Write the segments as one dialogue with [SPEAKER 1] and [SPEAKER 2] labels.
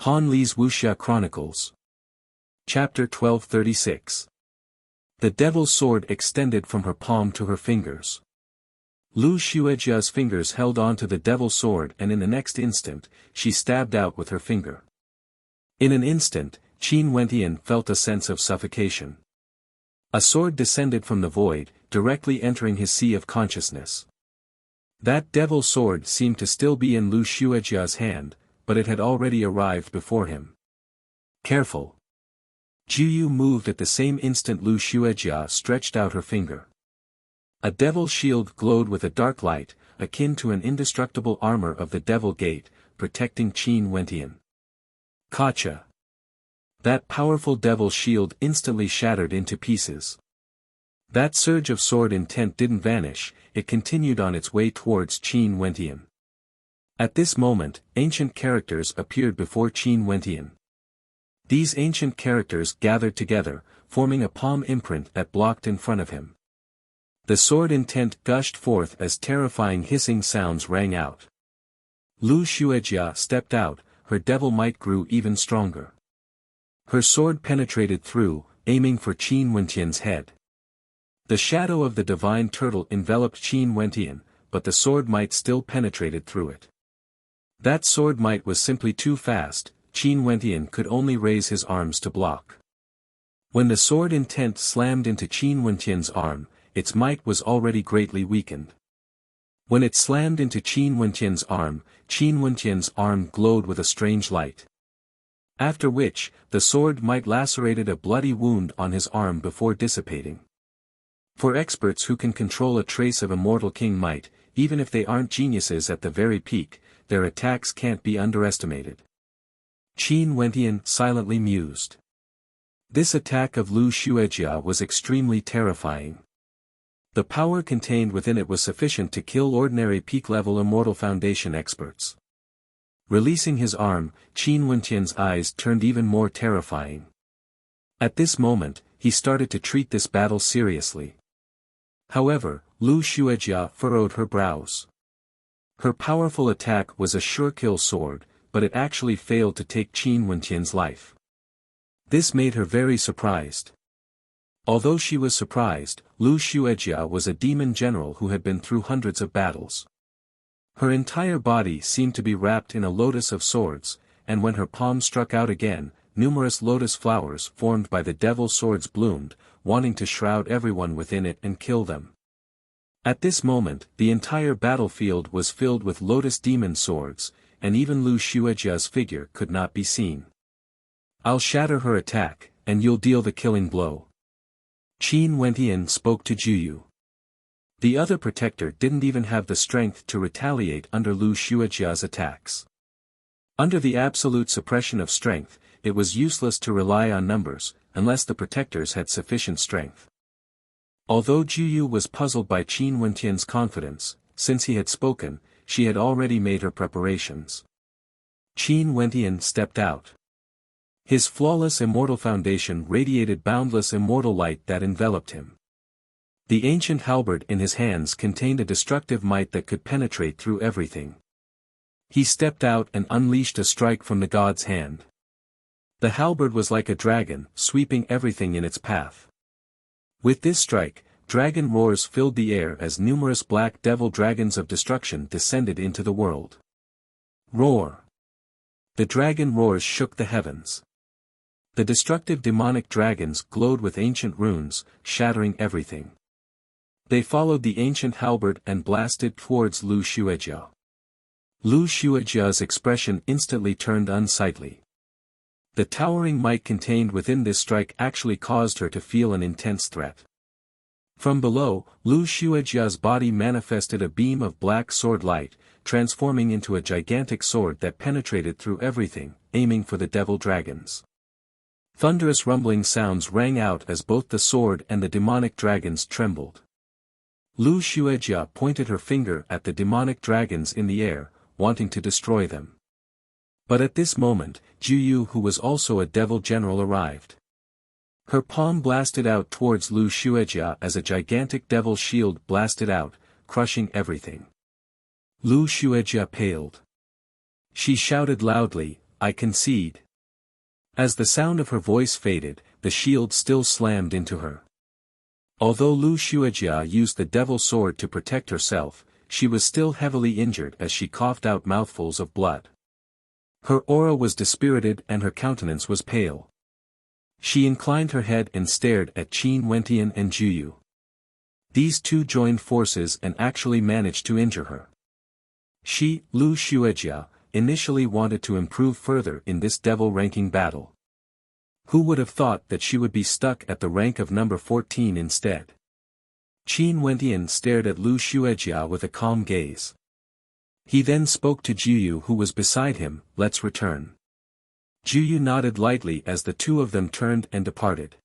[SPEAKER 1] Han Li's Wuxia Chronicles. Chapter 1236. The devil's sword extended from her palm to her fingers. Lu Xuejia's fingers held on to the devil's sword, and in the next instant, she stabbed out with her finger. In an instant, Qin Wentian felt a sense of suffocation. A sword descended from the void, directly entering his sea of consciousness. That devil's sword seemed to still be in Lu Xuejia's hand, but it had already arrived before him. Careful! Juyu moved at the same instant. Lu Xuejia stretched out her finger. A devil shield glowed with a dark light, akin to an indestructible armor of the Devil Gate, protecting Qin Wentian. Kacha! That powerful devil shield instantly shattered into pieces. That surge of sword intent didn't vanish, it continued on its way towards Qin Wentian. At this moment, ancient characters appeared before Qin Wentian. These ancient characters gathered together, forming a palm imprint that blocked in front of him. The sword intent gushed forth as terrifying hissing sounds rang out. Lu Xuejia stepped out, her devil might grew even stronger. Her sword penetrated through, aiming for Qin Wentian's head. The shadow of the divine turtle enveloped Qin Wentian, but the sword might still penetrated through it. That sword might was simply too fast. Qin Wentian could only raise his arms to block. When the sword intent slammed into Qin Wentian's arm, its might was already greatly weakened. When it slammed into Qin Wentian's arm glowed with a strange light. After which, the sword might lacerated a bloody wound on his arm before dissipating. For experts who can control a trace of immortal king might, even if they aren't geniuses at the very peak, their attacks can't be underestimated. Qin Wentian silently mused. This attack of Lu Xuejia was extremely terrifying. The power contained within it was sufficient to kill ordinary peak-level Immortal Foundation experts. Releasing his arm, Qin Wentian's eyes turned even more terrifying. At this moment, he started to treat this battle seriously. However, Lu Xuejia furrowed her brows. Her powerful attack was a sure-kill sword, but it actually failed to take Qin Wentian's life. This made her very surprised. Although she was surprised, Lu Xuejia was a demon general who had been through hundreds of battles. Her entire body seemed to be wrapped in a lotus of swords, and when her palm struck out again, numerous lotus flowers formed by the devil's swords bloomed, wanting to shroud everyone within it and kill them. At this moment, the entire battlefield was filled with lotus demon swords, and even Lu Xuejia's figure could not be seen. I'll shatter her attack, and you'll deal the killing blow. Qin Wentian spoke to Juyu. The other protector didn't even have the strength to retaliate under Lu Xuejia's attacks. Under the absolute suppression of strength, it was useless to rely on numbers, unless the protectors had sufficient strength. Although Juyu was puzzled by Qin Wentian's confidence, since he had spoken, she had already made her preparations. Qin Wentian stepped out. His flawless immortal foundation radiated boundless immortal light that enveloped him. The ancient halberd in his hands contained a destructive might that could penetrate through everything. He stepped out and unleashed a strike from the god's hand. The halberd was like a dragon, sweeping everything in its path. With this strike, dragon roars filled the air as numerous black devil dragons of destruction descended into the world. Roar! The dragon roars shook the heavens. The destructive demonic dragons glowed with ancient runes, shattering everything. They followed the ancient halberd and blasted towards Lu Xuejia. Lu Xuejia's expression instantly turned unsightly. The towering might contained within this strike actually caused her to feel an intense threat. From below, Lu Xuejia's body manifested a beam of black sword light, transforming into a gigantic sword that penetrated through everything, aiming for the devil dragons. Thunderous rumbling sounds rang out as both the sword and the demonic dragons trembled. Lu Xuejia pointed her finger at the demonic dragons in the air, wanting to destroy them. But at this moment, Juyu, who was also a devil general, arrived. Her palm blasted out towards Lu Xuejia as a gigantic devil shield blasted out, crushing everything. Lu Xuejia paled. She shouted loudly, I concede. As the sound of her voice faded, the shield still slammed into her. Although Lu Xuejia used the devil sword to protect herself, she was still heavily injured as she coughed out mouthfuls of blood. Her aura was dispirited and her countenance was pale. She inclined her head and stared at Qin Wentian and Juyu. These two joined forces and actually managed to injure her. She, Lu Xuejia, initially wanted to improve further in this devil-ranking battle. Who would have thought that she would be stuck at the rank of number 14 instead? Qin Wentian stared at Lu Xuejia with a calm gaze. He then spoke to Juyu who was beside him, "Let's return." Juyu nodded lightly as the two of them turned and departed.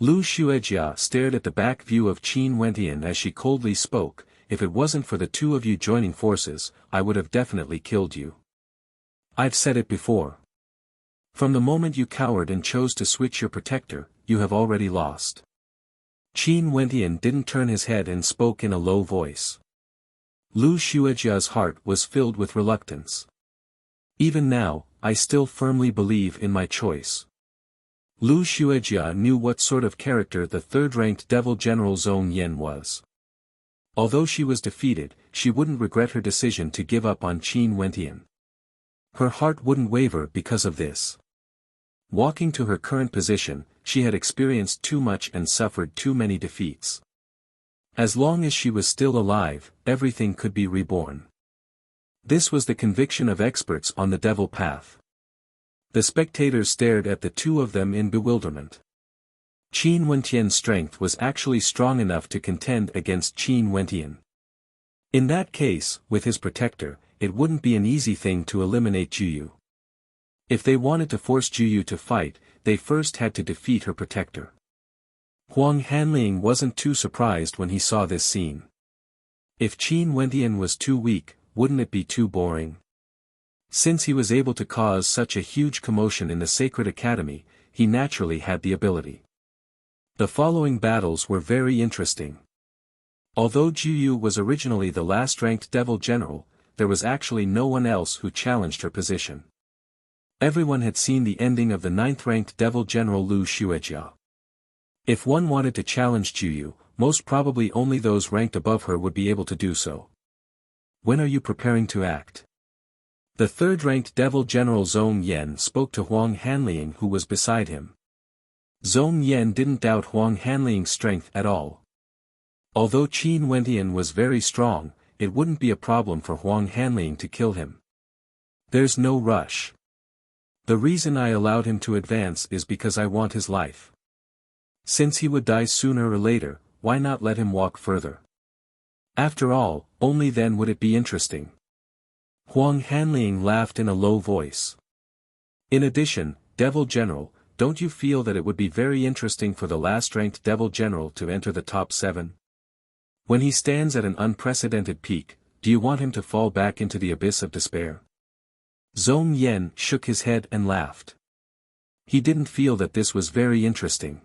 [SPEAKER 1] Lu Xuejia stared at the back view of Qin Wentian as she coldly spoke, "If it wasn't for the two of you joining forces, I would have definitely killed you. I've said it before. From the moment you cowered and chose to switch your protector, you have already lost." Qin Wentian didn't turn his head and spoke in a low voice. Lu Xuejia's heart was filled with reluctance. "Even now, I still firmly believe in my choice." Lu Xuejia knew what sort of character the third-ranked devil general Zhong Yan was. Although she was defeated, she wouldn't regret her decision to give up on Qin Wentian. Her heart wouldn't waver because of this. Walking to her current position, she had experienced too much and suffered too many defeats. As long as she was still alive, everything could be reborn. This was the conviction of experts on the devil path. The spectators stared at the two of them in bewilderment. Qin Wentian's strength was actually strong enough to contend against Qin Wentian. In that case, with his protector, it wouldn't be an easy thing to eliminate Juyu. If they wanted to force Juyu to fight, they first had to defeat her protector. Huang Hanling wasn't too surprised when he saw this scene. If Qin Wentian was too weak, wouldn't it be too boring? Since he was able to cause such a huge commotion in the Sacred Academy, he naturally had the ability. The following battles were very interesting. Although Juyu was originally the last-ranked devil general, there was actually no one else who challenged her position. Everyone had seen the ending of the 9th-ranked devil general Lu Xuejia. If one wanted to challenge Juyu, most probably only those ranked above her would be able to do so. "When are you preparing to act?" The 3rd-ranked devil general Zhong Yan spoke to Huang Hanliang who was beside him. Zhong Yan didn't doubt Huang Hanliang's strength at all. Although Qin Wentian was very strong, it wouldn't be a problem for Huang Hanliang to kill him. "There's no rush. The reason I allowed him to advance is because I want his life. Since he would die sooner or later, why not let him walk further? After all, only then would it be interesting." Huang Hanliang laughed in a low voice. "In addition, Devil General, don't you feel that it would be very interesting for the last-ranked Devil General to enter the top 7? When he stands at an unprecedented peak, do you want him to fall back into the abyss of despair?" Zhong Yan shook his head and laughed. He didn't feel that this was very interesting.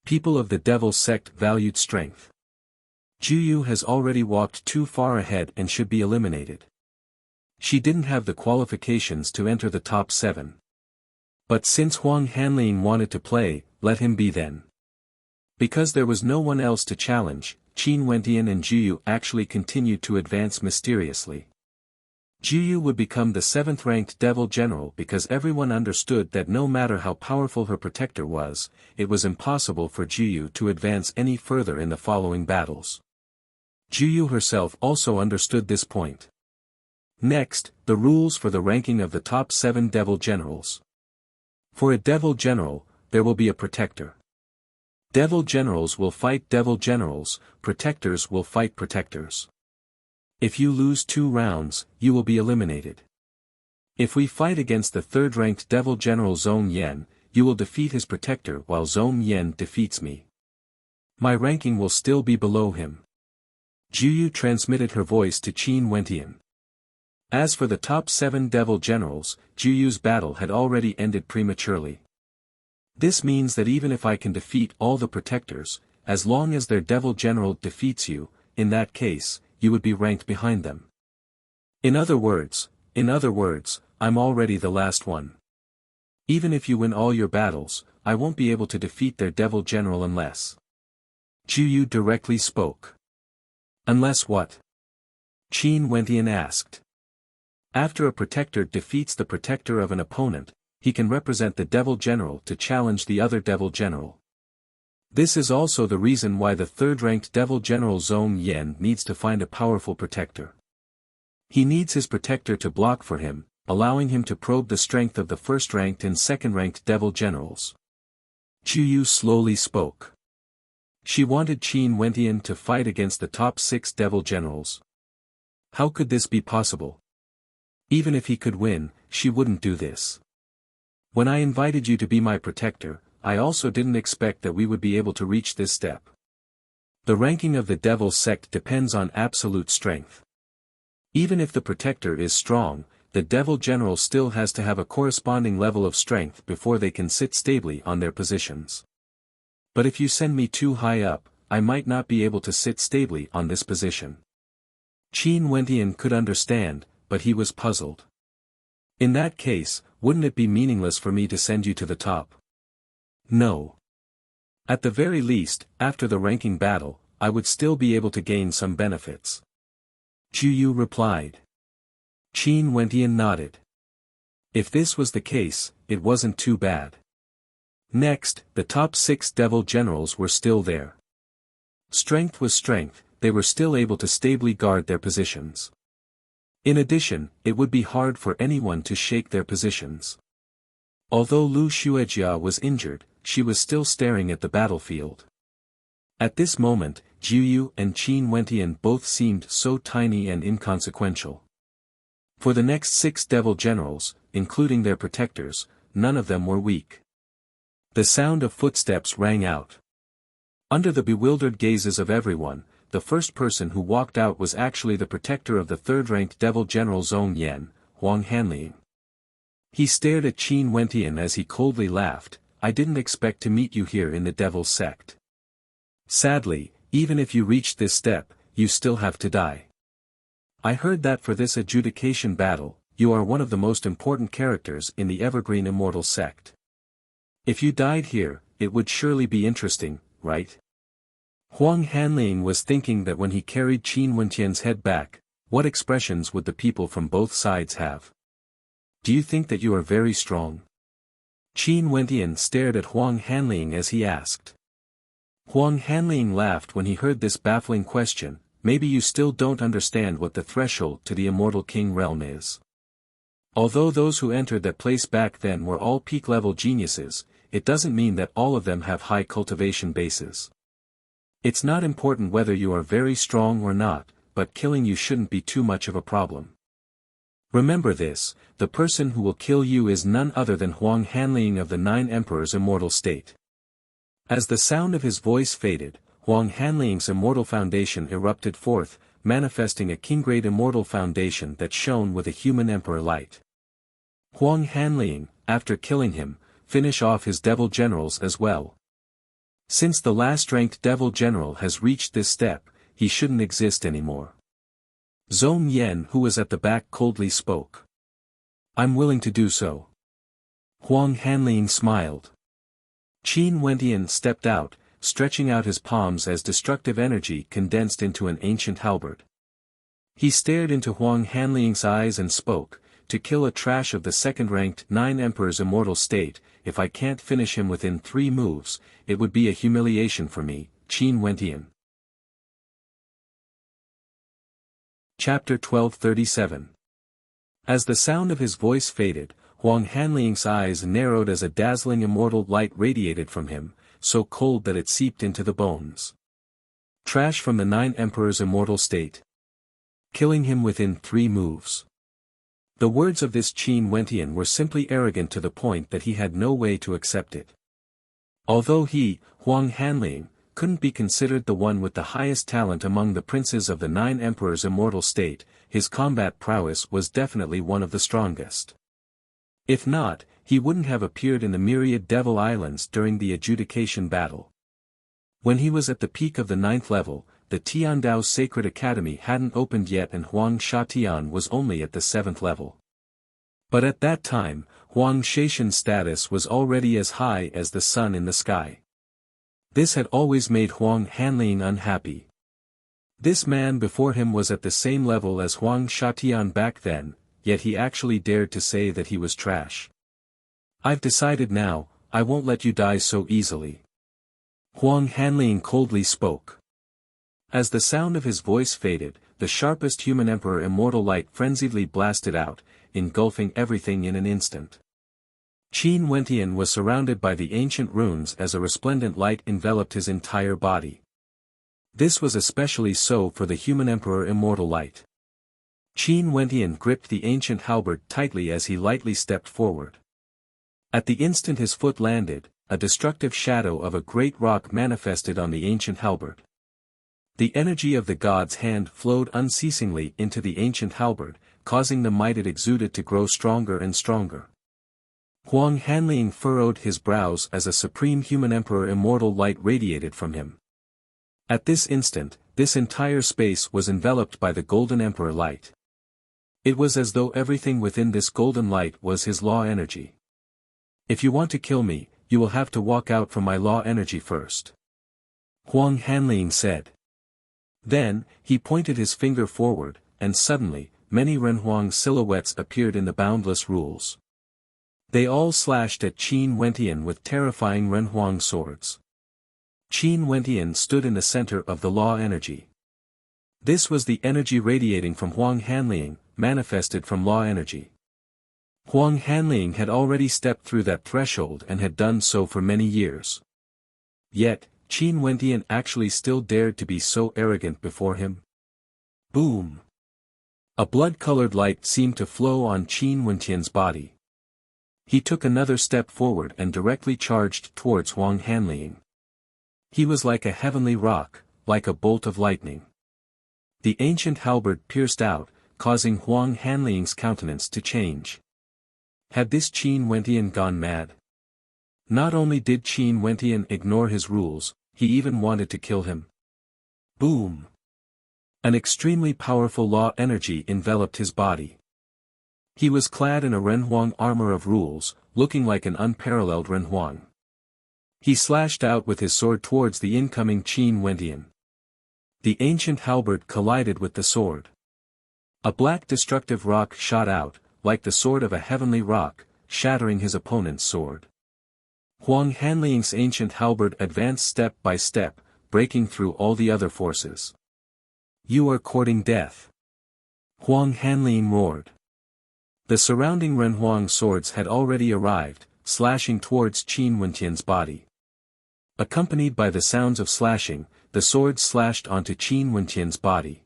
[SPEAKER 1] People of the devil sect valued strength. Juyu has already walked too far ahead and should be eliminated. She didn't have the qualifications to enter the top 7. But since Huang Hanliang wanted to play, let him be then. Because there was no one else to challenge, Qin Wentian and Juyu actually continued to advance mysteriously. Juyu would become the 7th-ranked devil general because everyone understood that no matter how powerful her protector was, it was impossible for Juyu to advance any further in the following battles. Juyu herself also understood this point. Next, the rules for the ranking of the top 7 devil generals. For a devil general, there will be a protector. Devil generals will fight devil generals, protectors will fight protectors. If you lose 2 rounds, you will be eliminated. If we fight against the 3rd-ranked devil general Zhong Yan, you will defeat his protector while Zhong Yan defeats me. My ranking will still be below him. Juyu transmitted her voice to Qin Wentian. As for the top 7 devil generals, Juyu's battle had already ended prematurely. This means that even if I can defeat all the protectors, as long as their devil general defeats you, in that case, you would be ranked behind them. In other words, I'm already the last one. Even if you win all your battles, I won't be able to defeat their devil general unless. Juyu directly spoke. Unless what? Qin Wentian asked. After a protector defeats the protector of an opponent, he can represent the devil general to challenge the other devil general. This is also the reason why the third-ranked devil general Zhong Yan needs to find a powerful protector. He needs his protector to block for him, allowing him to probe the strength of the first-ranked and second-ranked devil generals. Juyu slowly spoke. She wanted Qin Wentian to fight against the top 6 devil generals. How could this be possible? Even if he could win, she wouldn't do this. When I invited you to be my protector, I also didn't expect that we would be able to reach this step. The ranking of the devil sect depends on absolute strength. Even if the protector is strong, the devil general still has to have a corresponding level of strength before they can sit stably on their positions. But if you send me too high up, I might not be able to sit stably on this position. Qin Wentian could understand, but he was puzzled. In that case, wouldn't it be meaningless for me to send you to the top? No. At the very least, after the ranking battle, I would still be able to gain some benefits. Juyu replied. Qin Wentian nodded. If this was the case, it wasn't too bad. Next, the top 6 devil generals were still there. Strength was strength, they were still able to stably guard their positions. In addition, it would be hard for anyone to shake their positions. Although Lu Xuejia was injured, she was still staring at the battlefield. At this moment, Juyu and Qin Wentian both seemed so tiny and inconsequential. For the next 6 devil generals, including their protectors, none of them were weak. The sound of footsteps rang out. Under the bewildered gazes of everyone, the first person who walked out was actually the protector of the third-ranked devil general Zhong Yan, Huang Hanliang. He stared at Qin Wentian as he coldly laughed. I didn't expect to meet you here in the devil's sect. Sadly, even if you reach this step, you still have to die. I heard that for this adjudication battle, you are one of the most important characters in the evergreen immortal sect. If you died here, it would surely be interesting, right? Huang Hanliang was thinking that when he carried Qin Wentian's head back, what expressions would the people from both sides have? Do you think that you are very strong? Qin Wentian stared at Huang Hanliang as he asked. Huang Hanliang laughed when he heard this baffling question. Maybe you still don't understand what the threshold to the immortal king realm is. Although those who entered that place back then were all peak-level geniuses, it doesn't mean that all of them have high cultivation bases. It's not important whether you are very strong or not, but killing you shouldn't be too much of a problem. Remember this, the person who will kill you is none other than Huang Hanliang of the 9 Emperors' immortal state. As the sound of his voice faded, Huang Hanliang's immortal foundation erupted forth, manifesting a king-grade immortal foundation that shone with a human emperor light. Huang Hanliang, after killing him, finish off his devil generals as well. Since the last-ranked devil general has reached this step, he shouldn't exist anymore. Zhong Yan, who was at the back, coldly spoke. I'm willing to do so. Huang Hanliang smiled. Qin Wentian stepped out, stretching out his palms as destructive energy condensed into an ancient halberd. He stared into Huang Hanliang's eyes and spoke, to kill a trash of the second-ranked 9 Emperor's immortal state, if I can't finish him within 3 moves, it would be a humiliation for me, Qin Wentian. Chapter 1237. As the sound of his voice faded, Huang Hanliang's eyes narrowed as a dazzling immortal light radiated from him, so cold that it seeped into the bones. Trash from the 9 Emperor's immortal state. Killing him within 3 moves. The words of this Qin Wentian were simply arrogant to the point that he had no way to accept it. Although he, Huang Hanliang, couldn't be considered the one with the highest talent among the princes of the 9 Emperor's immortal state, his combat prowess was definitely one of the strongest. If not, he wouldn't have appeared in the myriad Devil Islands during the adjudication battle. When he was at the peak of the 9th level, the Tiandao Sacred Academy hadn't opened yet and Huang Shatian was only at the 7th level. But at that time, Huang Shaishan's status was already as high as the sun in the sky. This had always made Huang Hanling unhappy. This man before him was at the same level as Huang Shatian back then, yet he actually dared to say that he was trash. I've decided now, I won't let you die so easily. Huang Hanling coldly spoke. As the sound of his voice faded, the sharpest human emperor immortal light frenziedly blasted out, engulfing everything in an instant. Qin Wentian was surrounded by the ancient runes as a resplendent light enveloped his entire body. This was especially so for the human emperor immortal light. Qin Wentian gripped the ancient halberd tightly as he lightly stepped forward. At the instant his foot landed, a destructive shadow of a great rock manifested on the ancient halberd. The energy of the god's hand flowed unceasingly into the ancient halberd, causing the might it exuded to grow stronger and stronger. Huang Hanling furrowed his brows as a supreme human emperor immortal light radiated from him. At this instant, this entire space was enveloped by the golden emperor light. It was as though everything within this golden light was his law energy. If you want to kill me, you will have to walk out from my law energy first. Huang Hanling said. Then, he pointed his finger forward, and suddenly, many Renhuang silhouettes appeared in the boundless rules. They all slashed at Qin Wentian with terrifying Renhuang swords. Qin Wentian stood in the center of the law energy. This was the energy radiating from Huang Hanling, manifested from law energy. Huang Hanling had already stepped through that threshold and had done so for many years. Yet, Qin Wentian actually still dared to be so arrogant before him. Boom! A blood-colored light seemed to flow on Qin Wentian's body. He took another step forward and directly charged towards Huang Hanling. He was like a heavenly rock, like a bolt of lightning. The ancient halberd pierced out, causing Huang Hanling's countenance to change. Had this Qin Wentian gone mad? Not only did Qin Wentian ignore his rules, he even wanted to kill him. Boom! An extremely powerful law energy enveloped his body. He was clad in a Renhuang armor of rules, looking like an unparalleled Renhuang. He slashed out with his sword towards the incoming Qin Wentian. The ancient halberd collided with the sword. A black destructive rock shot out, like the sword of a heavenly rock, shattering his opponent's sword. Huang Hanling's ancient halberd advanced step by step, breaking through all the other forces. You are courting death. Huang Hanling roared. The surrounding Renhuang swords had already arrived, slashing towards Qin Wentian's body. Accompanied by the sounds of slashing, the swords slashed onto Qin Wentian's body.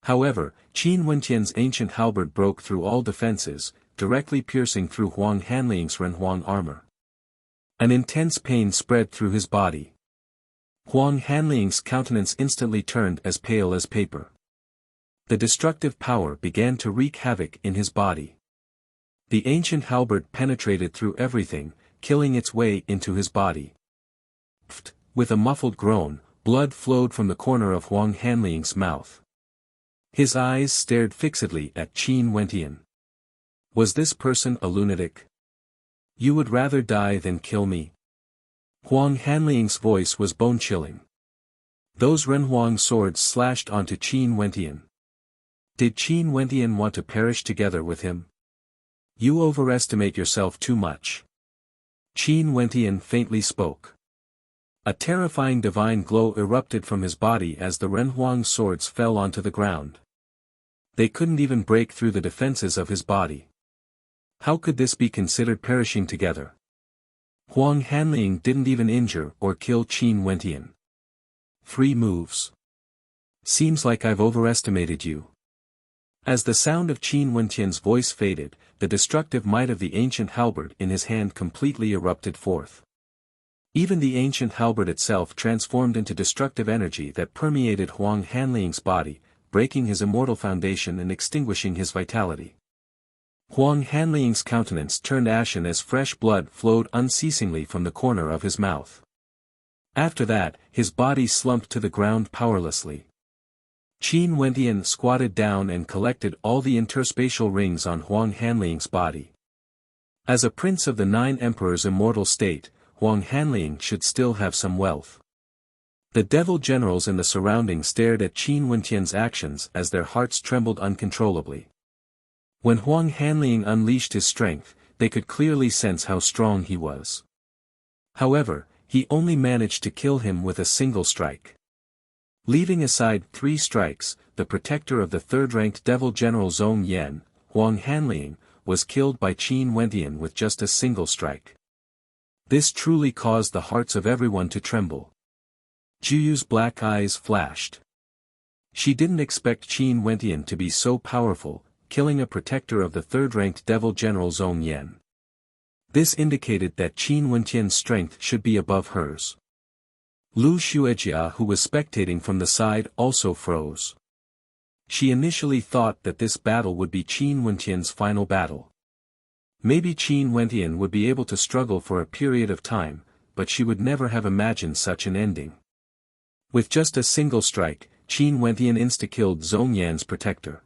[SPEAKER 1] However, Qin Wentian's ancient halberd broke through all defenses, directly piercing through Huang Hanling's Renhuang armor. An intense pain spread through his body. Huang Hanling's countenance instantly turned as pale as paper. The destructive power began to wreak havoc in his body. The ancient halberd penetrated through everything, killing its way into his body. Pfft! With a muffled groan, blood flowed from the corner of Huang Hanling's mouth. His eyes stared fixedly at Qin Wentian. Was this person a lunatic? You would rather die than kill me? Huang Hanling's voice was bone-chilling. Those Renhuang swords slashed onto Qin Wentian. Did Qin Wentian want to perish together with him? You overestimate yourself too much. Qin Wentian faintly spoke. A terrifying divine glow erupted from his body as the Renhuang swords fell onto the ground. They couldn't even break through the defenses of his body. How could this be considered perishing together? Huang Hanling didn't even injure or kill Qin Wentian. 3 moves. Seems like I've overestimated you. As the sound of Qin Wentian's voice faded, the destructive might of the ancient halberd in his hand completely erupted forth. Even the ancient halberd itself transformed into destructive energy that permeated Huang Hanling's body, breaking his immortal foundation and extinguishing his vitality. Huang Hanling's countenance turned ashen as fresh blood flowed unceasingly from the corner of his mouth. After that, his body slumped to the ground powerlessly. Qin Wentian squatted down and collected all the interspatial rings on Huang Hanling's body. As a prince of the 9 emperors' immortal state, Huang Hanling should still have some wealth. The devil generals in the surrounding stared at Qin Wentian's actions as their hearts trembled uncontrollably. When Huang Hanling unleashed his strength, they could clearly sense how strong he was. However, he only managed to kill him with a single strike. Leaving aside 3 strikes, the protector of the 3rd-ranked devil general Zhong Yan, Huang Hanling, was killed by Qin Wentian with just a single strike. This truly caused the hearts of everyone to tremble. Juyu's black eyes flashed. She didn't expect Qin Wentian to be so powerful, killing a protector of the 3rd-ranked devil general Zhong Yan. This indicated that Qin Wentian's strength should be above hers. Lu Xuejia, who was spectating from the side, also froze. She initially thought that this battle would be Qin Wentian's final battle. Maybe Qin Wentian would be able to struggle for a period of time, but she would never have imagined such an ending. With just a single strike, Qin Wentian insta-killed Zhong Yan's protector.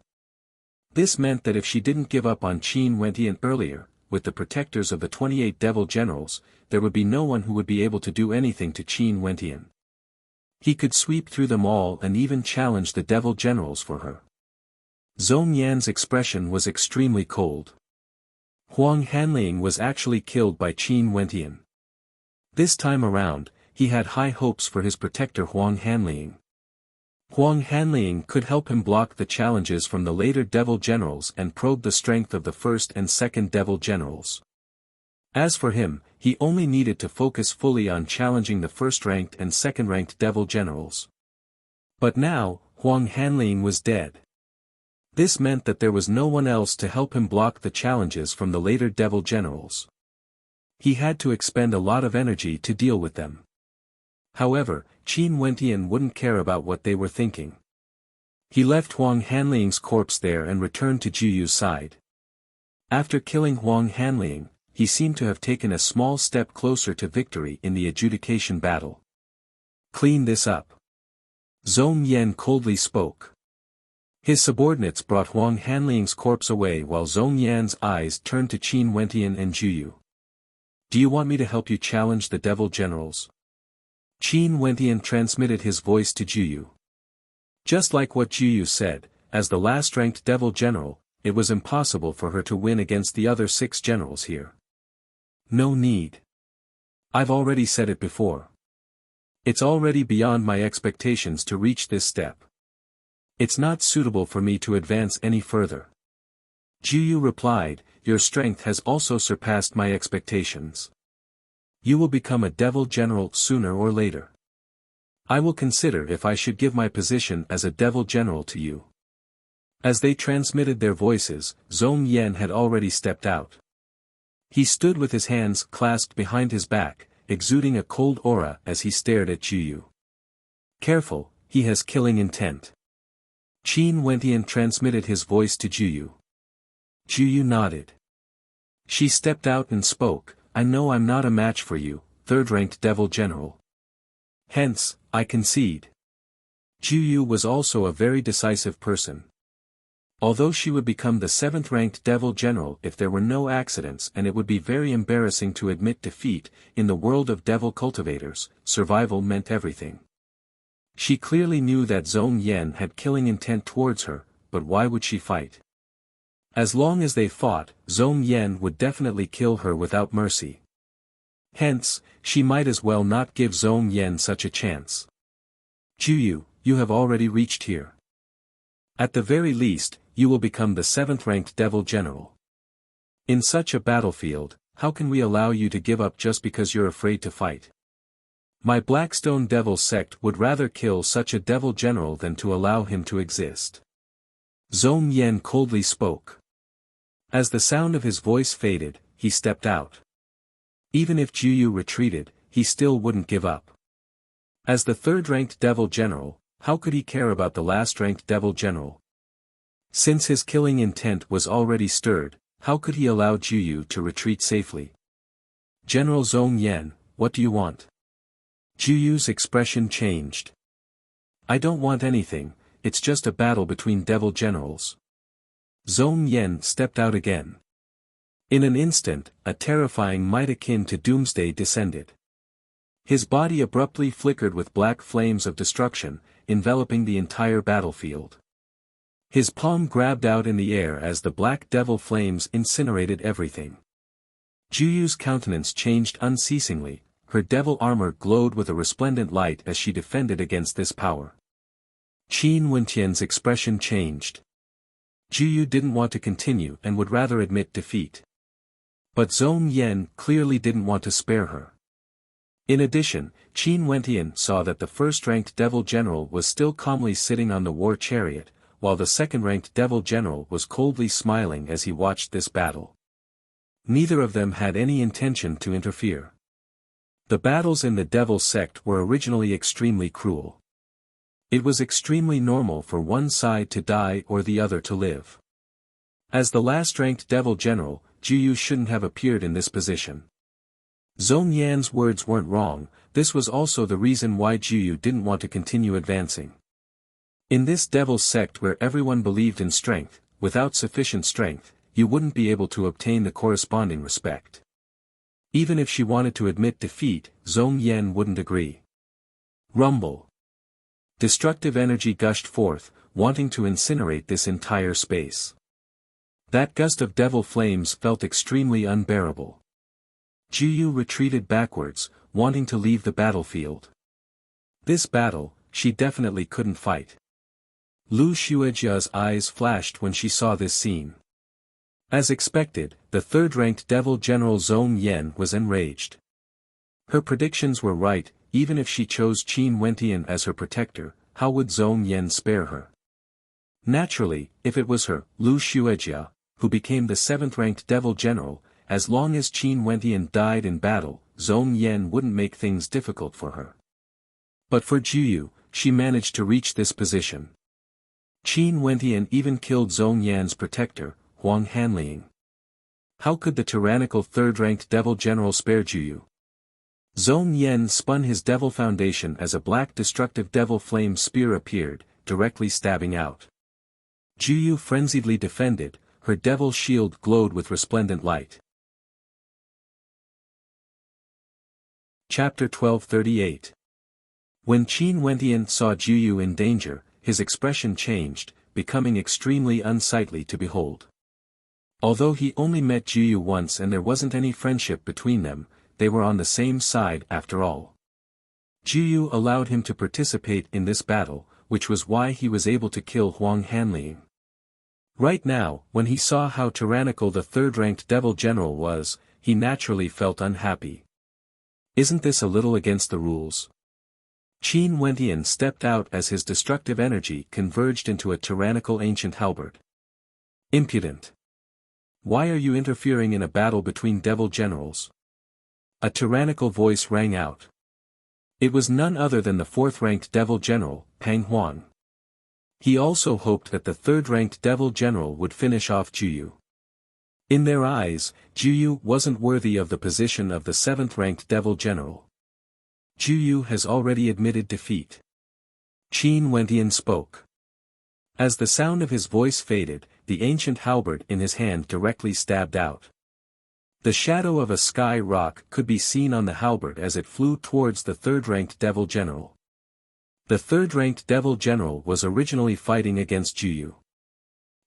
[SPEAKER 1] This meant that if she didn't give up on Qin Wentian earlier, with the protectors of the 28 devil generals, there would be no one who would be able to do anything to Qin Wentian. He could sweep through them all and even challenge the devil generals for her. Zhong Yan's expression was extremely cold. Huang Hanling was actually killed by Qin Wentian. This time around, he had high hopes for his protector Huang Hanling. Huang Hanling could help him block the challenges from the later devil generals and probe the strength of the 1st and 2nd devil generals. As for him, he only needed to focus fully on challenging the 1st-ranked and 2nd-ranked devil generals. But now, Huang Hanling was dead. This meant that there was no one else to help him block the challenges from the later devil generals. He had to expend a lot of energy to deal with them. However, Qin Wentian wouldn't care about what they were thinking. He left Huang Hanling's corpse there and returned to Juyu's side. After killing Huang Hanling, he seemed to have taken a small step closer to victory in the adjudication battle. "Clean this up." Zhong Yan coldly spoke. His subordinates brought Huang Hanling's corpse away while Zhong Yan's eyes turned to Qin Wentian and Juyu. "Do you want me to help you challenge the devil generals?" Qin Wentian transmitted his voice to Juyu. Just like what Juyu said, as the last-ranked devil general, it was impossible for her to win against the other 6 generals here. "No need. I've already said it before. It's already beyond my expectations to reach this step. It's not suitable for me to advance any further." Juyu replied, "Your strength has also surpassed my expectations. You will become a devil general sooner or later. I will consider if I should give my position as a devil general to you." As they transmitted their voices, Zhong Yan had already stepped out. He stood with his hands clasped behind his back, exuding a cold aura as he stared at Juyu. "Careful, he has killing intent." Qin Wentian transmitted his voice to Juyu. Juyu nodded. She stepped out and spoke, "I know I'm not a match for you, 3rd-ranked devil general. Hence, I concede." Juyu was also a very decisive person. Although she would become the 7th-ranked devil general if there were no accidents, and it would be very embarrassing to admit defeat, in the world of devil cultivators, survival meant everything. She clearly knew that Zhong Yan had killing intent towards her, but why would she fight? As long as they fought, Zhong Yan would definitely kill her without mercy. Hence, she might as well not give Zhong Yan such a chance. "Juyu, you have already reached here. At the very least, you will become the 7th-ranked devil general. In such a battlefield, how can we allow you to give up just because you're afraid to fight? My Blackstone Devil sect would rather kill such a devil general than to allow him to exist." Zhong Yan coldly spoke. As the sound of his voice faded, he stepped out. Even if Juyu retreated, he still wouldn't give up. As the 3rd-ranked devil general, how could he care about the last-ranked devil general? Since his killing intent was already stirred, how could he allow Juyu to retreat safely? "General Zhong Yan, what do you want?" Juyu's expression changed. "I don't want anything, it's just a battle between devil generals. Zhong Yan stepped out again. In an instant, a terrifying might akin to doomsday descended. His body abruptly flickered with black flames of destruction, enveloping the entire battlefield. His palm grabbed out in the air as the black devil flames incinerated everything. Juyu's countenance changed unceasingly, her devil armor glowed with a resplendent light as she defended against this power. Qin Wentian's expression changed. Juyu didn't want to continue and would rather admit defeat. But Zhong Yan clearly didn't want to spare her. In addition, Qin Wentian saw that the first-ranked devil general was still calmly sitting on the war chariot, while the second-ranked devil general was coldly smiling as he watched this battle. Neither of them had any intention to interfere. The battles in the devil sect were originally extremely cruel. It was extremely normal for one side to die or the other to live. As the last-ranked devil general, Juyu shouldn't have appeared in this position. Zhong Yan's words weren't wrong, this was also the reason why Juyu didn't want to continue advancing. In this devil sect where everyone believed in strength, without sufficient strength, you wouldn't be able to obtain the corresponding respect. Even if she wanted to admit defeat, Zhong Yan wouldn't agree. Rumble. Destructive energy gushed forth, wanting to incinerate this entire space. That gust of devil flames felt extremely unbearable. Juyu retreated backwards, wanting to leave the battlefield. This battle, she definitely couldn't fight. Lu Xuejia's eyes flashed when she saw this scene. As expected, the third-ranked devil general Zhong Yan was enraged. Her predictions were right, even if she chose Qin Wentian as her protector, how would Zhong Yan spare her? Naturally, if it was her, Lu Xuejia, who became the seventh-ranked devil general, as long as Qin Wentian died in battle, Zhong Yan wouldn't make things difficult for her. But for Juyu, she managed to reach this position. Qin Wentian even killed Zhong Yan's protector, Huang Hanliang. How could the tyrannical third-ranked devil general spare Juyu? Zhong Yan spun his devil foundation as a black destructive devil flame spear appeared, directly stabbing out. Juyu frenziedly defended, her devil shield glowed with resplendent light. Chapter 1238. When Qin Wentian saw Juyu in danger, his expression changed, becoming extremely unsightly to behold. Although he only met Juyu once and there wasn't any friendship between them, they were on the same side after all. Juyu allowed him to participate in this battle, which was why he was able to kill Huang Hanliang. Right now, when he saw how tyrannical the third-ranked devil general was, he naturally felt unhappy. Isn't this a little against the rules? Qin Wentian stepped out as his destructive energy converged into a tyrannical ancient halberd. Impudent! Why are you interfering in a battle between devil generals? A tyrannical voice rang out. It was none other than the fourth-ranked devil general, Pang Huang. He also hoped that the third-ranked devil general would finish off Juyu. In their eyes, Juyu wasn't worthy of the position of the seventh-ranked devil general. Juyu has already admitted defeat. Qin Wentian spoke. As the sound of his voice faded, the ancient halberd in his hand directly stabbed out. The shadow of a sky rock could be seen on the halberd as it flew towards the third-ranked devil general. The third-ranked devil general was originally fighting against Juyu.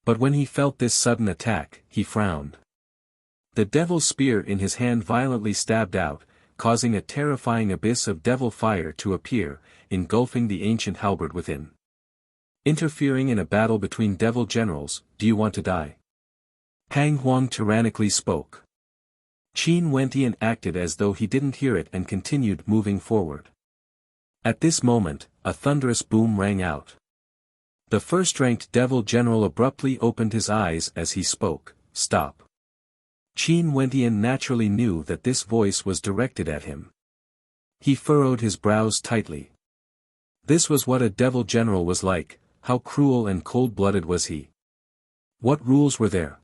[SPEAKER 1] But when he felt this sudden attack, he frowned. The devil spear in his hand violently stabbed out, causing a terrifying abyss of devil fire to appear, engulfing the ancient halberd within. Interfering in a battle between devil generals, do you want to die? Pang Huang tyrannically spoke. Qin Wentian acted as though he didn't hear it and continued moving forward. At this moment, a thunderous boom rang out. The first-ranked devil general abruptly opened his eyes as he spoke, "Stop." Qin Wentian naturally knew that this voice was directed at him. He furrowed his brows tightly. This was what a devil general was like, how cruel and cold-blooded was he. What rules were there?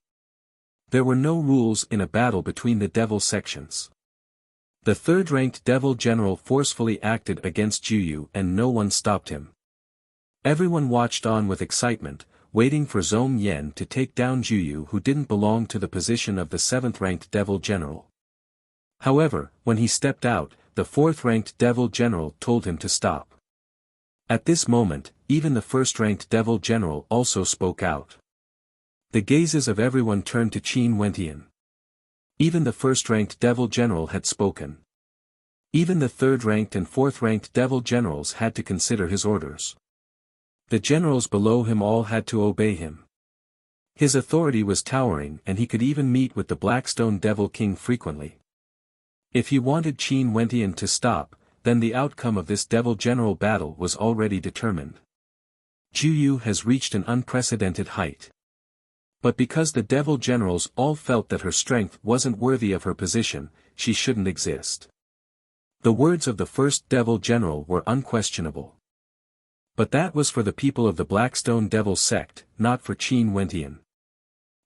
[SPEAKER 1] There were no rules in a battle between the devil sections. The third-ranked devil general forcefully acted against Juyu and no one stopped him. Everyone watched on with excitement, waiting for Zhong Yan to take down Juyu, who didn't belong to the position of the 7th-ranked Devil General. However, when he stepped out, the 4th-ranked Devil General told him to stop. At this moment, even the 1st-ranked Devil General also spoke out. The gazes of everyone turned to Qin Wentian. Even the 1st-ranked Devil General had spoken. Even the 3rd-ranked and 4th-ranked Devil Generals had to consider his orders. The generals below him all had to obey him. His authority was towering, and he could even meet with the Blackstone Devil King frequently. If he wanted Qin Wentian to stop, then the outcome of this Devil General battle was already determined. Juyu has reached an unprecedented height. But because the Devil Generals all felt that her strength wasn't worthy of her position, she shouldn't exist. The words of the 1st Devil General were unquestionable. But that was for the people of the Blackstone Devil sect, not for Qin Wentian.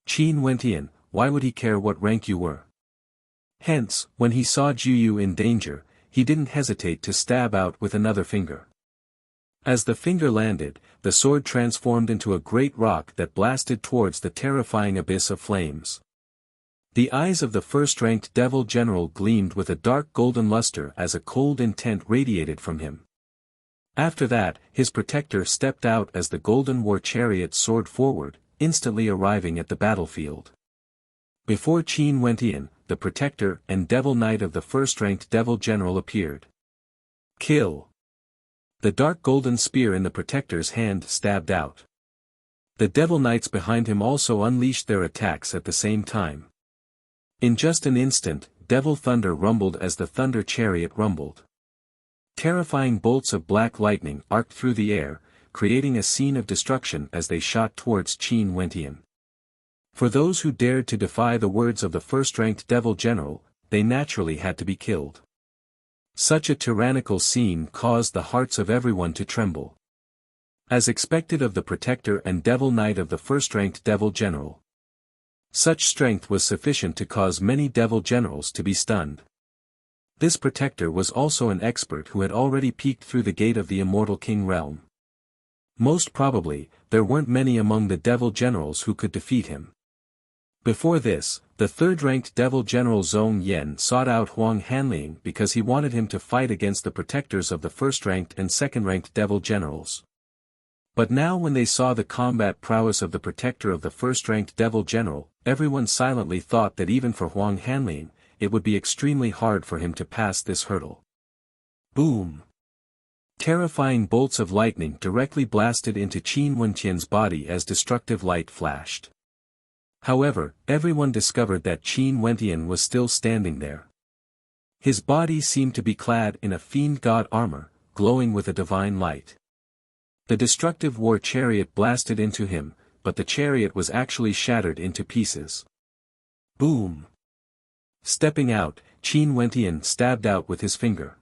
[SPEAKER 1] Qin Wentian, why would he care what rank you were? Hence, when he saw Juyu in danger, he didn't hesitate to stab out with another finger. As the finger landed, the sword transformed into a great rock that blasted towards the terrifying abyss of flames. The eyes of the 1st-ranked Devil General gleamed with a dark golden luster as a cold intent radiated from him. After that, his protector stepped out as the golden war chariot soared forward, instantly arriving at the battlefield. Before Qin Wentian, the protector and Devil Knight of the 1st-ranked Devil General appeared. Kill! The dark golden spear in the protector's hand stabbed out. The Devil Knights behind him also unleashed their attacks at the same time. In just an instant, Devil Thunder rumbled as the Thunder Chariot rumbled. Terrifying bolts of black lightning arced through the air, creating a scene of destruction as they shot towards Qin Wentian. For those who dared to defy the words of the 1st-ranked Devil General, they naturally had to be killed. Such a tyrannical scene caused the hearts of everyone to tremble. As expected of the Protector and Devil Knight of the 1st-ranked Devil General. Such strength was sufficient to cause many Devil Generals to be stunned. This Protector was also an expert who had already peeked through the gate of the Immortal King realm. Most probably, there weren't many among the Devil Generals who could defeat him. Before this, the 3rd-ranked Devil General Zhong Yan sought out Huang Hanliang because he wanted him to fight against the protectors of the 1st-ranked and 2nd-ranked Devil Generals. But now when they saw the combat prowess of the protector of the 1st-ranked Devil General, everyone silently thought that even for Huang Hanliang, it would be extremely hard for him to pass this hurdle. Boom! Terrifying bolts of lightning directly blasted into Qin Wentian's body as destructive light flashed. However, everyone discovered that Qin Wentian was still standing there. His body seemed to be clad in a fiend god armor, glowing with a divine light. The destructive war chariot blasted into him, but the chariot was actually shattered into pieces. Boom! Stepping out, Qin Wentian stabbed out with his finger.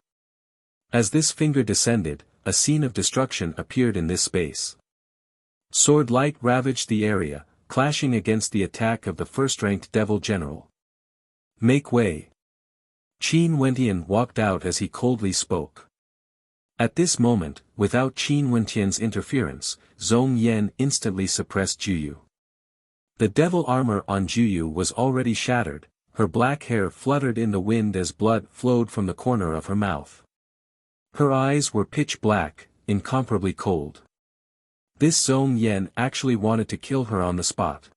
[SPEAKER 1] As this finger descended, a scene of destruction appeared in this space. Sword light ravaged the area, clashing against the attack of the 1st-ranked Devil General. Make way! Qin Wentian walked out as he coldly spoke. At this moment, without Qin Wentian's interference, Zhong Yan instantly suppressed Juyu. The devil armor on Juyu was already shattered, her black hair fluttered in the wind as blood flowed from the corner of her mouth. Her eyes were pitch black, incomparably cold. This Zhong Yan actually wanted to kill her on the spot.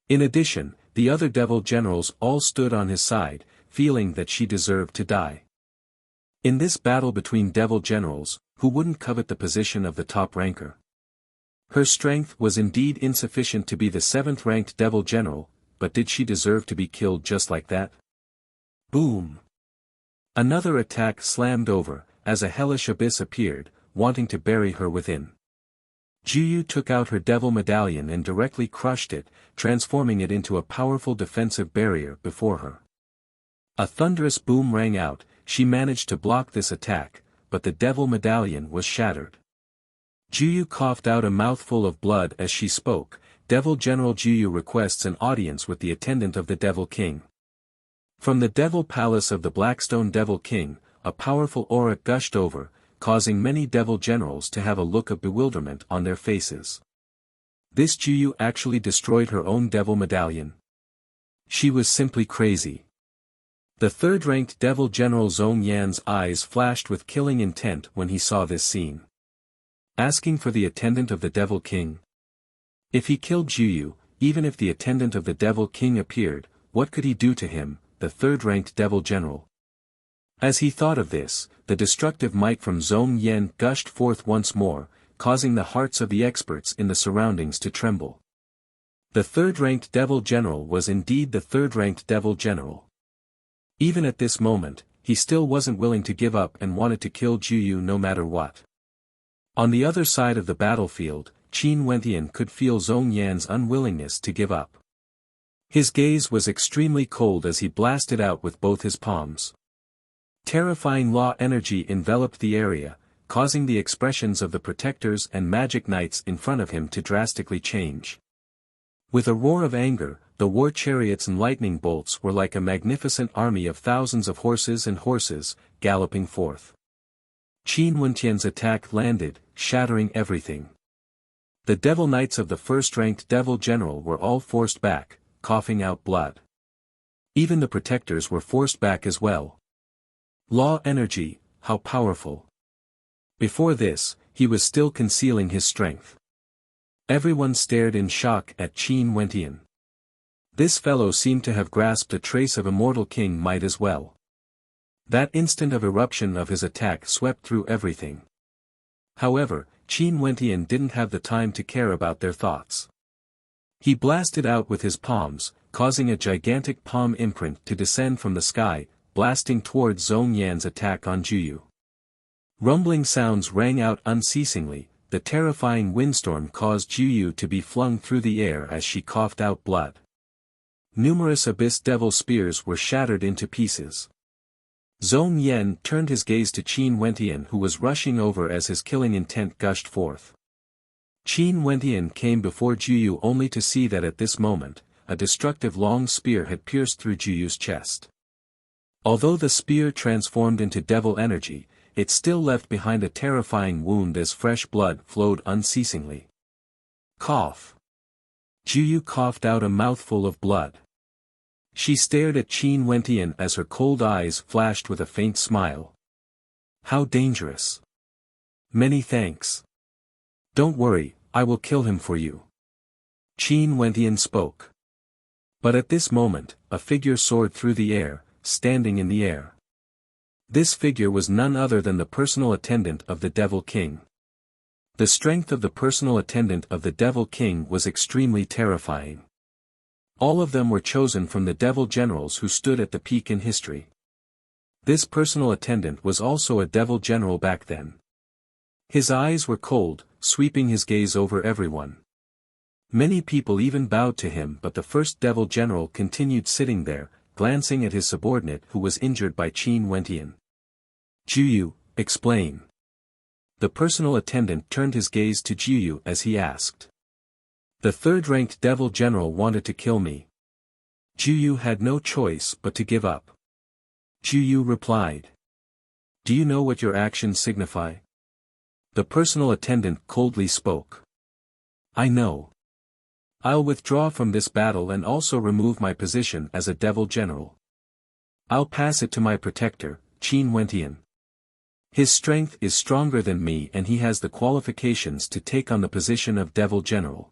[SPEAKER 1] In addition, the other Devil Generals all stood on his side, feeling that she deserved to die. In this battle between Devil Generals, who wouldn't covet the position of the top ranker? Her strength was indeed insufficient to be the 7th-ranked Devil General, but did she deserve to be killed just like that? Boom! Another attack slammed over, as a hellish abyss appeared, wanting to bury her within. Juyu took out her devil medallion and directly crushed it, transforming it into a powerful defensive barrier before her. A thunderous boom rang out, she managed to block this attack, but the devil medallion was shattered. Juyu coughed out a mouthful of blood as she spoke. Devil General Juyu requests an audience with the attendant of the Devil King. From the Devil Palace of the Blackstone Devil King, a powerful aura gushed over, causing many devil generals to have a look of bewilderment on their faces. This Juyu actually destroyed her own devil medallion. She was simply crazy. The third-ranked devil general Zhong Yan's eyes flashed with killing intent when he saw this scene. Asking for the attendant of the Devil King. If he killed Juyu, even if the attendant of the Devil King appeared, what could he do to him, the third-ranked devil general? As he thought of this, the destructive might from Zhong Yan gushed forth once more, causing the hearts of the experts in the surroundings to tremble. The third-ranked devil general was indeed the third-ranked devil general. Even at this moment, he still wasn't willing to give up and wanted to kill Juyu no matter what. On the other side of the battlefield, Qin Wentian could feel Zhong Yan's unwillingness to give up. His gaze was extremely cold as he blasted out with both his palms. Terrifying law energy enveloped the area, causing the expressions of the protectors and magic knights in front of him to drastically change. With a roar of anger, the war chariots and lightning bolts were like a magnificent army of thousands of horses, galloping forth. Qin Wentian's attack landed, shattering everything. The devil knights of the first-ranked devil general were all forced back, coughing out blood. Even the protectors were forced back as well. Law energy, how powerful. Before this, he was still concealing his strength. Everyone stared in shock at Qin Wentian. This fellow seemed to have grasped a trace of Immortal King might as well. That instant of eruption of his attack swept through everything. However, Qin Wentian didn't have the time to care about their thoughts. He blasted out with his palms, causing a gigantic palm imprint to descend from the sky, blasting towards Zhong Yan's attack on Juyu. Rumbling sounds rang out unceasingly, the terrifying windstorm caused Juyu to be flung through the air as she coughed out blood. Numerous abyss devil spears were shattered into pieces. Zhong Yan turned his gaze to Qin Wentian who was rushing over as his killing intent gushed forth. Qin Wentian came before Juyu only to see that at this moment, a destructive long spear had pierced through Juyu's chest. Although the spear transformed into devil energy, it still left behind a terrifying wound as fresh blood flowed unceasingly. Cough. Juyu coughed out a mouthful of blood. She stared at Qin Wentian as her cold eyes flashed with a faint smile. How dangerous. Many thanks. Don't worry, I will kill him for you. Qin Wentian spoke. But at this moment, a figure soared through the air, standing in the air. This figure was none other than the personal attendant of the Devil King. The strength of the personal attendant of the Devil King was extremely terrifying. All of them were chosen from the devil generals who stood at the peak in history. This personal attendant was also a devil general back then. His eyes were cold, sweeping his gaze over everyone. Many people even bowed to him, but the first devil general continued sitting there, glancing at his subordinate who was injured by Qin Wentian. Juyu, explain. The personal attendant turned his gaze to Juyu as he asked. The third-ranked devil general wanted to kill me. Juyu had no choice but to give up. Juyu replied. Do you know what your actions signify? The personal attendant coldly spoke. I know. I'll withdraw from this battle and also remove my position as a devil general. I'll pass it to my protector, Qin Wentian. His strength is stronger than me and he has the qualifications to take on the position of devil general.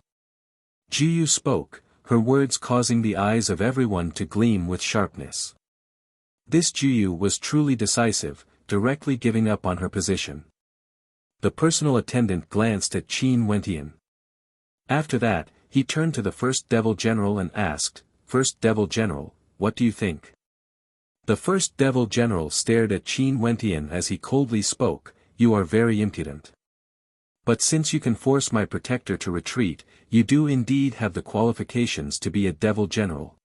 [SPEAKER 1] Juyu spoke, her words causing the eyes of everyone to gleam with sharpness. This Juyu was truly decisive, directly giving up on her position. The personal attendant glanced at Qin Wentian. After that, he turned to the first devil general and asked, First devil general, what do you think? The first devil general stared at Qin Wentian as he coldly spoke, You are very impudent. But since you can force my protector to retreat, you do indeed have the qualifications to be a devil general.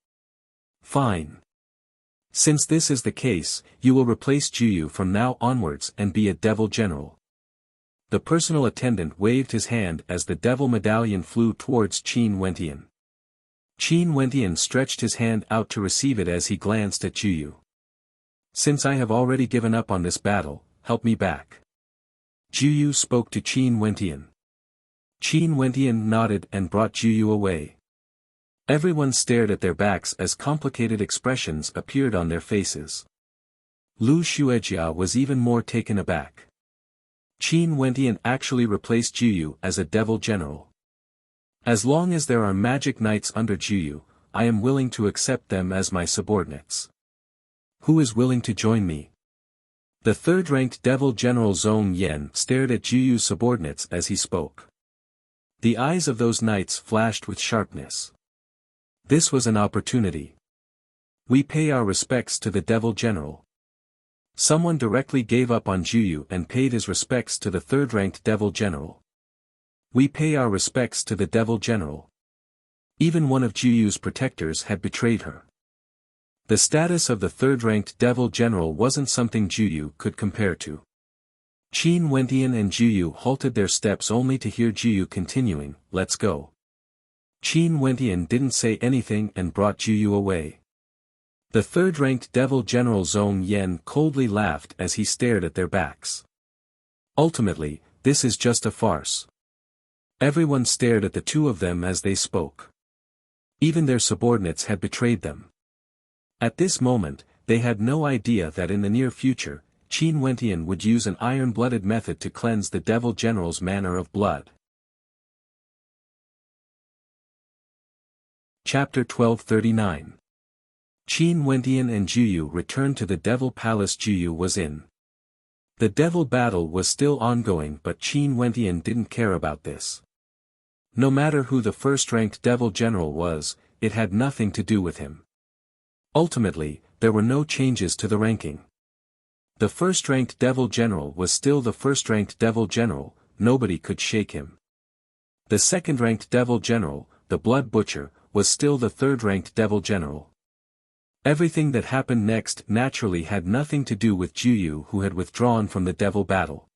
[SPEAKER 1] Fine. Since this is the case, you will replace Juyu from now onwards and be a devil general. The personal attendant waved his hand as the devil medallion flew towards Qin Wentian. Qin Wentian stretched his hand out to receive it as he glanced at Juyu. Since I have already given up on this battle, help me back. Juyu spoke to Qin Wentian. Qin Wentian nodded and brought Juyu away. Everyone stared at their backs as complicated expressions appeared on their faces. Lu Xuejia was even more taken aback. Qin Wentian actually replaced Juyu as a devil general. As long as there are magic knights under Juyu, I am willing to accept them as my subordinates. Who is willing to join me? The third-ranked devil general Zhong Yan stared at Juyu's subordinates as he spoke. The eyes of those knights flashed with sharpness. This was an opportunity. We pay our respects to the devil general. Someone directly gave up on Juyu and paid his respects to the third-ranked devil general. We pay our respects to the devil general. Even one of Juyu's protectors had betrayed her. The status of the third-ranked devil general wasn't something Juyu could compare to. Qin Wentian and Juyu halted their steps only to hear Juyu continuing, "Let's go." Qin Wentian didn't say anything and brought Juyu away. The third-ranked devil general Zhong Yan coldly laughed as he stared at their backs. Ultimately, this is just a farce. Everyone stared at the two of them as they spoke. Even their subordinates had betrayed them. At this moment, they had no idea that in the near future, Qin Wentian would use an iron-blooded method to cleanse the devil general's manner of blood. Chapter 1239. Qin Wentian and Juyu returned to the devil palace Juyu was in. The devil battle was still ongoing, but Qin Wentian didn't care about this. No matter who the first-ranked devil general was, it had nothing to do with him. Ultimately, there were no changes to the ranking. The first-ranked devil general was still the first-ranked devil general, nobody could shake him. The second-ranked devil general, the blood butcher, was still the third-ranked devil general. Everything that happened next naturally had nothing to do with Juyu, who had withdrawn from the devil battle.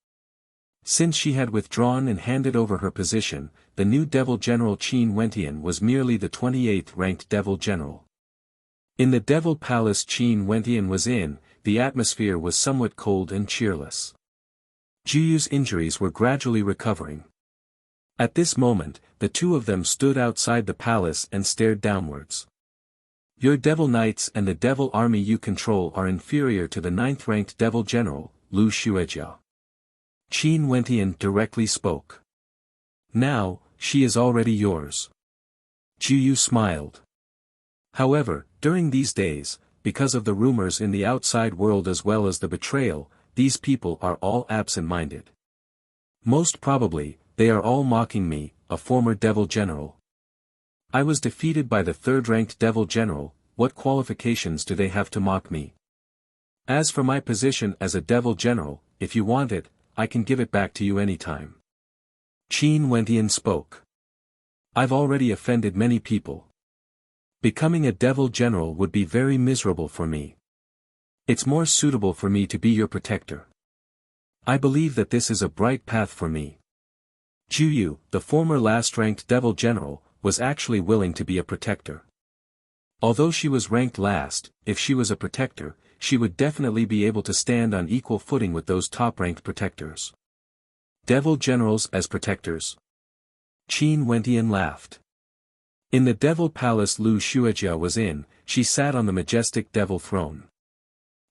[SPEAKER 1] Since she had withdrawn and handed over her position, the new devil general Qin Wentian was merely the 28th-ranked devil general. In the devil palace Qin Wentian was in, the atmosphere was somewhat cold and cheerless. Juyu's injuries were gradually recovering. At this moment, the two of them stood outside the palace and stared downwards. Your devil knights and the devil army you control are inferior to the 9th-ranked devil general, Lu Xuejia. Qin Wentian directly spoke. Now, she is already yours. Juyu smiled. However, during these days, because of the rumors in the outside world as well as the betrayal, these people are all absent-minded. Most probably, they are all mocking me, a former devil general. I was defeated by the third-ranked devil general, what qualifications do they have to mock me? As for my position as a devil general, if you want it, I can give it back to you anytime. Qin Wentian spoke. I've already offended many people. Becoming a devil general would be very miserable for me. It's more suitable for me to be your protector. I believe that this is a bright path for me. Juyu, the former last-ranked devil general, was actually willing to be a protector. Although she was ranked last, if she was a protector, she would definitely be able to stand on equal footing with those top-ranked protectors. Devil generals as protectors. Qin Wentian laughed. In the devil palace Lu Xuejia was in, she sat on the majestic devil throne.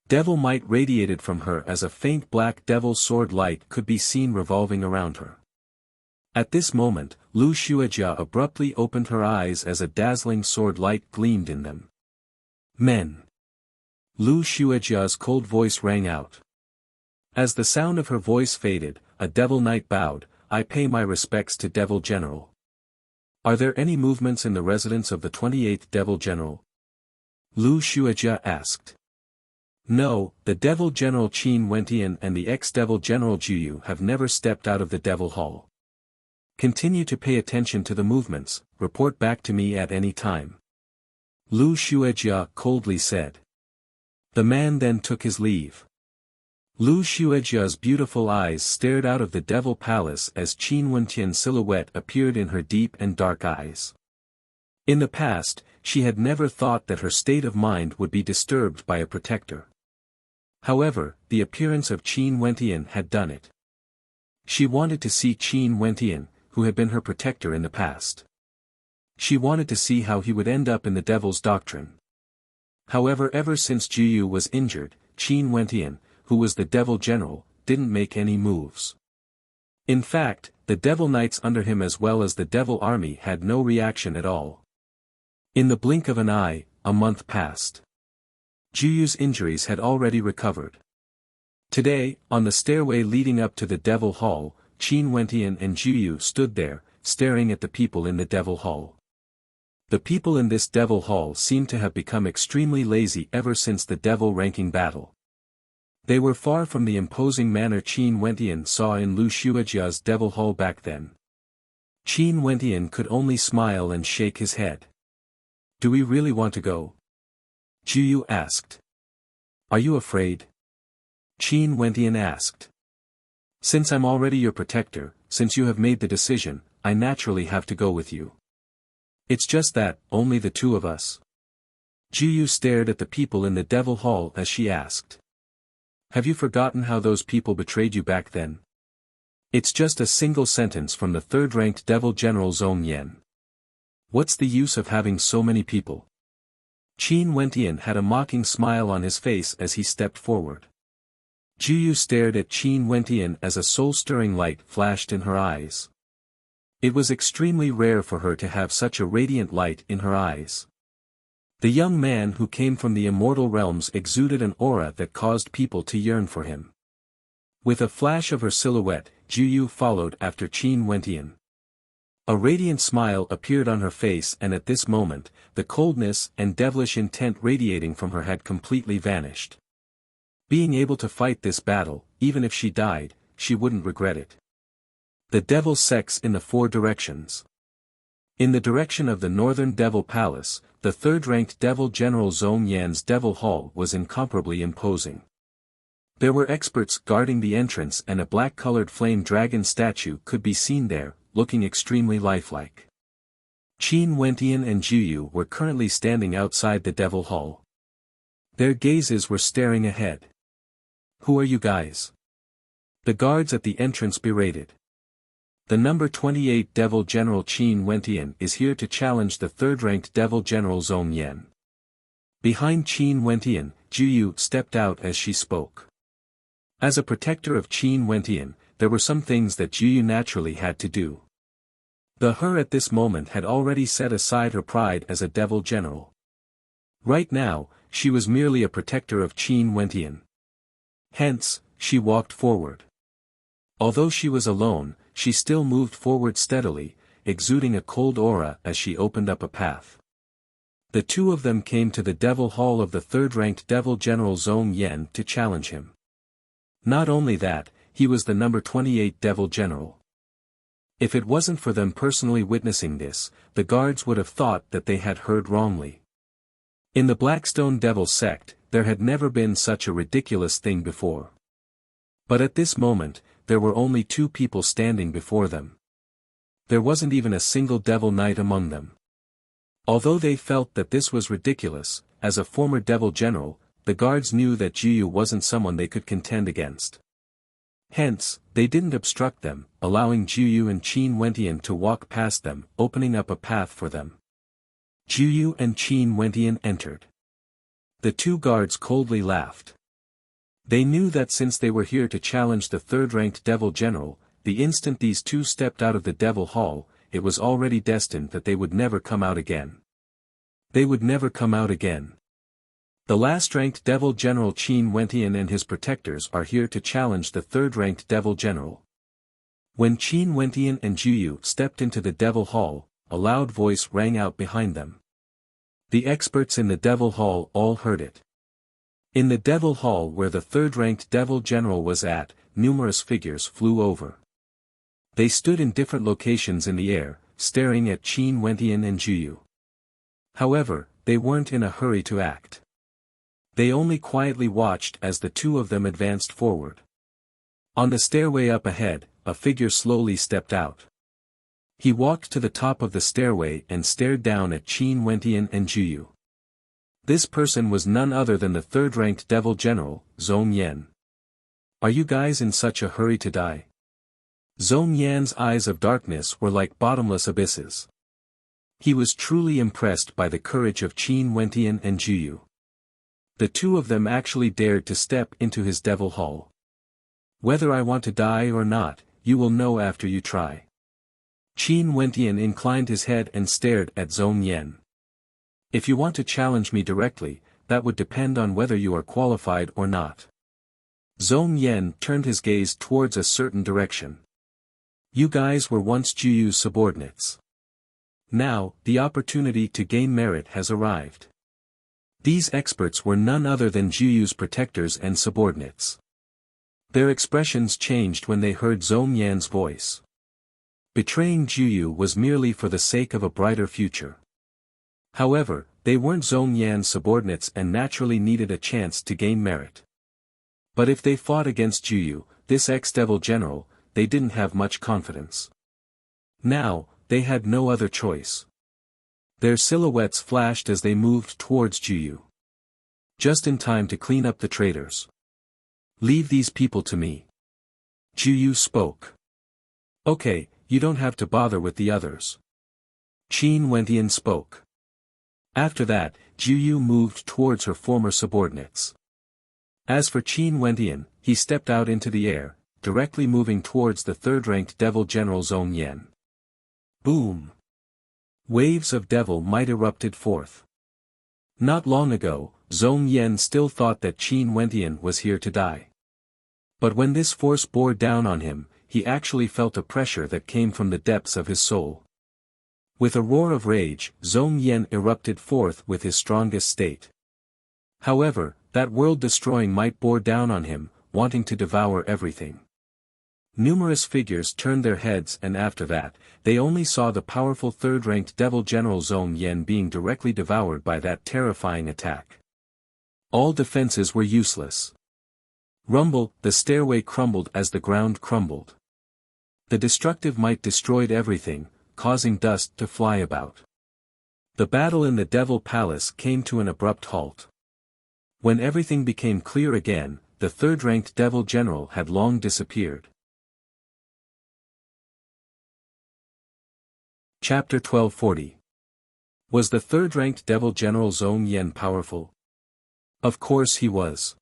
[SPEAKER 1] Devil might radiated from her as a faint black devil sword light could be seen revolving around her. At this moment, Lu Xuejia abruptly opened her eyes as a dazzling sword light gleamed in them. Men. Lu Xuejia's cold voice rang out. As the sound of her voice faded, a devil knight bowed, I pay my respects to devil general. Are there any movements in the residence of the 28th devil general? Lu Xuejia asked. No, the devil general Qin Wentian and the ex-devil general Juyu have never stepped out of the devil hall. Continue to pay attention to the movements, report back to me at any time. Lu Xuejia coldly said. The man then took his leave. Lu Xuejia's beautiful eyes stared out of the devil palace as Qin Wentian's silhouette appeared in her deep and dark eyes. In the past, she had never thought that her state of mind would be disturbed by a protector. However, the appearance of Qin Wentian had done it. She wanted to see Qin Wentian, who had been her protector in the past. She wanted to see how he would end up in the Devil's Doctrine. However, ever since Juyu was injured, Qin Wentian, who was the Devil General, didn't make any moves. In fact, the Devil Knights under him as well as the Devil Army had no reaction at all. In the blink of an eye, a month passed. Juyu's injuries had already recovered. Today, on the stairway leading up to the Devil Hall, Qin Wentian and Juyu stood there, staring at the people in the Devil Hall. The people in this Devil Hall seemed to have become extremely lazy ever since the Devil ranking battle. They were far from the imposing manner Qin Wentian saw in Lu Xuejia's Devil Hall back then. Qin Wentian could only smile and shake his head. "Do we really want to go?" Juyu asked. "Are you afraid?" Qin Wentian asked. "Since I'm already your protector, since you have made the decision, I naturally have to go with you. It's just that, only the two of us." Juyu stared at the people in the Devil Hall as she asked. "Have you forgotten how those people betrayed you back then? It's just a single sentence from the third-ranked Devil General Zhong Yan. What's the use of having so many people?" Qin Wentian had a mocking smile on his face as he stepped forward. Juyu stared at Qin Wentian as a soul-stirring light flashed in her eyes. It was extremely rare for her to have such a radiant light in her eyes. The young man who came from the immortal realms exuded an aura that caused people to yearn for him. With a flash of her silhouette, Juyu followed after Qin Wentian. A radiant smile appeared on her face, and at this moment, the coldness and devilish intent radiating from her had completely vanished. Being able to fight this battle, even if she died, she wouldn't regret it. The Devil Sects in the four directions. In the direction of the Northern Devil Palace, the third-ranked Devil General Zhong Yan's Devil Hall was incomparably imposing. There were experts guarding the entrance, and a black-colored flame dragon statue could be seen there, looking extremely lifelike. Qin Wentian and Juyu were currently standing outside the Devil Hall. Their gazes were staring ahead. "Who are you guys?" The guards at the entrance berated. "The number 28 Devil General Qin Wentian is here to challenge the third-ranked Devil General Zhong Yan." Behind Qin Wentian, Juyu stepped out as she spoke. As a protector of Qin Wentian, there were some things that Juyu naturally had to do. Her at this moment had already set aside her pride as a Devil General. Right now, she was merely a protector of Qin Wentian. Hence, she walked forward. Although she was alone, she still moved forward steadily, exuding a cold aura as she opened up a path. The two of them came to the Devil Hall of the third-ranked Devil General Zhong Yan to challenge him. Not only that, he was the number 28 Devil General. If it wasn't for them personally witnessing this, the guards would have thought that they had heard wrongly. In the Blackstone Devil sect, there had never been such a ridiculous thing before. But at this moment, there were only two people standing before them. There wasn't even a single Devil Knight among them. Although they felt that this was ridiculous, as a former Devil General, the guards knew that Juyu wasn't someone they could contend against. Hence, they didn't obstruct them, allowing Juyu and Qin Wentian to walk past them, opening up a path for them. Juyu and Qin Wentian entered. The two guards coldly laughed. They knew that since they were here to challenge the third-ranked Devil General, the instant these two stepped out of the Devil Hall, it was already destined that they would never come out again. They would never come out again. The last-ranked Devil General Qin Wentian and his protectors are here to challenge the third-ranked Devil General. When Qin Wentian and Juyu stepped into the Devil Hall, a loud voice rang out behind them. The experts in the Devil Hall all heard it. In the Devil Hall where the third-ranked Devil General was at, numerous figures flew over. They stood in different locations in the air, staring at Qin Wentian and Juyu. However, they weren't in a hurry to act. They only quietly watched as the two of them advanced forward. On the stairway up ahead, a figure slowly stepped out. He walked to the top of the stairway and stared down at Qin Wentian and Juyu. This person was none other than the third-ranked Devil General, Zhong Yan. "Are you guys in such a hurry to die?" Zhong Yan's eyes of darkness were like bottomless abysses. He was truly impressed by the courage of Qin Wentian and Juyu. The two of them actually dared to step into his devil hall. Whether I want to die or not, you will know after you try. Qin Wentian inclined his head and stared at Zhong Yan. If you want to challenge me directly, that would depend on whether you are qualified or not. Zhong Yan turned his gaze towards a certain direction. You guys were once Juyu's subordinates. Now, the opportunity to gain merit has arrived. These experts were none other than Juyu's protectors and subordinates. Their expressions changed when they heard Zhong Yan's voice. Betraying Juyu was merely for the sake of a brighter future. However, they weren't Zhong Yan's subordinates and naturally needed a chance to gain merit. But if they fought against Juyu, this ex-devil general, they didn't have much confidence. Now, they had no other choice. Their silhouettes flashed as they moved towards Juyu. Just in time to clean up the traitors. Leave these people to me. Juyu spoke. Okay, you don't have to bother with the others. Qin Wentian spoke. After that, Juyu moved towards her former subordinates. As for Qin Wentian, he stepped out into the air, directly moving towards the third-ranked devil general Zhong Yan. Boom! Waves of devil might erupted forth. Not long ago, Zhong Yan still thought that Qin Wentian was here to die. But when this force bore down on him, he actually felt a pressure that came from the depths of his soul. With a roar of rage, Zhong Yan erupted forth with his strongest state. However, that world-destroying might bore down on him, wanting to devour everything. Numerous figures turned their heads and after that, they only saw the powerful third-ranked devil general Zhong Yan being directly devoured by that terrifying attack. All defenses were useless. Rumble, the stairway crumbled as the ground crumbled. The destructive might destroyed everything, causing dust to fly about. The battle in the Devil Palace came to an abrupt halt. When everything became clear again, the third-ranked devil general had long disappeared. Chapter 1240. Was the third-ranked devil general Zhong Yan powerful? Of course he was.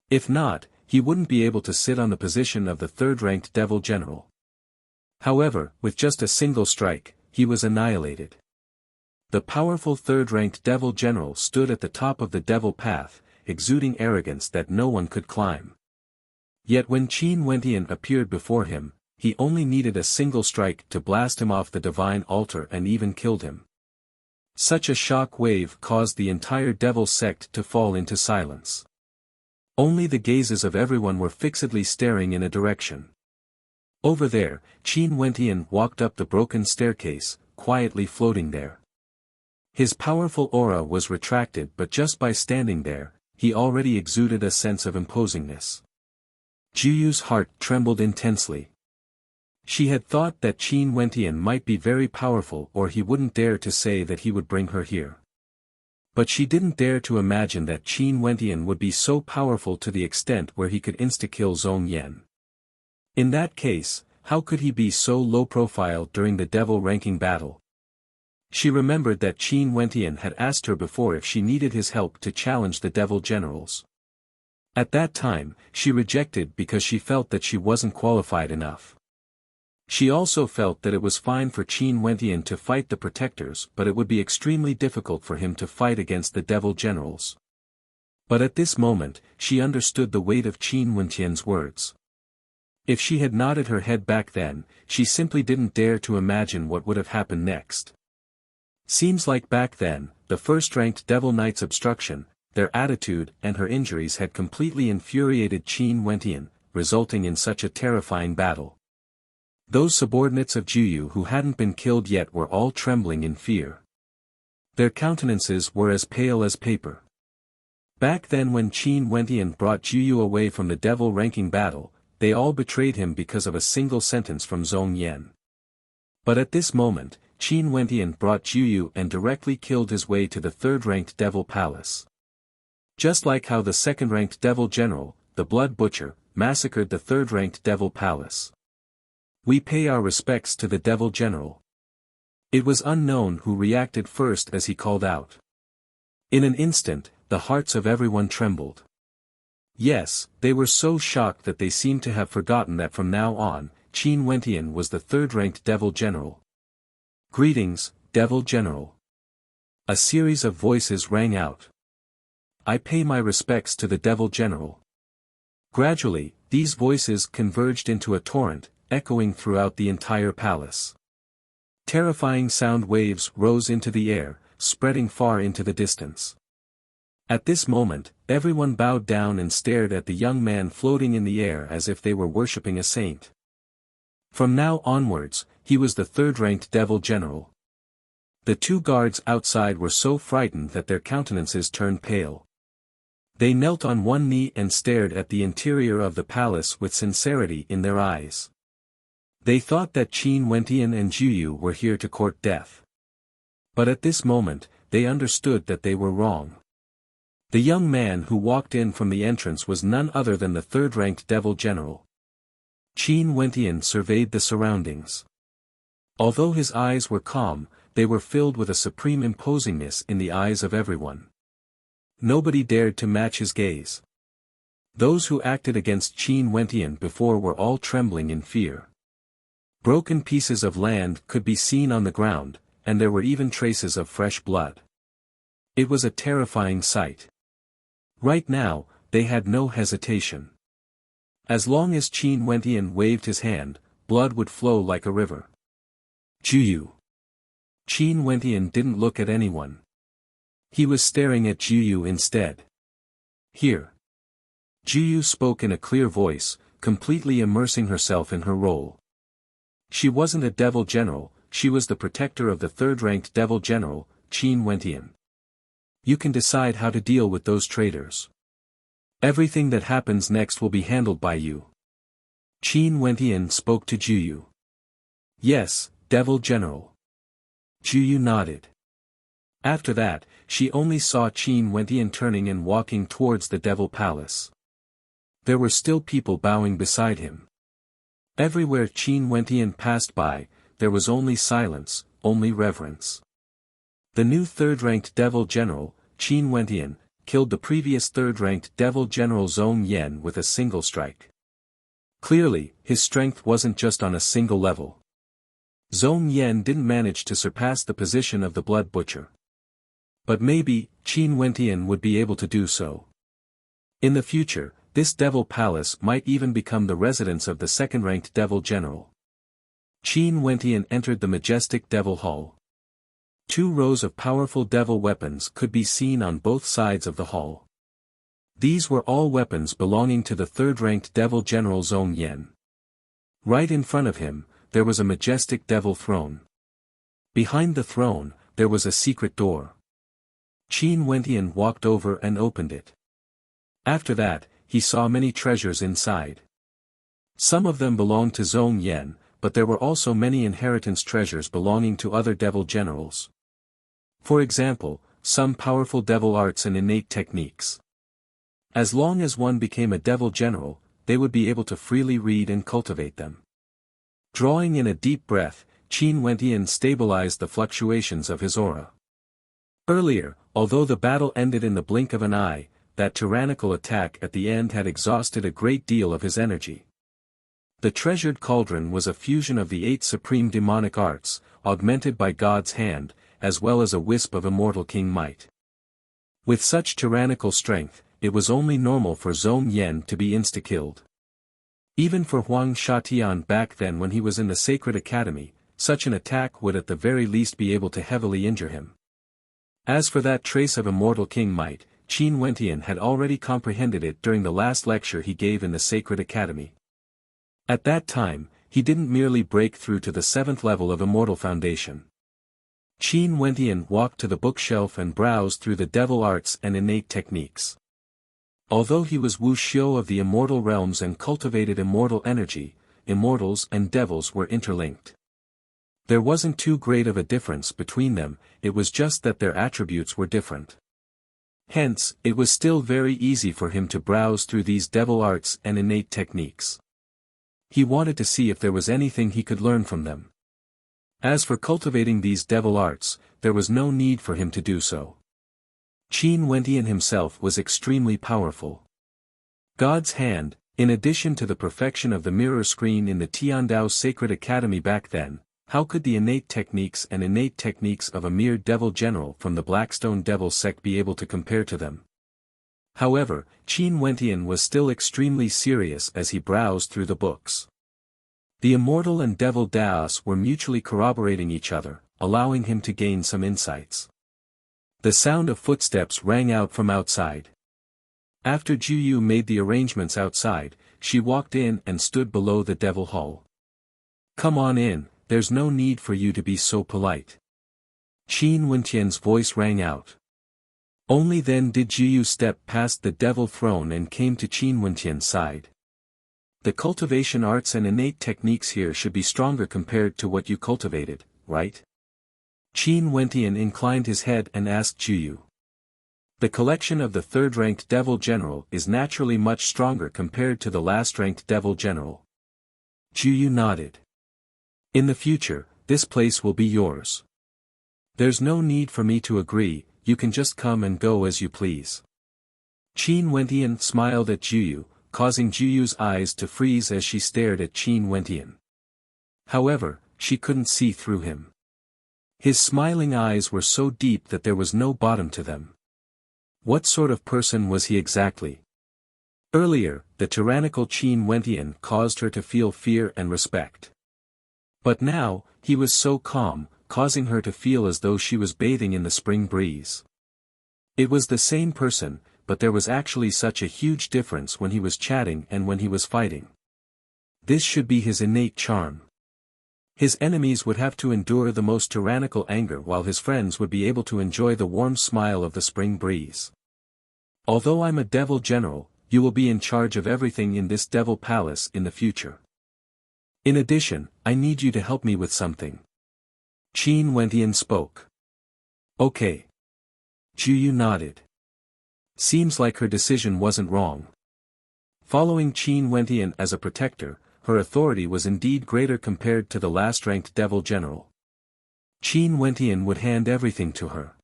[SPEAKER 1] If not, he wouldn't be able to sit on the position of the third-ranked devil general. However, with just a single strike, he was annihilated. The powerful third-ranked devil general stood at the top of the devil path, exuding arrogance that no one could climb. Yet when Qin Wentian appeared before him, he only needed a single strike to blast him off the divine altar and even killed him. Such a shock wave caused the entire devil sect to fall into silence. Only the gazes of everyone were fixedly staring in a direction. Over there, Qin Wentian walked up the broken staircase, quietly floating there. His powerful aura was retracted, but just by standing there, he already exuded a sense of imposingness. Juyu's heart trembled intensely. She had thought that Qin Wentian might be very powerful or he wouldn't dare to say that he would bring her here. But she didn't dare to imagine that Qin Wentian would be so powerful to the extent where he could insta-kill Zhong Yan. In that case, how could he be so low profile during the devil ranking battle? She remembered that Qin Wentian had asked her before if she needed his help to challenge the devil generals. At that time, she rejected because she felt that she wasn't qualified enough. She also felt that it was fine for Qin Wentian to fight the protectors, but it would be extremely difficult for him to fight against the devil generals. But at this moment, she understood the weight of Qin Wentian's words. If she had nodded her head back then, she simply didn't dare to imagine what would have happened next. Seems like back then, the first-ranked Devil Knight's obstruction, their attitude and her injuries had completely infuriated Qin Wentian, resulting in such a terrifying battle. Those subordinates of Juyu who hadn't been killed yet were all trembling in fear. Their countenances were as pale as paper. Back then when Qin Wentian brought Juyu away from the devil ranking battle, they all betrayed him because of a single sentence from Zhong Yan. But at this moment, Qin Wentian brought Juyu and directly killed his way to the third-ranked devil palace. Just like how the second-ranked devil general, the Blood Butcher, massacred the third-ranked devil palace. We pay our respects to the Devil General. It was unknown who reacted first as he called out. In an instant, the hearts of everyone trembled. Yes, they were so shocked that they seemed to have forgotten that from now on, Qin Wentian was the third-ranked Devil General. Greetings, Devil General. A series of voices rang out. I pay my respects to the Devil General. Gradually, these voices converged into a torrent, echoing throughout the entire palace. Terrifying sound waves rose into the air, spreading far into the distance. At this moment, everyone bowed down and stared at the young man floating in the air as if they were worshipping a saint. From now onwards, he was the third-ranked Devil General. The two guards outside were so frightened that their countenances turned pale. They knelt on one knee and stared at the interior of the palace with sincerity in their eyes. They thought that Qin Wentian and Juyu were here to court death. But at this moment, they understood that they were wrong. The young man who walked in from the entrance was none other than the third-ranked Devil General. Qin Wentian surveyed the surroundings. Although his eyes were calm, they were filled with a supreme imposingness in the eyes of everyone. Nobody dared to match his gaze. Those who acted against Qin Wentian before were all trembling in fear. Broken pieces of land could be seen on the ground, and there were even traces of fresh blood. It was a terrifying sight. Right now, they had no hesitation. As long as Qin Wentian waved his hand, blood would flow like a river. Juyu. Qin Wentian didn't look at anyone. He was staring at Juyu instead. Here. Juyu spoke in a clear voice, completely immersing herself in her role. She wasn't a Devil General, she was the protector of the third-ranked Devil General, Qin Wentian. You can decide how to deal with those traitors. Everything that happens next will be handled by you. Qin Wentian spoke to Juyu. Yes, Devil General. Juyu nodded. After that, she only saw Qin Wentian turning and walking towards the Devil Palace. There were still people bowing beside him. Everywhere Qin Wentian passed by, there was only silence, only reverence. The new third-ranked Devil General, Qin Wentian, killed the previous third-ranked Devil General Zhong Yan with a single strike. Clearly, his strength wasn't just on a single level. Zhong Yan didn't manage to surpass the position of the Blood Butcher. But maybe, Qin Wentian would be able to do so. In the future, this Devil Palace might even become the residence of the second-ranked Devil General. Qin Wentian entered the majestic Devil Hall. 2 rows of powerful devil weapons could be seen on both sides of the hall. These were all weapons belonging to the third-ranked Devil General Zhong Yan. Right in front of him, there was a majestic devil throne. Behind the throne, there was a secret door. Qin Wentian walked over and opened it. After that, he saw many treasures inside. Some of them belonged to Zhong Yan, but there were also many inheritance treasures belonging to other devil generals. For example, some powerful devil arts and innate techniques. As long as one became a devil general, they would be able to freely read and cultivate them. Drawing in a deep breath, Qin Wentian stabilized the fluctuations of his aura. Earlier, although the battle ended in the blink of an eye, that tyrannical attack at the end had exhausted a great deal of his energy. The treasured cauldron was a fusion of the 8 supreme demonic arts, augmented by God's hand, as well as a wisp of immortal king might. With such tyrannical strength, it was only normal for Zhong Yan to be insta-killed. Even for Huang Shatian back then when he was in the Sacred Academy, such an attack would at the very least be able to heavily injure him. As for that trace of immortal king might, Qin Wentian had already comprehended it during the last lecture he gave in the Sacred Academy. At that time, he didn't merely break through to the 7th level of Immortal Foundation. Qin Wentian walked to the bookshelf and browsed through the devil arts and innate techniques. Although he was Wuxia of the immortal realms and cultivated immortal energy, immortals and devils were interlinked. There wasn't too great of a difference between them, it was just that their attributes were different. Hence, it was still very easy for him to browse through these devil arts and innate techniques. He wanted to see if there was anything he could learn from them. As for cultivating these devil arts, there was no need for him to do so. Qin Wentian himself was extremely powerful. God's hand, in addition to the perfection of the mirror screen in the Tiandao Sacred Academy back then, how could the innate techniques of a mere devil general from the Blackstone Devil sect be able to compare to them? However, Qin Wentian was still extremely serious as he browsed through the books. The Immortal and Devil Daos were mutually corroborating each other, allowing him to gain some insights. The sound of footsteps rang out from outside. After Juyu made the arrangements outside, she walked in and stood below the Devil Hall. "Come on in, there's no need for you to be so polite." Qin Wentian's voice rang out. Only then did Juyu step past the Devil Throne and came to Qin Wentian's side. "The cultivation arts and innate techniques here should be stronger compared to what you cultivated, right?" Qin Wentian inclined his head and asked Juyu. "The collection of the third-ranked Devil General is naturally much stronger compared to the last-ranked Devil General." Juyu nodded. "In the future, this place will be yours. There's no need for me to agree, you can just come and go as you please." Qin Wentian smiled at Juyu, causing Juyu's eyes to freeze as she stared at Qin Wentian. However, she couldn't see through him. His smiling eyes were so deep that there was no bottom to them. What sort of person was he exactly? Earlier, the tyrannical Qin Wentian caused her to feel fear and respect. But now, he was so calm, causing her to feel as though she was bathing in the spring breeze. It was the same person, but there was actually such a huge difference when he was chatting and when he was fighting. This should be his innate charm. His enemies would have to endure the most tyrannical anger while his friends would be able to enjoy the warm smile of the spring breeze. "Although I'm a devil general, you will be in charge of everything in this devil palace in the future. In addition, I need you to help me with something." Qin Wentian spoke. "Okay." Juyu nodded. Seems like her decision wasn't wrong. Following Qin Wentian as a protector, her authority was indeed greater compared to the last-ranked Devil General. Qin Wentian would hand everything to her.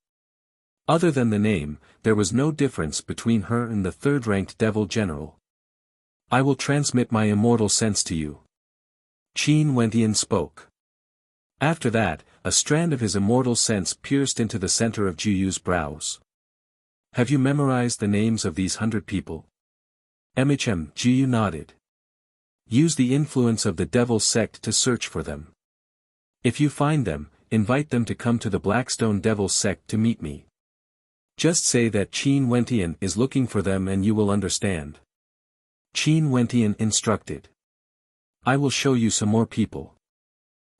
[SPEAKER 1] Other than the name, there was no difference between her and the third-ranked Devil General. "I will transmit my immortal sense to you." Qin Wentian spoke. After that, a strand of his immortal sense pierced into the center of Juyu's brows. "Have you memorized the names of these 100 people?" Juyu nodded. "Use the influence of the devil sect to search for them. If you find them, invite them to come to the Blackstone Devil sect to meet me. Just say that Qin Wentian is looking for them and you will understand." Qin Wentian instructed. "I will show you some more people."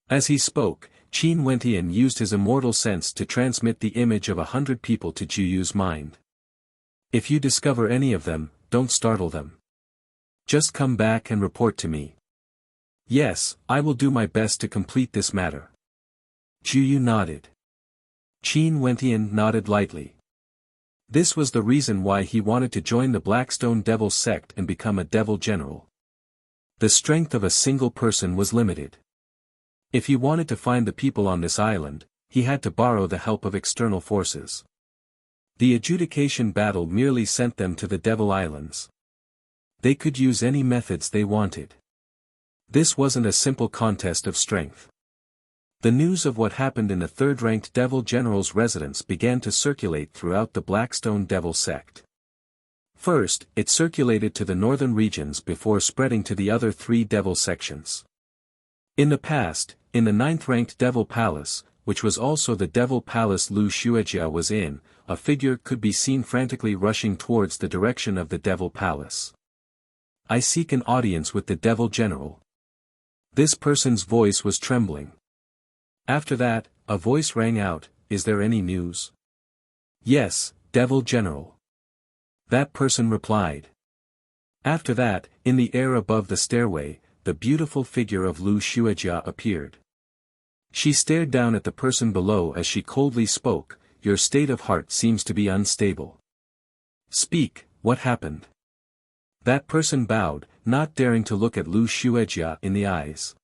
[SPEAKER 1] As he spoke, Qin Wentian used his immortal sense to transmit the image of 100 people to Juyu's mind. "If you discover any of them, don't startle them. Just come back and report to me." "Yes, I will do my best to complete this matter." Juyu nodded. Qin Wentian nodded lightly. This was the reason why he wanted to join the Blackstone Devil sect and become a devil general. The strength of a single person was limited. If he wanted to find the people on this island, he had to borrow the help of external forces. The adjudication battle merely sent them to the Devil Islands. They could use any methods they wanted. This wasn't a simple contest of strength. The news of what happened in the third-ranked Devil General's residence began to circulate throughout the Blackstone Devil sect. First, it circulated to the northern regions before spreading to the other 3 devil sections. In the past, in the 9th-ranked Devil Palace, which was also the Devil Palace Lu Xuejia was in, a figure could be seen frantically rushing towards the direction of the Devil Palace. "I seek an audience with the Devil General." This person's voice was trembling. After that, a voice rang out, "Is there any news?" "Yes, Devil General." That person replied. After that, in the air above the stairway, the beautiful figure of Lu Xuejia appeared. She stared down at the person below as she coldly spoke, "Your state of heart seems to be unstable. Speak, what happened?" That person bowed, not daring to look at Lu Xuejia in the eyes.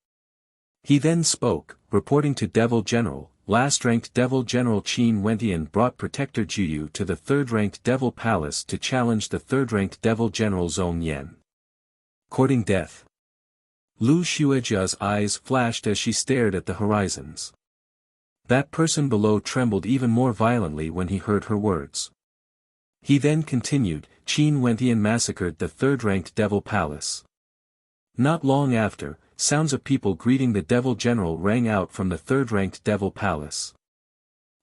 [SPEAKER 1] He then spoke, reporting to Devil General. Last-ranked Devil General Qin Wentian brought Protector Juyu to the third-ranked Devil Palace to challenge the third-ranked Devil General Zhong Yan. Courting death. Lu Xuejia's eyes flashed as she stared at the horizons. That person below trembled even more violently when he heard her words. He then continued, Qin Wentian massacred the third-ranked Devil Palace. Not long after, sounds of people greeting the Devil General rang out from the third-ranked Devil Palace.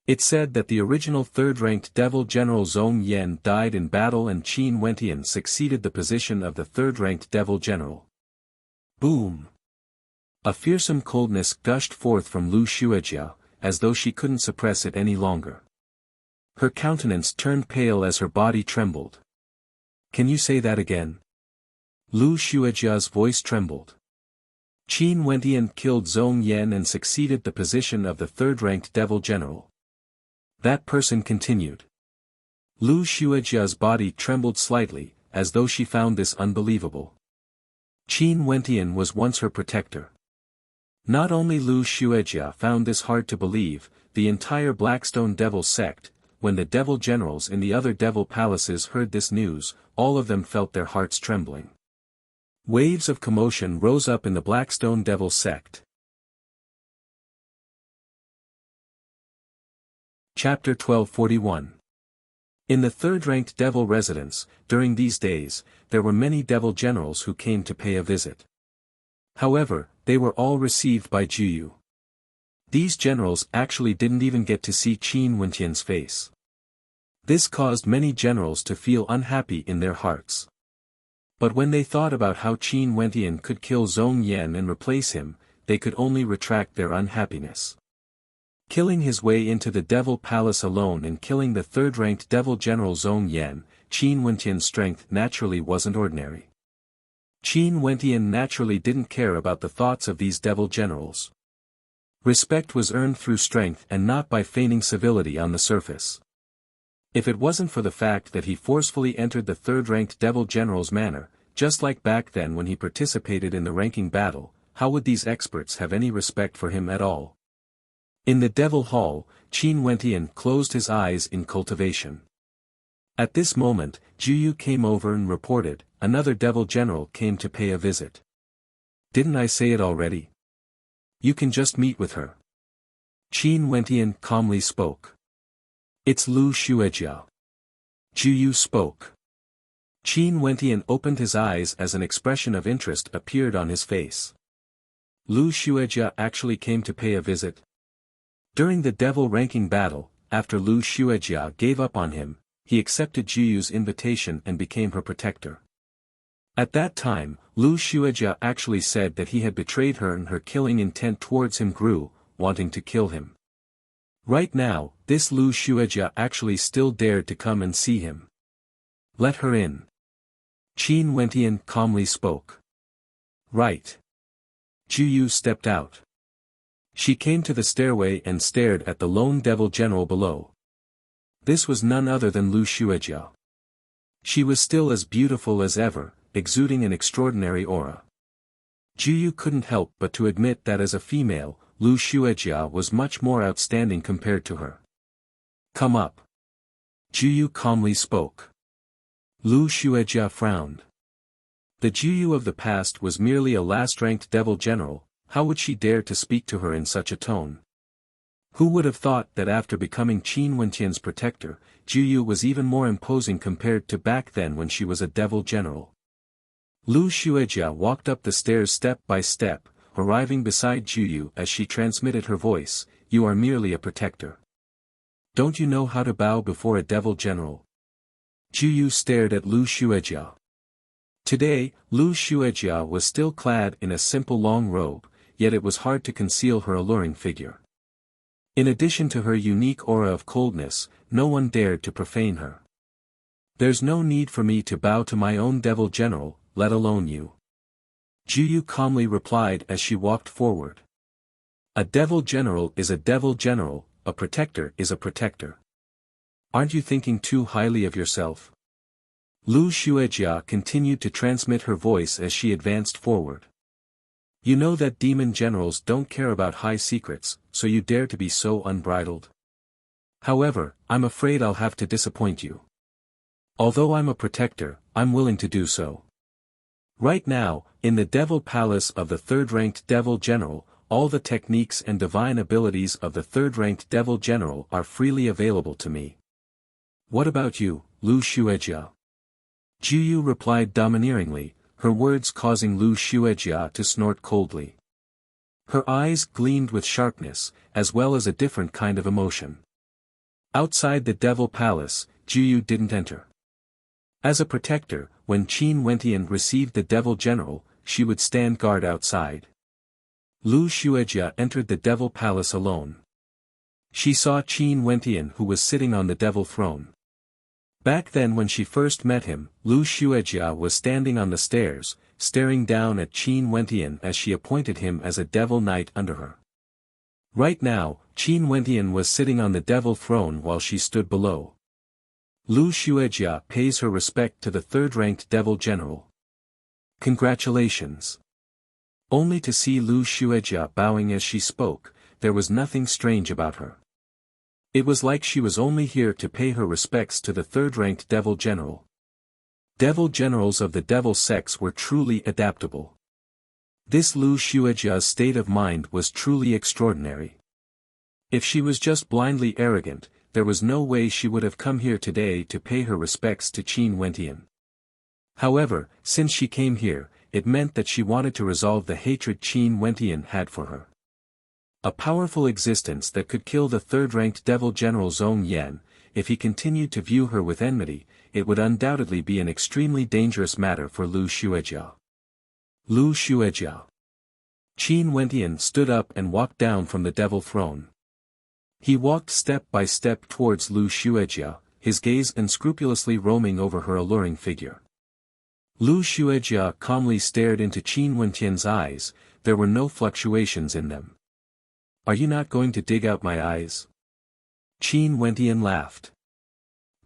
[SPEAKER 1] It said that the original third-ranked Devil General Zhong Yan died in battle and Qin Wentian succeeded the position of the third-ranked Devil General. Boom! A fearsome coldness gushed forth from Lu Xuejia, as though she couldn't suppress it any longer. Her countenance turned pale as her body trembled. Can you say that again? Lu Xuejia's voice trembled. Qin Wentian killed Zhong Yan and succeeded the position of the third-ranked Devil General. That person continued. Lu Xuejia's body trembled slightly, as though she found this unbelievable. Qin Wentian was once her protector. Not only Lu Xuejia found this hard to believe, the entire Blackstone Devil sect, when the Devil Generals in the other Devil Palaces heard this news, all of them felt their hearts trembling. Waves of commotion rose up in the Blackstone Devil sect. Chapter 1241. In the third-ranked Devil residence, during these days, there were many Devil Generals who came to pay a visit. However, they were all received by Juyu. These generals actually didn't even get to see Qin Wentian's face. This caused many generals to feel unhappy in their hearts. But when they thought about how Qin Wentian could kill Zhong Yan and replace him, they could only retract their unhappiness. Killing his way into the Devil Palace alone and killing the third-ranked Devil General Zhong Yan, Qin Wentian's strength naturally wasn't ordinary. Qin Wentian naturally didn't care about the thoughts of these Devil Generals. Respect was earned through strength and not by feigning civility on the surface. If it wasn't for the fact that he forcefully entered the third-ranked Devil General's manor, just like back then when he participated in the ranking battle, how would these experts have any respect for him at all? In the Devil Hall, Qin Wentian closed his eyes in cultivation. At this moment, Juyu came over and reported, another Devil General came to pay a visit. Didn't I say it already? You can just meet with her. Qin Wentian calmly spoke. It's Lu Xuejia. Juyu spoke. Qin Wentian opened his eyes as an expression of interest appeared on his face. Lu Xuejia actually came to pay a visit. During the Devil ranking battle, after Lu Xuejia gave up on him, he accepted Juyu's invitation and became her protector. At that time, Lu Xuejia actually said that he had betrayed her and her killing intent towards him grew, wanting to kill him. Right now, this Lu Xuejia actually still dared to come and see him. Let her in. Qin Wentian calmly spoke. Right. Juyu stepped out. She came to the stairway and stared at the lone Devil General below. This was none other than Lu Xuejia. She was still as beautiful as ever, exuding an extraordinary aura. Juyu couldn't help but to admit that as a female, Lu Xuejia was much more outstanding compared to her. Come up. Juyu calmly spoke. Lu Xuejia frowned. The Juyu of the past was merely a last-ranked Devil General, how would she dare to speak to her in such a tone? Who would have thought that after becoming Qin Wentian's protector, Juyu was even more imposing compared to back then when she was a Devil General? Lu Xuejia walked up the stairs step by step, arriving beside Juyu as she transmitted her voice, you are merely a protector. Don't you know how to bow before a Devil General? Juyu stared at Lu Xuejia. Today, Lu Xuejia was still clad in a simple long robe, yet it was hard to conceal her alluring figure. In addition to her unique aura of coldness, no one dared to profane her. There's no need for me to bow to my own Devil General, let alone you. Juyu calmly replied as she walked forward. A Devil General is a Devil General, a protector is a protector. Aren't you thinking too highly of yourself? Lu Xuejia continued to transmit her voice as she advanced forward. You know that demon generals don't care about high secrets, so you dare to be so unbridled? However, I'm afraid I'll have to disappoint you. Although I'm a protector, I'm willing to do so. Right now, in the Devil Palace of the third-ranked Devil General, all the techniques and divine abilities of the third-ranked Devil General are freely available to me. What about you, Lu Xuejia? Jiyu replied domineeringly, her words causing Lu Xuejia to snort coldly. Her eyes gleamed with sharpness, as well as a different kind of emotion. Outside the Devil Palace, Jiyu didn't enter. As a protector, when Qin Wentian received the Devil General, she would stand guard outside. Lu Xuejia entered the Devil Palace alone. She saw Qin Wentian who was sitting on the Devil Throne. Back then when she first met him, Lu Xuejia was standing on the stairs, staring down at Qin Wentian as she appointed him as a Devil Knight under her. Right now, Qin Wentian was sitting on the Devil Throne while she stood below. Lu Xuejia pays her respect to the third-ranked Devil General. Congratulations. Only to see Lu Xuejia bowing as she spoke, there was nothing strange about her. It was like she was only here to pay her respects to the third-ranked Devil General. Devil Generals of the Devil Sex were truly adaptable. This Lu Xuejia's state of mind was truly extraordinary. If she was just blindly arrogant, there was no way she would have come here today to pay her respects to Qin Wentian. However, since she came here, it meant that she wanted to resolve the hatred Qin Wentian had for her. A powerful existence that could kill the third-ranked Devil General Zhong Yan, if he continued to view her with enmity, it would undoubtedly be an extremely dangerous matter for Lu Xuejia. Lu Xuejia. Qin Wentian stood up and walked down from the Devil Throne. He walked step by step towards Lu Xuejia, his gaze unscrupulously roaming over her alluring figure. Lu Xuejia calmly stared into Qin Wentian's eyes, there were no fluctuations in them. Are you not going to dig out my eyes? Qin Wentian laughed.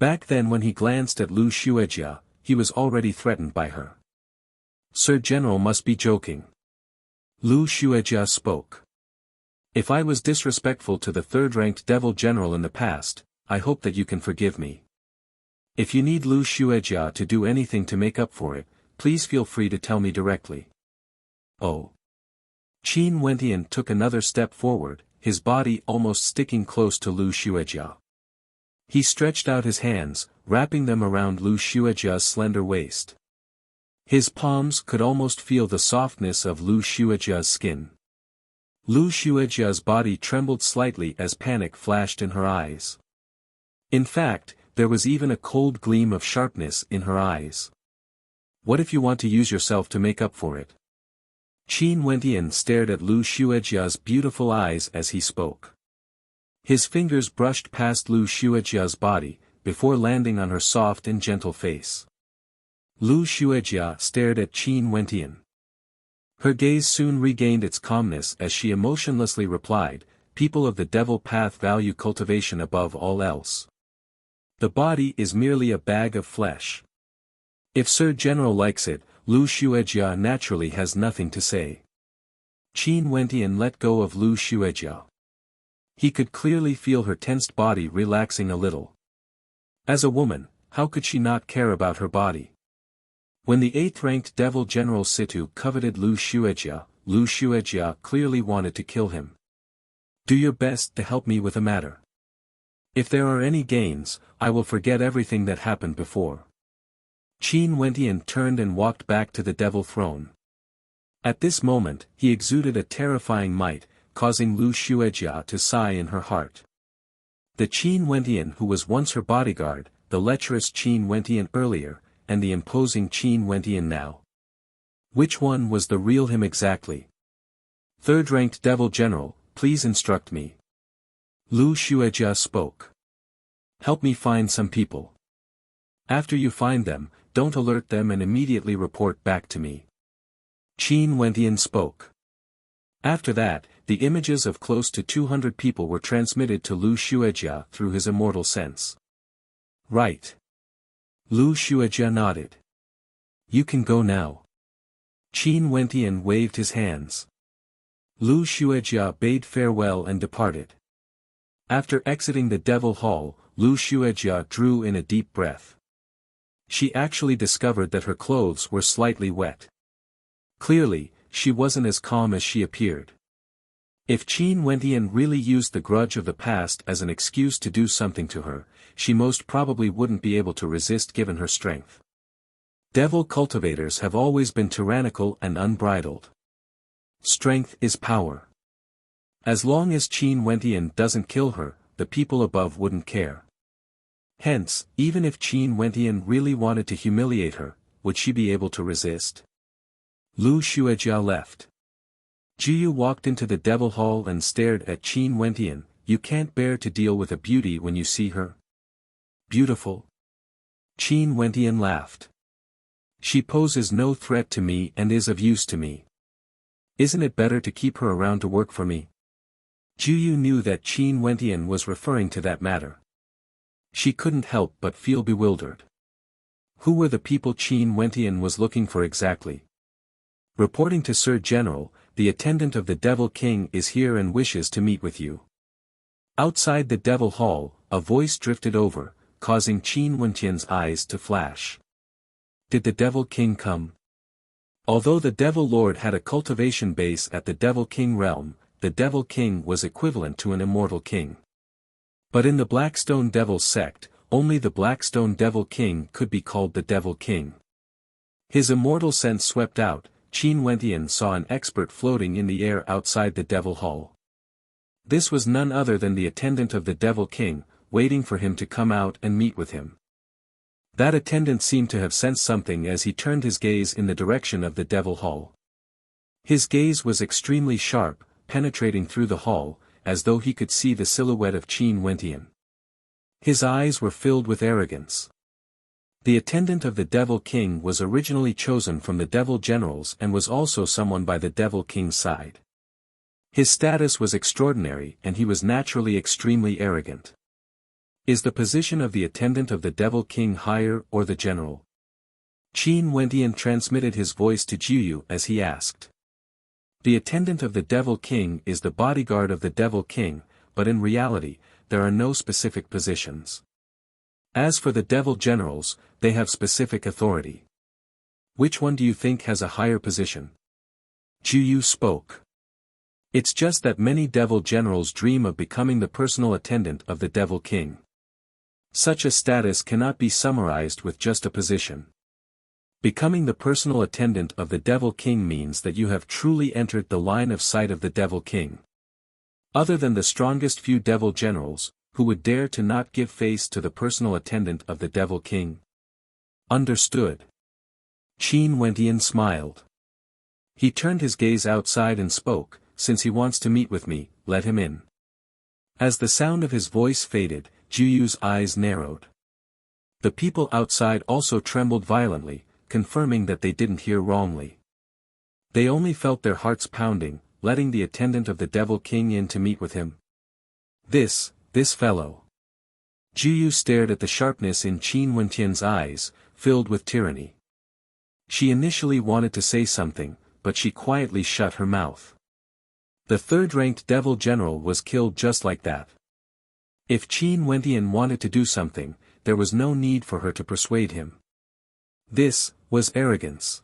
[SPEAKER 1] Back then when he glanced at Lu Xuejia, he was already threatened by her. Sir General must be joking. Lu Xuejia spoke. If I was disrespectful to the third-ranked Devil General in the past, I hope that you can forgive me. If you need Lu Xuejia to do anything to make up for it, please feel free to tell me directly. Oh. Qin Wentian took another step forward, his body almost sticking close to Lu Xuejia. He stretched out his hands, wrapping them around Lu Xuejia's slender waist. His palms could almost feel the softness of Lu Xuejia's skin. Lu Xuejia's body trembled slightly as panic flashed in her eyes. In fact, there was even a cold gleam of sharpness in her eyes. What if you want to use yourself to make up for it? Qin Wentian stared at Lu Xuejia's beautiful eyes as he spoke. His fingers brushed past Lu Xuejia's body, before landing on her soft and gentle face. Lu Xuejia stared at Qin Wentian. Her gaze soon regained its calmness as she emotionlessly replied, "People of the Devil Path value cultivation above all else. The body is merely a bag of flesh. If Sir General likes it, Lu Xuejia naturally has nothing to say." Qin Wentian let go of Lu Xuejia. He could clearly feel her tensed body relaxing a little. As a woman, how could she not care about her body? When the 8th-ranked Devil General Situ coveted Lu Xuejia clearly wanted to kill him. Do your best to help me with a matter. If there are any gains, I will forget everything that happened before. Qin Wentian turned and walked back to the Devil Throne. At this moment, he exuded a terrifying might, causing Lu Xuejia to sigh in her heart. The Qin Wentian who was once her bodyguard, the lecherous Qin Wentian earlier, and the imposing Qin Wentian now. Which one was the real him exactly? Third-ranked Devil General, please instruct me. Lu Xuejia spoke. Help me find some people. After you find them, don't alert them and immediately report back to me. Qin Wentian spoke. After that, the images of close to 200 people were transmitted to Lu Xuejia through his immortal sense. Right. Lu Xuejia nodded. You can go now. Qin Wentian waved his hands. Lu Xuejia bade farewell and departed. After exiting the Devil Hall, Lu Xuejia drew in a deep breath. She actually discovered that her clothes were slightly wet. Clearly, she wasn't as calm as she appeared. If Qin Wentian really used the grudge of the past as an excuse to do something to her, she most probably wouldn't be able to resist given her strength. Devil cultivators have always been tyrannical and unbridled. Strength is power. As long as Qin Wentian doesn't kill her, the people above wouldn't care. Hence, even if Qin Wentian really wanted to humiliate her, would she be able to resist? Lu Xuejia left. Jiyu walked into the Devil Hall and stared at Qin Wentian. You can't bear to deal with a beauty when you see her? Beautiful? Qin Wentian laughed. She poses no threat to me and is of use to me. Isn't it better to keep her around to work for me? Jiyu knew that Qin Wentian was referring to that matter. She couldn't help but feel bewildered. Who were the people Qin Wentian was looking for exactly? Reporting to Sir General, the attendant of the Devil King is here and wishes to meet with you. Outside the Devil Hall, a voice drifted over, causing Qin Wentian's eyes to flash. Did the Devil King come? Although the Devil Lord had a cultivation base at the Devil King realm, the Devil King was equivalent to an Immortal King. But in the Blackstone Devil sect, only the Blackstone Devil King could be called the Devil King. His immortal sense swept out, Qin Wentian saw an expert floating in the air outside the Devil Hall. This was none other than the attendant of the Devil King, waiting for him to come out and meet with him. That attendant seemed to have sensed something as he turned his gaze in the direction of the Devil Hall. His gaze was extremely sharp, penetrating through the hall, as though he could see the silhouette of Qin Wentian. His eyes were filled with arrogance. The attendant of the Devil King was originally chosen from the Devil Generals and was also someone by the Devil King's side. His status was extraordinary and he was naturally extremely arrogant. Is the position of the attendant of the Devil King higher or the general? Qin Wentian transmitted his voice to Jiyu as he asked. The attendant of the Devil King is the bodyguard of the Devil King, but in reality, there are no specific positions. As for the Devil Generals, they have specific authority. Which one do you think has a higher position? Jiyu spoke. It's just that many Devil Generals dream of becoming the personal attendant of the Devil King. Such a status cannot be summarized with just a position. Becoming the personal attendant of the Devil King means that you have truly entered the line of sight of the Devil King. Other than the strongest few Devil Generals, who would dare to not give face to the personal attendant of the Devil King? Understood. Qin Wentian smiled. He turned his gaze outside and spoke, since he wants to meet with me, let him in. As the sound of his voice faded, Jiyu's eyes narrowed. The people outside also trembled violently, confirming that they didn't hear wrongly. They only felt their hearts pounding, letting the attendant of the Devil King in to meet with him. This fellow. Jiyu stared at the sharpness in Qin Wentian's eyes, filled with tyranny. She initially wanted to say something, but she quietly shut her mouth. The third-ranked Devil General was killed just like that. If Qin Wentian wanted to do something, there was no need for her to persuade him. This was arrogance.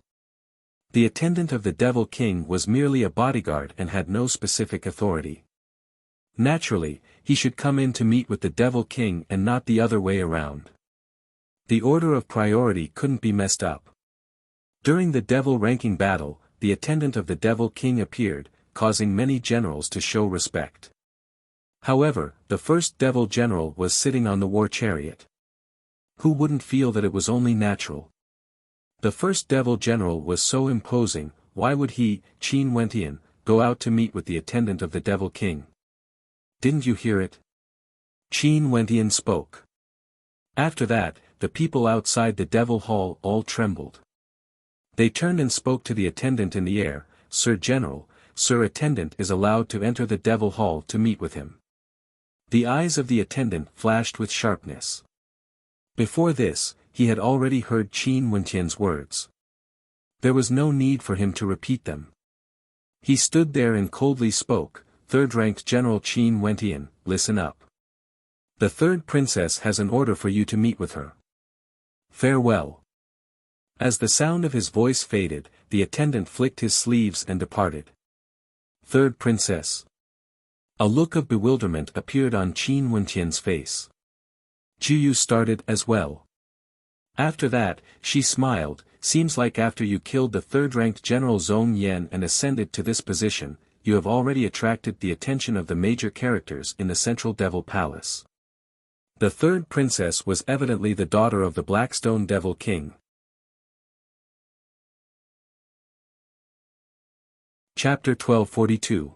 [SPEAKER 1] The attendant of the Devil King was merely a bodyguard and had no specific authority. Naturally, he should come in to meet with the Devil King and not the other way around. The order of priority couldn't be messed up. During the Devil ranking battle, the attendant of the Devil King appeared, causing many generals to show respect. However, the first Devil General was sitting on the war chariot. Who wouldn't feel that it was only natural? The first Devil General was so imposing, why would he, Qin Wentian, go out to meet with the attendant of the Devil King? Didn't you hear it? Qin Wentian spoke. After that, the people outside the Devil Hall all trembled. They turned and spoke to the attendant in the air, Sir General, Sir Attendant is allowed to enter the Devil Hall to meet with him. The eyes of the attendant flashed with sharpness. Before this, he had already heard Qin Wentian's words. There was no need for him to repeat them. He stood there and coldly spoke, "Third-ranked General Qin Wentian, listen up. The third princess has an order for you to meet with her. Farewell." As the sound of his voice faded, the attendant flicked his sleeves and departed. Third princess. A look of bewilderment appeared on Qin Wentian's face. Juyu started as well. After that, she smiled, "Seems like after you killed the third-ranked General Zhong Yan and ascended to this position, you have already attracted the attention of the major characters in the Central Devil Palace." The third princess was evidently the daughter of the Blackstone Devil King. Chapter 1242.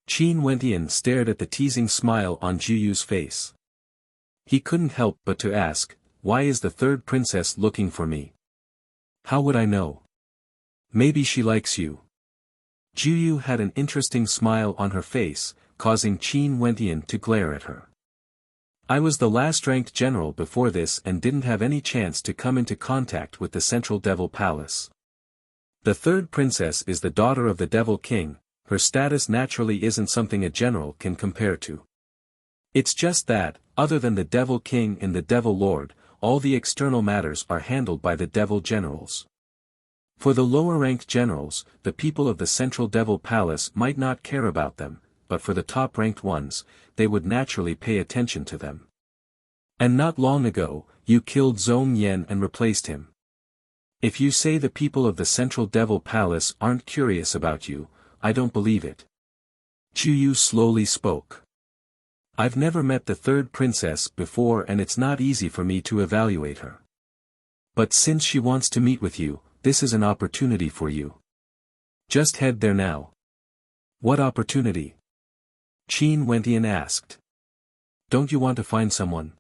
[SPEAKER 1] Qin Wentian stared at the teasing smile on Juyu's face. He couldn't help but to ask, "Why is the third princess looking for me? How would I know? Maybe she likes you." Juyu had an interesting smile on her face, causing Qin Wentian to glare at her. "I was the last-ranked general before this and didn't have any chance to come into contact with the Central Devil Palace. The third princess is the daughter of the Devil King, her status naturally isn't something a general can compare to. It's just that, other than the Devil King and the Devil Lord, all the external matters are handled by the Devil Generals. For the lower-ranked generals, the people of the Central Devil Palace might not care about them, but for the top-ranked ones, they would naturally pay attention to them. And not long ago, you killed Zhong Yan and replaced him. If you say the people of the Central Devil Palace aren't curious about you, I don't believe it." Juyu slowly spoke. "I've never met the third princess before and it's not easy for me to evaluate her. But since she wants to meet with you, this is an opportunity for you. Just head there now." "What opportunity?" Qin Wentian asked. "Don't you want to find someone?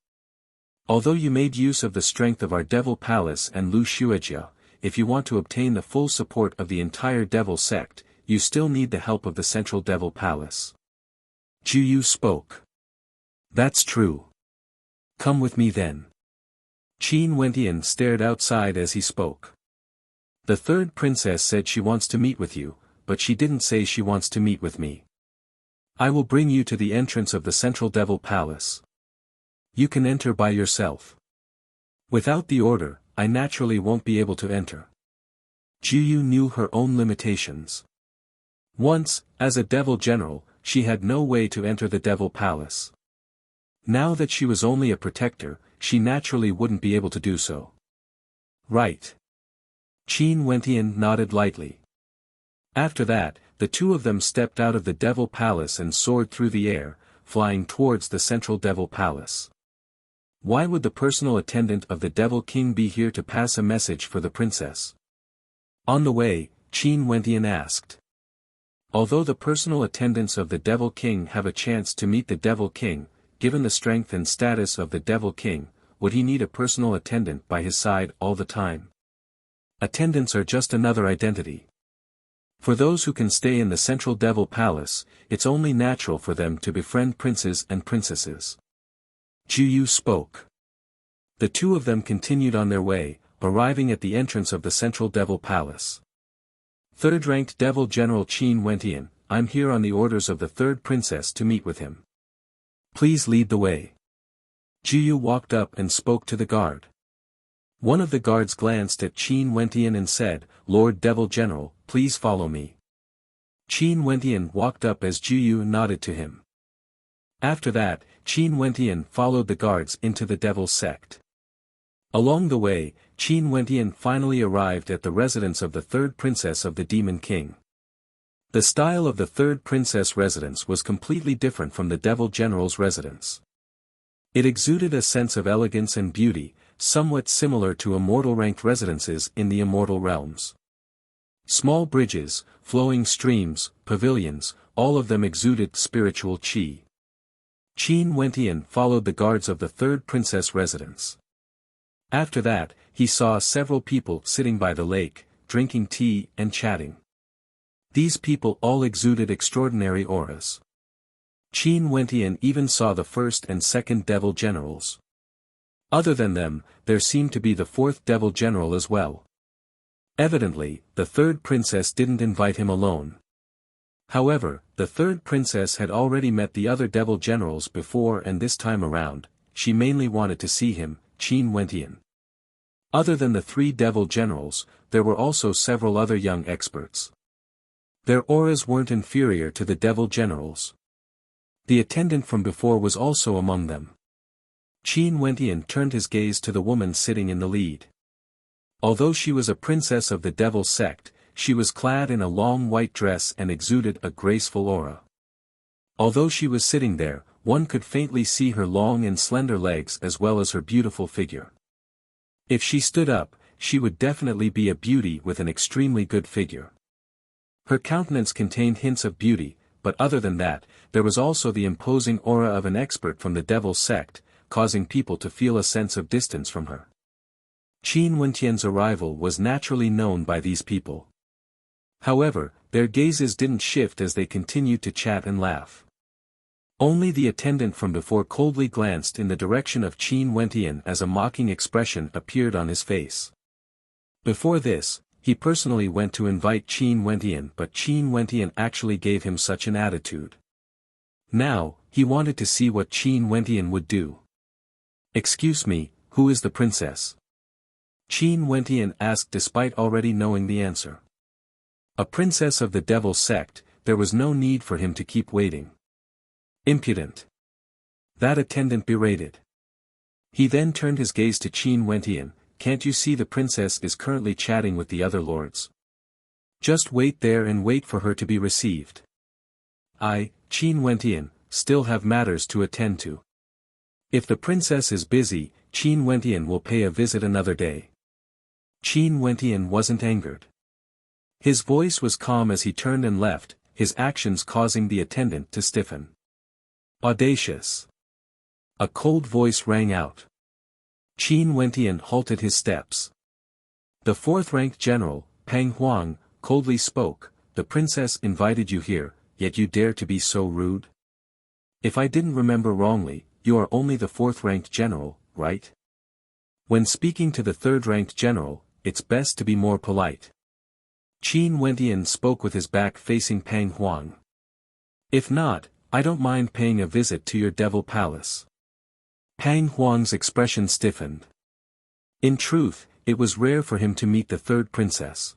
[SPEAKER 1] Although you made use of the strength of our Devil Palace and Lu Xuejia, if you want to obtain the full support of the entire Devil sect, you still need the help of the Central Devil Palace." Juyu spoke. "That's true. Come with me then." Qin Wentian stared outside as he spoke. "The third princess said she wants to meet with you, but she didn't say she wants to meet with me. I will bring you to the entrance of the Central Devil Palace. You can enter by yourself. Without the order, I naturally won't be able to enter." Juyu knew her own limitations. Once, as a Devil General, she had no way to enter the Devil Palace. Now that she was only a protector, she naturally wouldn't be able to do so. "Right." Qin Wentian nodded lightly. After that, the two of them stepped out of the Devil Palace and soared through the air, flying towards the Central Devil Palace. Why would the personal attendant of the Devil King be here to pass a message for the princess? On the way, Qin Wentian asked. Although the personal attendants of the Devil King have a chance to meet the Devil King, given the strength and status of the Devil King, would he need a personal attendant by his side all the time? Attendants are just another identity. For those who can stay in the Central Devil Palace, it's only natural for them to befriend princes and princesses. Juyu spoke. The two of them continued on their way, arriving at the entrance of the Central Devil Palace. "Third-ranked Devil General Qin Wentian, I'm here on the orders of the third princess to meet with him. Please lead the way." Juyu walked up and spoke to the guard. One of the guards glanced at Qin Wentian and said, "Lord Devil General, please follow me." Qin Wentian walked up as Juyu nodded to him. After that, Qin Wentian followed the guards into the Devil sect. Along the way, Qin Wentian finally arrived at the residence of the third princess of the Demon King. The style of the third princess residence was completely different from the Devil General's residence. It exuded a sense of elegance and beauty, somewhat similar to immortal-ranked residences in the immortal realms. Small bridges, flowing streams, pavilions, all of them exuded spiritual qi. Qin Wentian followed the guards of the third princess residence. After that, he saw several people sitting by the lake, drinking tea and chatting. These people all exuded extraordinary auras. Qin Wentian even saw the first and second Devil Generals. Other than them, there seemed to be the fourth devil general as well. Evidently, the third princess didn't invite him alone. However, the third princess had already met the other devil generals before, and this time around, she mainly wanted to see him, Qin Wentian. Other than the three devil generals, there were also several other young experts. Their auras weren't inferior to the devil generals. The attendant from before was also among them. Qin Wentian turned his gaze to the woman sitting in the lead. Although she was a princess of the devil sect, she was clad in a long white dress and exuded a graceful aura. Although she was sitting there, one could faintly see her long and slender legs as well as her beautiful figure. If she stood up, she would definitely be a beauty with an extremely good figure. Her countenance contained hints of beauty, but other than that, there was also the imposing aura of an expert from the devil sect, causing people to feel a sense of distance from her. Qin Wentian's arrival was naturally known by these people. However, their gazes didn't shift as they continued to chat and laugh. Only the attendant from before coldly glanced in the direction of Qin Wentian as a mocking expression appeared on his face. Before this, he personally went to invite Qin Wentian, but Qin Wentian actually gave him such an attitude. Now, he wanted to see what Qin Wentian would do. "Excuse me, who is the princess?" Qin Wentian asked despite already knowing the answer. A princess of the devil sect, there was no need for him to keep waiting. "Impudent!" that attendant berated. He then turned his gaze to Qin Wentian. "Can't you see the princess is currently chatting with the other lords? Just wait there and wait for her to be received. I, Qin Wentian, still have matters to attend to. If the princess is busy, Qin Wentian will pay a visit another day." Qin Wentian wasn't angered. His voice was calm as he turned and left, his actions causing the attendant to stiffen. "Audacious!" a cold voice rang out. Qin Wentian halted his steps. The fourth-ranked general, Pang Huang, coldly spoke, "The princess invited you here, yet you dare to be so rude? If I didn't remember wrongly, you are only the fourth-ranked general, right? When speaking to the third-ranked general, it's best to be more polite." Qin Wentian spoke with his back facing Pang Huang. "If not, I don't mind paying a visit to your devil palace." Pang Huang's expression stiffened. In truth, it was rare for him to meet the third princess.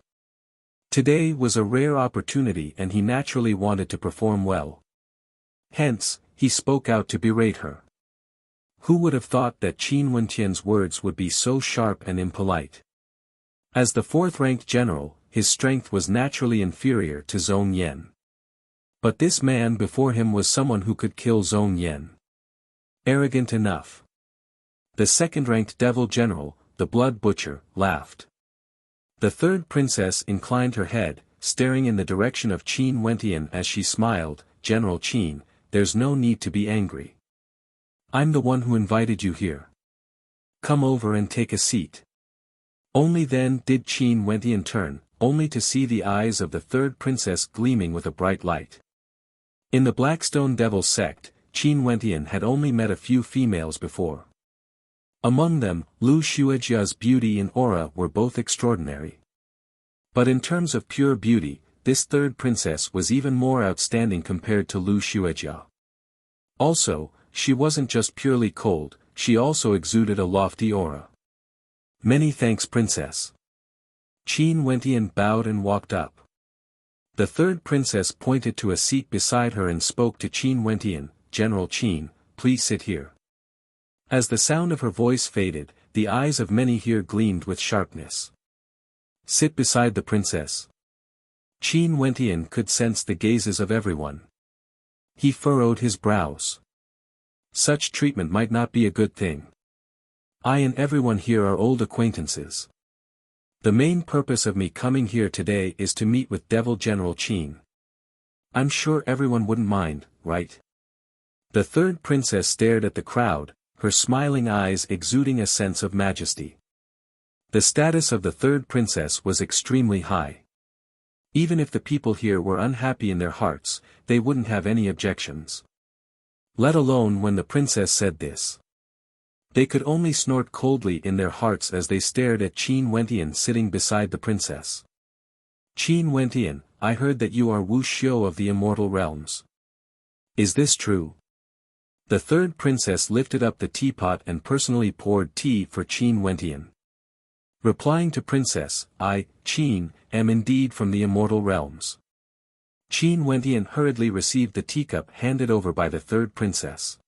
[SPEAKER 1] Today was a rare opportunity and he naturally wanted to perform well. Hence, he spoke out to berate her. Who would have thought that Qin Wentian's words would be so sharp and impolite? As the fourth-ranked general, his strength was naturally inferior to Zhong Yan. But this man before him was someone who could kill Zhong Yan. Arrogant enough. The second-ranked devil general, the blood butcher, laughed. The third princess inclined her head, staring in the direction of Qin Wentian as she smiled. "General Qin, there's no need to be angry. I'm the one who invited you here. Come over and take a seat." Only then did Qin Wentian turn, only to see the eyes of the third princess gleaming with a bright light. In the Blackstone Devil sect, Qin Wentian had only met a few females before. Among them, Lu Xuejia's beauty and aura were both extraordinary. But in terms of pure beauty, this third princess was even more outstanding compared to Lu Xuejia. Also, she wasn't just purely cold, she also exuded a lofty aura. "Many thanks, princess." Qin Wentian bowed and walked up. The third princess pointed to a seat beside her and spoke to Qin Wentian, "General Qin, please sit here." As the sound of her voice faded, the eyes of many here gleamed with sharpness. "Sit beside the princess." Qin Wentian could sense the gazes of everyone. He furrowed his brows. Such treatment might not be a good thing. I and everyone here are old acquaintances. The main purpose of me coming here today is to meet with Devil General Qin. I'm sure everyone wouldn't mind, right? The third princess stared at the crowd, her smiling eyes exuding a sense of majesty. The status of the third princess was extremely high. Even if the people here were unhappy in their hearts, they wouldn't have any objections. Let alone when the princess said this. They could only snort coldly in their hearts as they stared at Qin Wentian sitting beside the princess. Qin Wentian, I heard that you are Wuxia of the Immortal Realms. Is this true? The third princess lifted up the teapot and personally poured tea for Qin Wentian. Replying to Princess, I, Qin, am indeed from the Immortal Realms. Qin Wentian hurriedly received the teacup handed over by the third princess.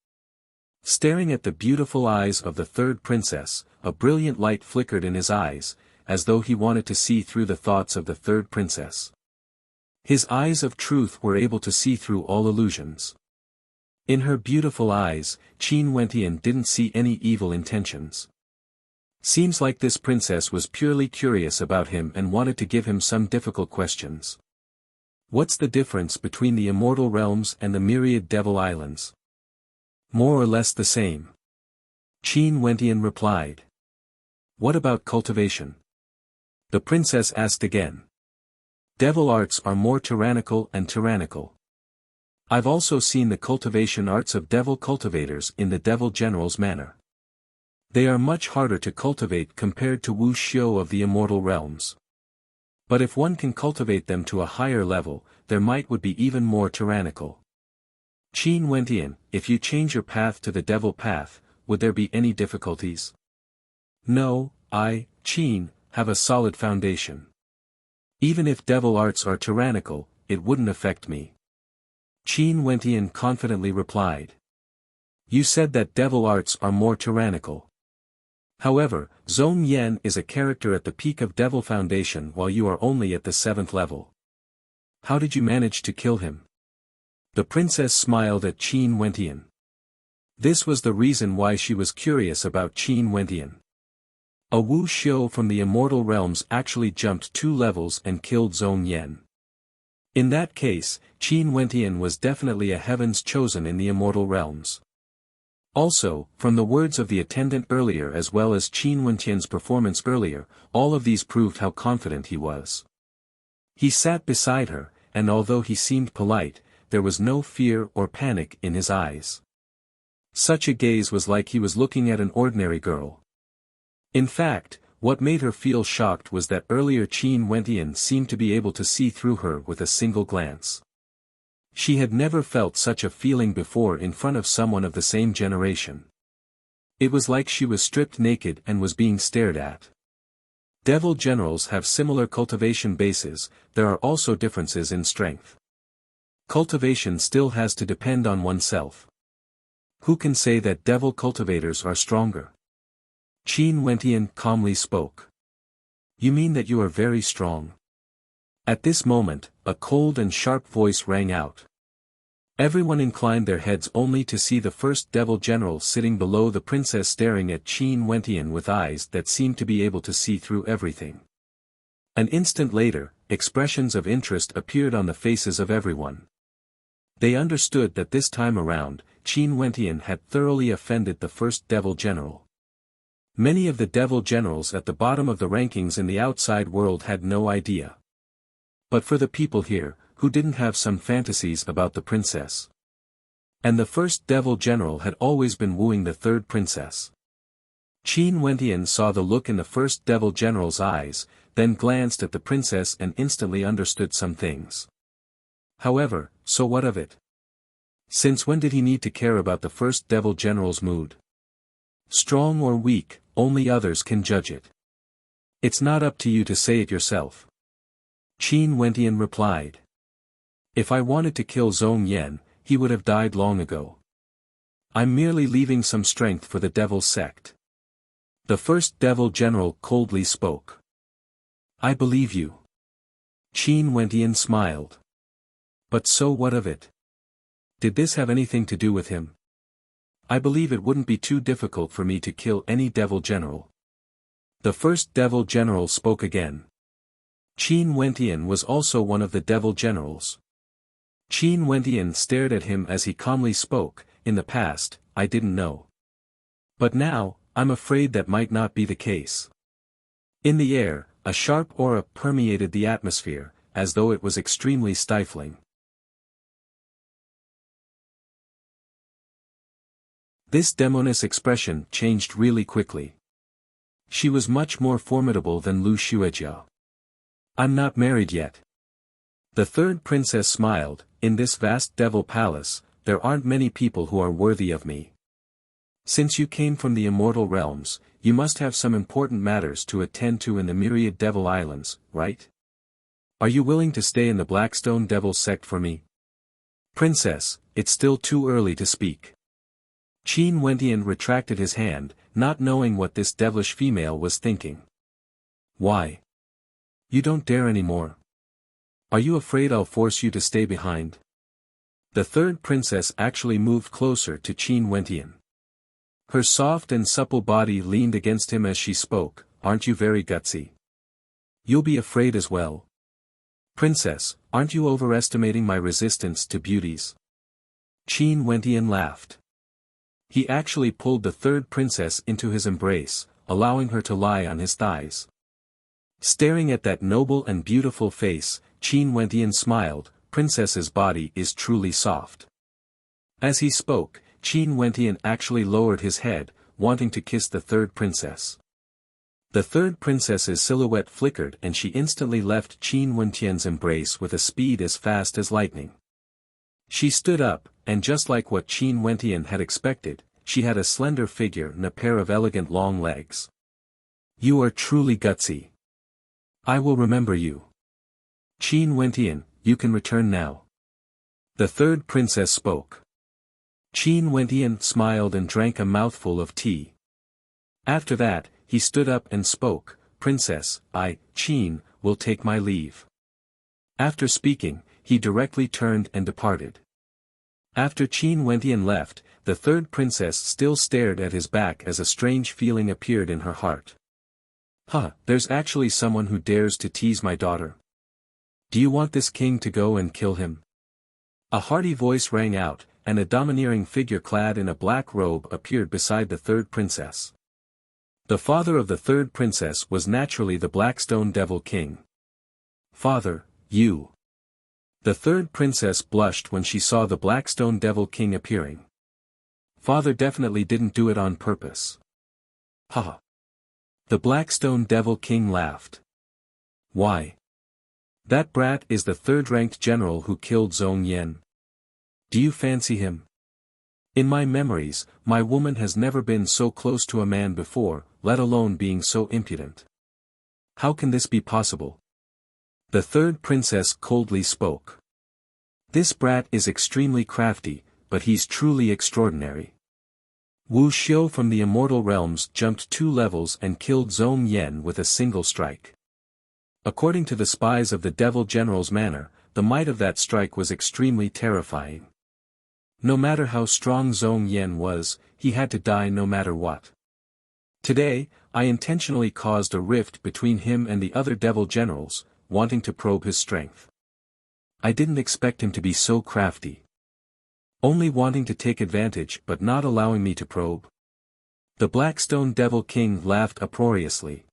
[SPEAKER 1] Staring at the beautiful eyes of the third princess, a brilliant light flickered in his eyes, as though he wanted to see through the thoughts of the third princess. His eyes of truth were able to see through all illusions. In her beautiful eyes, Qin Wentian didn't see any evil intentions. Seems like this princess was purely curious about him and wanted to give him some difficult questions. What's the difference between the Immortal Realms and the myriad Devil Islands? More or less the same. Qin Wentian replied. What about cultivation? The princess asked again. Devil arts are more tyrannical and tyrannical. I've also seen the cultivation arts of devil cultivators in the Devil General's manner. They are much harder to cultivate compared to Wuxia of the Immortal Realms. But if one can cultivate them to a higher level, their might would be even more tyrannical. Qin Wentian, if you change your path to the devil path, would there be any difficulties? No, I, Qin, have a solid foundation. Even if devil arts are tyrannical, it wouldn't affect me. Qin Wentian confidently replied. You said that devil arts are more tyrannical. However, Zhong Yan is a character at the peak of Devil Foundation while you are only at the 7th level. How did you manage to kill him? The princess smiled at Qin Wentian. This was the reason why she was curious about Qin Wentian. A Wuxia from the Immortal Realms actually jumped 2 levels and killed Zhong Yan. In that case, Qin Wentian was definitely a heaven's chosen in the Immortal Realms. Also, from the words of the attendant earlier as well as Qin Wentian's performance earlier, all of these proved how confident he was. He sat beside her, and although he seemed polite, there was no fear or panic in his eyes. Such a gaze was like he was looking at an ordinary girl. In fact, what made her feel shocked was that earlier Qin Wentian seemed to be able to see through her with a single glance. She had never felt such a feeling before in front of someone of the same generation. It was like she was stripped naked and was being stared at. Devil generals have similar cultivation bases, there are also differences in strength. Cultivation still has to depend on oneself. Who can say that devil cultivators are stronger? Qin Wentian calmly spoke. You mean that you are very strong? At this moment, a cold and sharp voice rang out. Everyone inclined their heads only to see the first devil general sitting below the princess staring at Qin Wentian with eyes that seemed to be able to see through everything. An instant later, expressions of interest appeared on the faces of everyone. They understood that this time around, Qin Wentian had thoroughly offended the first devil general. Many of the devil generals at the bottom of the rankings in the outside world had no idea. But for the people here, who didn't have some fantasies about the princess. And the first devil general had always been wooing the third princess. Qin Wentian saw the look in the first devil general's eyes, then glanced at the princess and instantly understood some things. However, so what of it? Since when did he need to care about the first devil general's mood? Strong or weak, only others can judge it. It's not up to you to say it yourself. Qin Wentian replied. If I wanted to kill Zhong Yan, he would have died long ago. I'm merely leaving some strength for the devil sect. The first devil general coldly spoke. I believe you. Qin Wentian smiled. But so what of it? Did this have anything to do with him? I believe it wouldn't be too difficult for me to kill any devil general. The first devil general spoke again. Qin Wentian was also one of the devil generals. Qin Wentian stared at him as he calmly spoke, in the past, I didn't know. But now, I'm afraid that might not be the case. In the air, a sharp aura permeated the atmosphere, as though it was extremely stifling. This demoness expression changed really quickly. She was much more formidable than Lu Xuejia. I'm not married yet. The third princess smiled. In this vast devil palace, there aren't many people who are worthy of me. Since you came from the immortal realms, you must have some important matters to attend to in the myriad devil islands, right? Are you willing to stay in the Blackstone Devil sect for me? Princess, it's still too early to speak. Qin Wentian retracted his hand, not knowing what this devilish female was thinking. Why? You don't dare anymore. Are you afraid I'll force you to stay behind? The third princess actually moved closer to Qin Wentian. Her soft and supple body leaned against him as she spoke. Aren't you very gutsy? You'll be afraid as well. Princess, aren't you overestimating my resistance to beauties? Qin Wentian laughed. He actually pulled the third princess into his embrace, allowing her to lie on his thighs. Staring at that noble and beautiful face, Qin Wentian smiled. Princess's body is truly soft. As he spoke, Qin Wentian actually lowered his head, wanting to kiss the third princess. The third princess's silhouette flickered and she instantly left Qin Wentian's embrace with a speed as fast as lightning. She stood up, and just like what Qin Wentian had expected, she had a slender figure and a pair of elegant long legs. You are truly gutsy. I will remember you. Qin Wentian, you can return now. The third princess spoke. Qin Wentian smiled and drank a mouthful of tea. After that, he stood up and spoke. Princess, I, Qin, will take my leave. After speaking, he directly turned and departed. After Qin Wentian left, the third princess still stared at his back as a strange feeling appeared in her heart. There's actually someone who dares to tease my daughter. Do you want this king to go and kill him? A hearty voice rang out, and a domineering figure clad in a black robe appeared beside the third princess. The father of the third princess was naturally the Blackstone Devil King. Father, you. The third princess blushed when she saw the Blackstone Devil King appearing. Father definitely didn't do it on purpose. Ha! The Blackstone Devil King laughed. Why? That brat is the third-ranked general who killed Zhong Yan. Do you fancy him? In my memories, my woman has never been so close to a man before, let alone being so impudent. How can this be possible? The third princess coldly spoke. This brat is extremely crafty, but he's truly extraordinary. Wu Xiu from the Immortal Realms jumped 2 levels and killed Zhong Yan with a single strike. According to the spies of the Devil General's manor, the might of that strike was extremely terrifying. No matter how strong Zhong Yan was, he had to die no matter what. Today, I intentionally caused a rift between him and the other Devil Generals, wanting to probe his strength. I didn't expect him to be so crafty. Only wanting to take advantage but not allowing me to probe. The Blackstone Devil King laughed uproariously.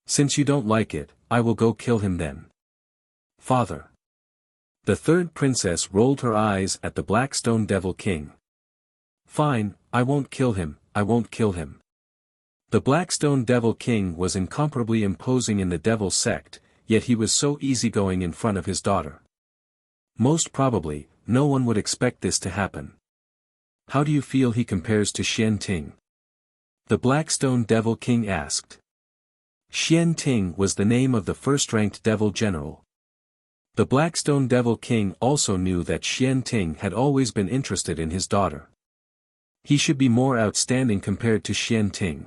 [SPEAKER 1] Since you don't like it, I will go kill him then. Father. The third princess rolled her eyes at the Blackstone Devil King. Fine, I won't kill him, I won't kill him. The Blackstone Devil King was incomparably imposing in the Devil sect, yet he was so easygoing in front of his daughter. Most probably, no one would expect this to happen. How do you feel he compares to Xian Ting? The Blackstone Devil King asked. Xian Ting was the name of the first-ranked Devil General. The Blackstone Devil King also knew that Xian Ting had always been interested in his daughter. He should be more outstanding compared to Xian Ting.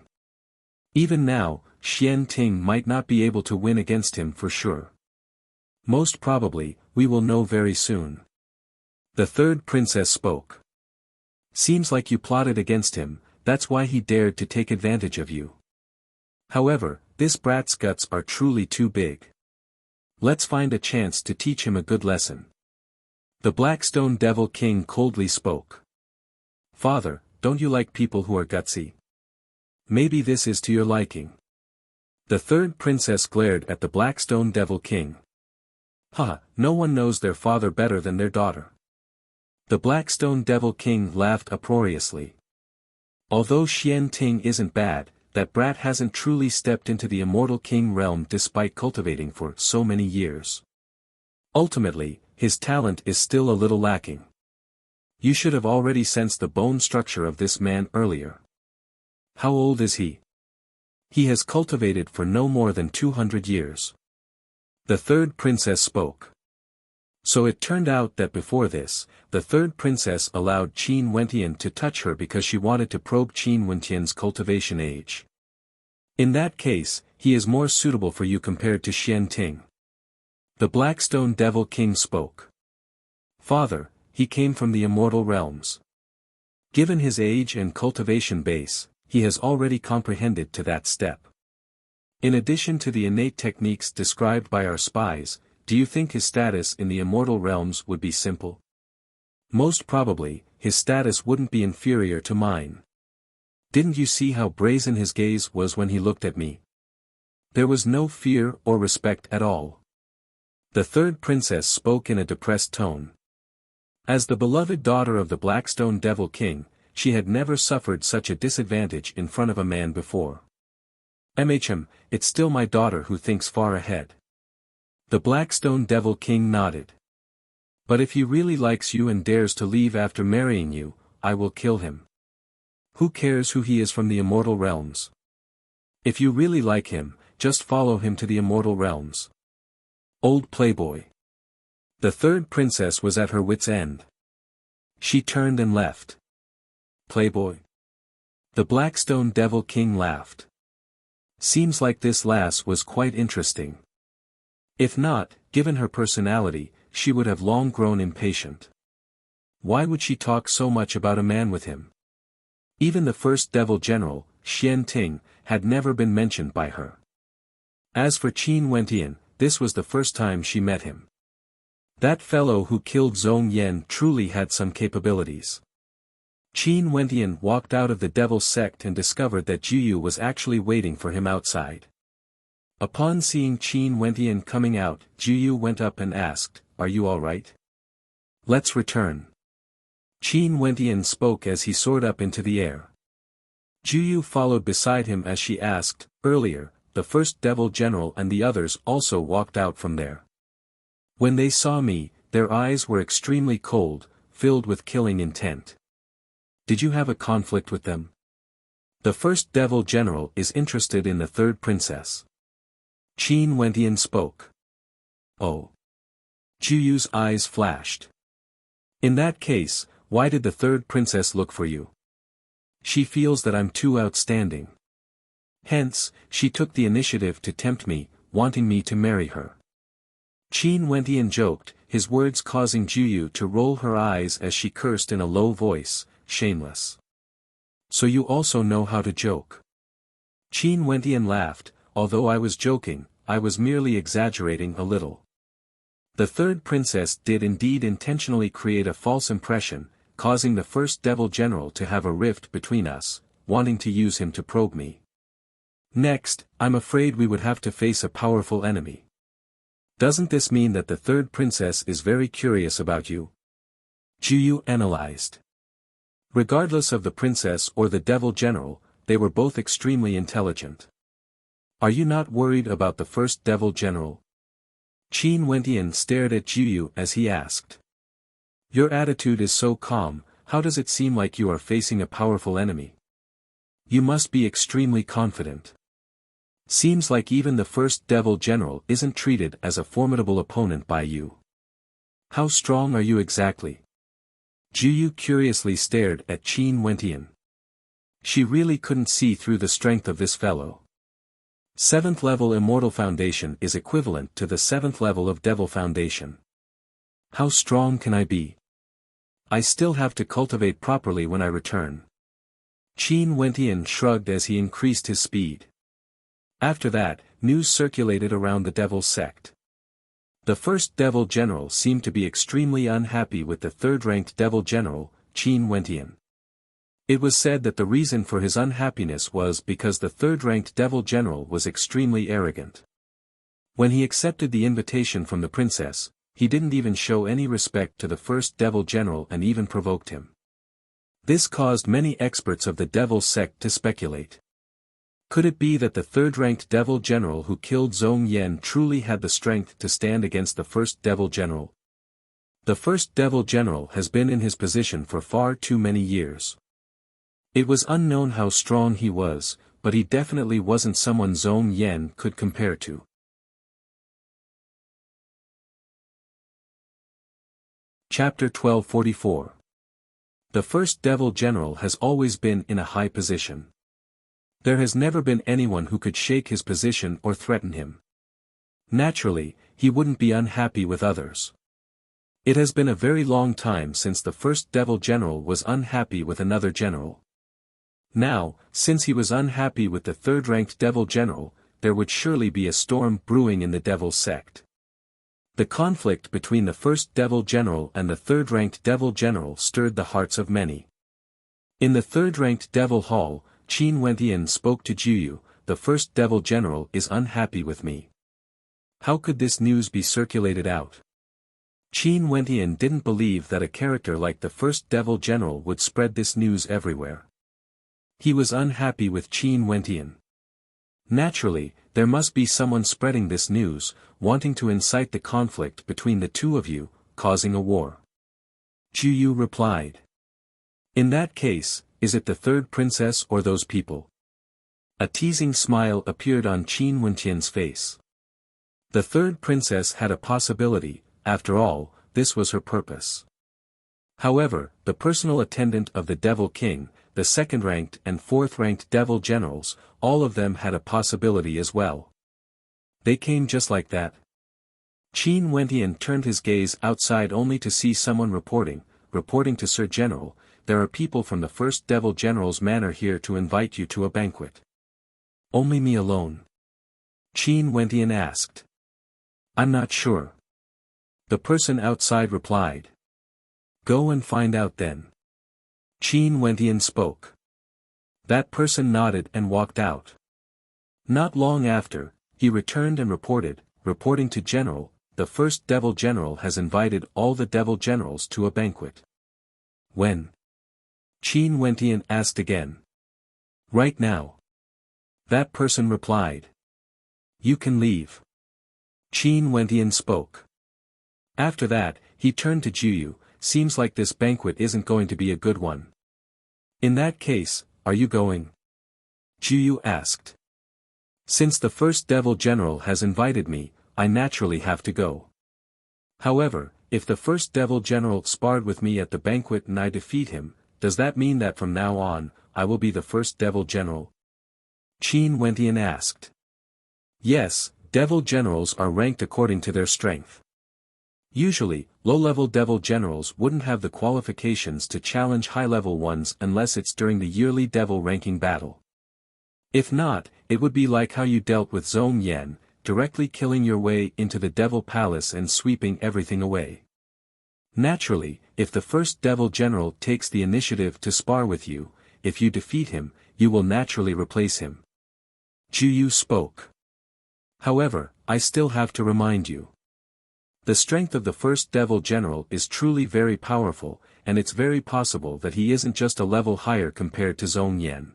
[SPEAKER 1] Even now, Xian Ting might not be able to win against him for sure. Most probably, we will know very soon. The third princess spoke. Seems like you plotted against him, that's why he dared to take advantage of you. However, this brat's guts are truly too big. Let's find a chance to teach him a good lesson. The Blackstone Devil King coldly spoke. Father, don't you like people who are gutsy? Maybe this is to your liking. The third princess glared at the Blackstone Devil King. No one knows their father better than their daughter. The Blackstone Devil King laughed uproariously. Although Xian Ting isn't bad, that brat hasn't truly stepped into the Immortal King realm despite cultivating for so many years. Ultimately, his talent is still a little lacking. You should have already sensed the bone structure of this man earlier. How old is he? He has cultivated for no more than 200 years. The third princess spoke. So it turned out that before this, the third princess allowed Qin Wentian to touch her because she wanted to probe Qin Wentian's cultivation age. In that case, he is more suitable for you compared to Xian Ting. The Blackstone Devil King spoke. Father, he came from the immortal realms. Given his age and cultivation base, he has already comprehended to that step. In addition to the innate techniques described by our spies, do you think his status in the immortal realms would be simple? Most probably, his status wouldn't be inferior to mine. Didn't you see how brazen his gaze was when he looked at me? There was no fear or respect at all. The third princess spoke in a depressed tone. As the beloved daughter of the Blackstone Devil King, she had never suffered such a disadvantage in front of a man before. It's still my daughter who thinks far ahead. The Blackstone Devil King nodded. But if he really likes you and dares to leave after marrying you, I will kill him. Who cares who he is from the immortal realms? If you really like him, just follow him to the immortal realms. Old playboy. The third princess was at her wit's end. She turned and left. Playboy. The Blackstone Devil King laughed. Seems like this lass was quite interesting. If not, given her personality, she would have long grown impatient. Why would she talk so much about a man with him? Even the first devil general, Xian Ting, had never been mentioned by her. As for Qin Wentian, this was the first time she met him. That fellow who killed Zhong Yan truly had some capabilities. Qin Wentian walked out of the devil sect and discovered that Juyu was actually waiting for him outside. Upon seeing Qin Wentian coming out, Juyu went up and asked, "Are you all right? Let's return." Qin Wentian spoke as he soared up into the air. Juyu followed beside him as she asked, "Earlier, the first devil general and the others also walked out from there. When they saw me, their eyes were extremely cold, filled with killing intent. Did you have a conflict with them?" The first devil general is interested in the third princess. Qin Wentian spoke. Oh. Juyu's eyes flashed. In that case, why did the third princess look for you? She feels that I'm too outstanding. Hence, she took the initiative to tempt me, wanting me to marry her. Qin Wentian joked, his words causing Juyu to roll her eyes as she cursed in a low voice, "Shameless. So you also know how to joke." Qin Wentian laughed, "Although I was joking, I was merely exaggerating a little." The third princess did indeed intentionally create a false impression, causing the first devil general to have a rift between us, wanting to use him to probe me. Next, I'm afraid we would have to face a powerful enemy. Doesn't this mean that the third princess is very curious about you? Juyu analyzed. Regardless of the princess or the devil general, they were both extremely intelligent. Are you not worried about the first devil general? Qin Wentian stared at Juyu as he asked. Your attitude is so calm, how does it seem like you are facing a powerful enemy? You must be extremely confident. Seems like even the first devil general isn't treated as a formidable opponent by you. How strong are you exactly? Juyu curiously stared at Qin Wentian. She really couldn't see through the strength of this fellow. 7th level Immortal Foundation is equivalent to the 7th level of Devil Foundation. How strong can I be? I still have to cultivate properly when I return. Qin Wentian shrugged as he increased his speed. After that, news circulated around the devil sect. The first devil general seemed to be extremely unhappy with the third-ranked devil general, Qin Wentian. It was said that the reason for his unhappiness was because the third-ranked devil general was extremely arrogant. When he accepted the invitation from the princess, he didn't even show any respect to the first devil general and even provoked him. This caused many experts of the devil sect to speculate. Could it be that the third-ranked devil general who killed Zhong Yan truly had the strength to stand against the first devil general? The first devil general has been in his position for far too many years. It was unknown how strong he was, but he definitely wasn't someone Zhong Yan could compare to. Chapter 1244. The first devil general has always been in a high position. There has never been anyone who could shake his position or threaten him. Naturally, he wouldn't be unhappy with others. It has been a very long time since the first devil general was unhappy with another general. Now, since he was unhappy with the third-ranked devil general, there would surely be a storm brewing in the devil sect. The conflict between the first devil general and the third-ranked devil general stirred the hearts of many. In the third-ranked devil hall, Qin Wentian spoke to Juyu, "The first devil general is unhappy with me. How could this news be circulated out?" Qin Wentian didn't believe that a character like the first devil general would spread this news everywhere. He was unhappy with Qin Wentian. Naturally, there must be someone spreading this news, wanting to incite the conflict between the two of you, causing a war. Juyu replied. "In that case, is it the third princess or those people?" A teasing smile appeared on Qin Wentian's face. The third princess had a possibility, after all, this was her purpose. However, the personal attendant of the Devil King, the second-ranked and fourth-ranked devil generals, all of them had a possibility as well. They came just like that. Qin Wentian turned his gaze outside only to see someone reporting to Sir General, "There are people from the first devil general's manor here to invite you to a banquet." "Only me alone?" Qin Wentian asked. "I'm not sure." The person outside replied. "Go and find out then." Qin Wentian spoke. That person nodded and walked out. Not long after, he returned and reporting to General, "The first devil general has invited all the devil generals to a banquet." "When?" Qin Wentian asked again. "Right now." That person replied. "You can leave." Qin Wentian spoke. After that, he turned to Juyu, "Seems like this banquet isn't going to be a good one. In that case, are you going?" Juyu asked. "Since the first devil general has invited me, I naturally have to go. However, if the first devil general sparred with me at the banquet and I defeat him, does that mean that from now on, I will be the first devil general?" Qin Wentian asked. "Yes, devil generals are ranked according to their strength. Usually, low-level devil generals wouldn't have the qualifications to challenge high-level ones unless it's during the yearly devil ranking battle. If not, it would be like how you dealt with Zhong Yan, directly killing your way into the devil palace and sweeping everything away. Naturally, if the first devil general takes the initiative to spar with you, if you defeat him, you will naturally replace him." Juyu spoke. "However, I still have to remind you. The strength of the first devil general is truly very powerful, and it's very possible that he isn't just a level higher compared to Zhong Yan.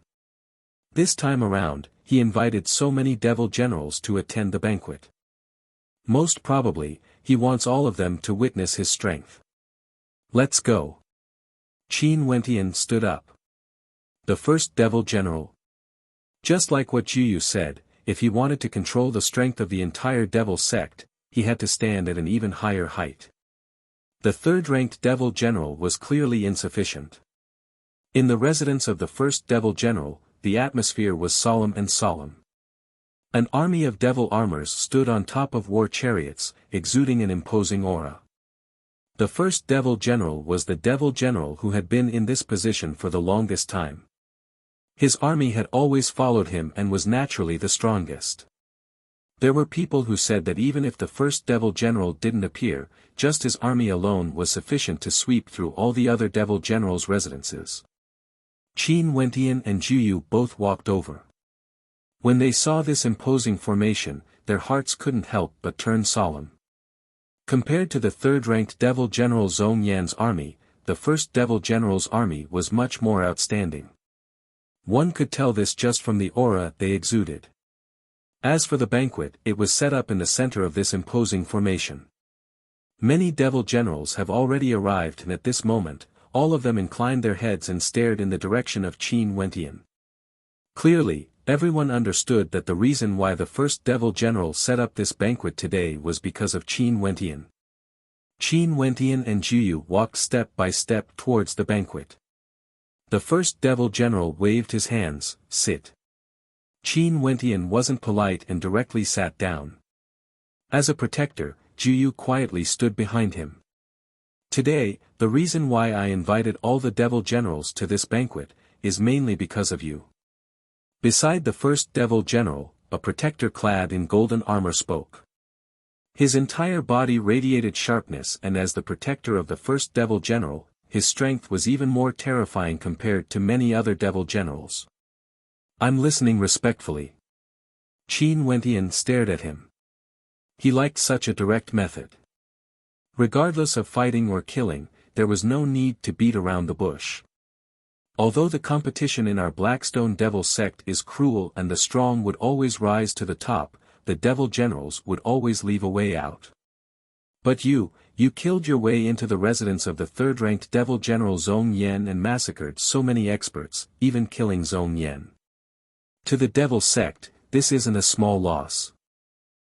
[SPEAKER 1] This time around, he invited so many devil generals to attend the banquet. Most probably, he wants all of them to witness his strength. Let's go." Qin Wentian stood up. "The first devil general." Just like what Juyu said, if he wanted to control the strength of the entire devil sect, he had to stand at an even higher height. The third-ranked devil general was clearly insufficient. In the residence of the first devil general, the atmosphere was solemn and solemn. An army of devil armors stood on top of war chariots, exuding an imposing aura. The first devil general was the devil general who had been in this position for the longest time. His army had always followed him and was naturally the strongest. There were people who said that even if the first devil general didn't appear, just his army alone was sufficient to sweep through all the other devil generals' residences. Qin Wentian and Juyu both walked over. When they saw this imposing formation, their hearts couldn't help but turn solemn. Compared to the third-ranked devil general Zhong Yan's army, the first devil general's army was much more outstanding. One could tell this just from the aura they exuded. As for the banquet, it was set up in the center of this imposing formation. Many devil generals have already arrived, and at this moment, all of them inclined their heads and stared in the direction of Qin Wentian. Clearly, everyone understood that the reason why the first devil general set up this banquet today was because of Qin Wentian. Qin Wentian and Juyu walked step by step towards the banquet. The first devil general waved his hands, "Sit." Qin Wentian wasn't polite and directly sat down. As a protector, Juyu quietly stood behind him. Today, the reason why I invited all the devil generals to this banquet, is mainly because of you. Beside the first devil general, a protector clad in golden armor spoke. His entire body radiated sharpness, and as the protector of the first devil general, his strength was even more terrifying compared to many other devil generals. "I'm listening respectfully." Qin Wentian stared at him. He liked such a direct method. Regardless of fighting or killing, there was no need to beat around the bush. Although the competition in our Blackstone Devil sect is cruel and the strong would always rise to the top, the devil generals would always leave a way out. But you killed your way into the residence of the third-ranked devil general Zhong Yan and massacred so many experts, even killing Zhong Yan. To the devil sect, this isn't a small loss.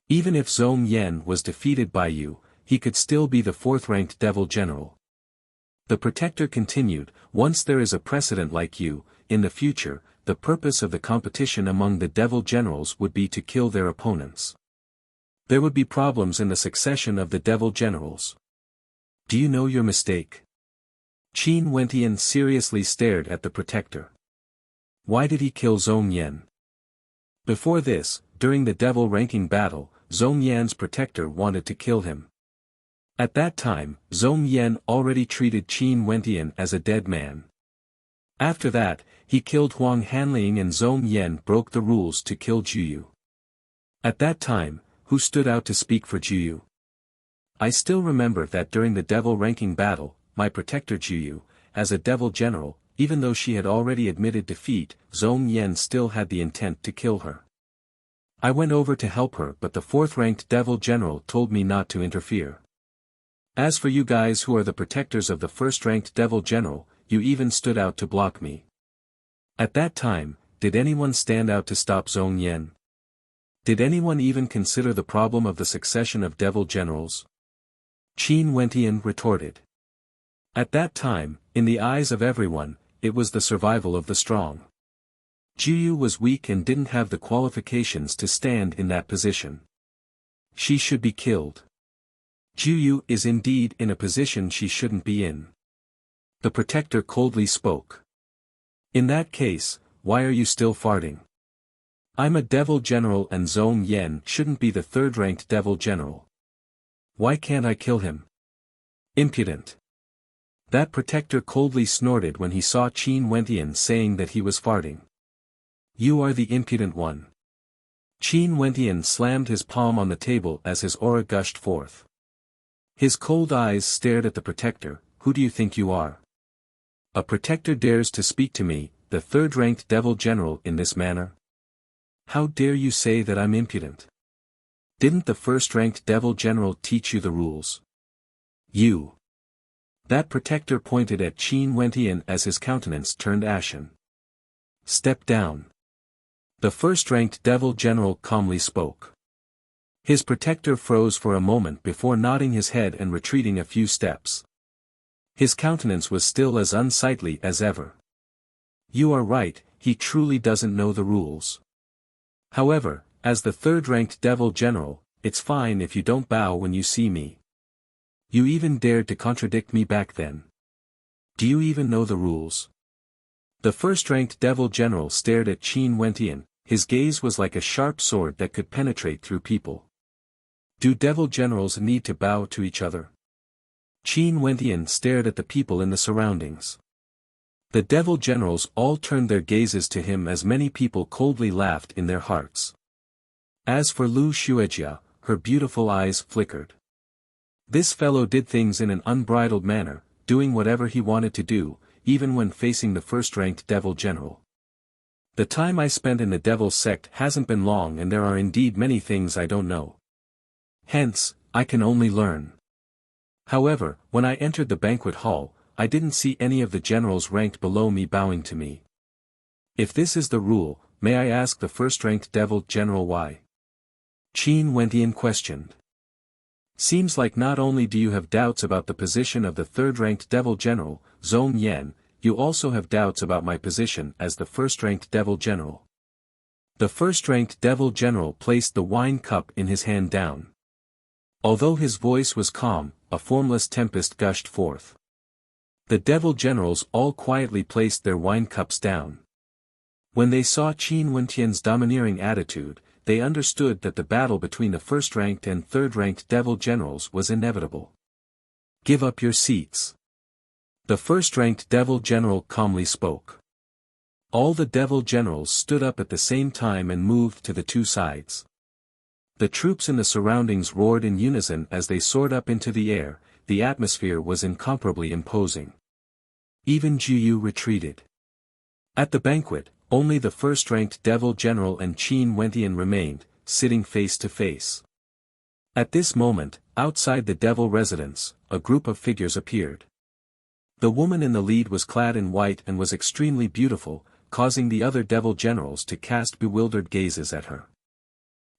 [SPEAKER 1] Even if Zhong Yan was defeated by you, he could still be the fourth-ranked devil general. The protector continued, once there is a precedent like you, in the future, the purpose of the competition among the devil generals would be to kill their opponents. There would be problems in the succession of the devil generals. Do you know your mistake? Qin Wentian seriously stared at the protector. Why did he kill Zhong Yan? Before this, during the devil ranking battle, Zhong Yan's protector wanted to kill him. At that time, Zhong Yan already treated Qin Wentian as a dead man. After that, he killed Huang Hanling and Zhong Yan broke the rules to kill Juyu. At that time, who stood out to speak for Juyu? I still remember that during the devil ranking battle, my protector Juyu, as a devil general, even though she had already admitted defeat, Zhong Yan still had the intent to kill her. I went over to help her, but the fourth-ranked devil general told me not to interfere. As for you guys who are the protectors of the first-ranked devil general, you even stood out to block me. At that time, did anyone stand out to stop Zhong Yan? Did anyone even consider the problem of the succession of devil generals? Qin Wentian retorted. At that time, in the eyes of everyone, it was the survival of the strong. Juyu was weak and didn't have the qualifications to stand in that position. She should be killed. Juyu is indeed in a position she shouldn't be in. The protector coldly spoke. In that case, why are you still farting? I'm a devil general and Zhong Yan shouldn't be the third-ranked devil general. Why can't I kill him? Impudent. That protector coldly snorted when he saw Qin Wentian saying that he was farting. You are the impudent one. Qin Wentian slammed his palm on the table as his aura gushed forth. His cold eyes stared at the protector. Who do you think you are? A protector dares to speak to me, the third-ranked devil general, in this manner? How dare you say that I'm impudent? Didn't the first-ranked devil general teach you the rules? You. That protector pointed at Qin Wentian as his countenance turned ashen. Step down. The first-ranked devil general calmly spoke. His protector froze for a moment before nodding his head and retreating a few steps. His countenance was still as unsightly as ever. You are right, he truly doesn't know the rules. However, as the third-ranked devil general, it's fine if you don't bow when you see me. You even dared to contradict me back then. Do you even know the rules? The first-ranked devil general stared at Qin Wentian, his gaze was like a sharp sword that could penetrate through people. Do devil generals need to bow to each other? Qin Wentian stared at the people in the surroundings. The devil generals all turned their gazes to him as many people coldly laughed in their hearts. As for Lu Xuejia, her beautiful eyes flickered. This fellow did things in an unbridled manner, doing whatever he wanted to do, even when facing the first-ranked devil general. The time I spent in the devil's sect hasn't been long, and there are indeed many things I don't know. Hence, I can only learn. However, when I entered the banquet hall, I didn't see any of the generals ranked below me bowing to me. If this is the rule, may I ask the first-ranked devil general why? Qin Wentian questioned. Seems like not only do you have doubts about the position of the third-ranked devil general, Zhong Yan, you also have doubts about my position as the first-ranked devil general. The first-ranked devil general placed the wine cup in his hand down. Although his voice was calm, a formless tempest gushed forth. The devil generals all quietly placed their wine cups down. When they saw Qin Wentian's domineering attitude, they understood that the battle between the first-ranked and third-ranked devil generals was inevitable. Give up your seats. The first-ranked devil general calmly spoke. All the devil generals stood up at the same time and moved to the two sides. The troops in the surroundings roared in unison as they soared up into the air. The atmosphere was incomparably imposing. Even Juyu retreated. At the banquet, only the first-ranked devil general and Qin Wentian remained, sitting face to face. At this moment, outside the devil residence, a group of figures appeared. The woman in the lead was clad in white and was extremely beautiful, causing the other devil generals to cast bewildered gazes at her.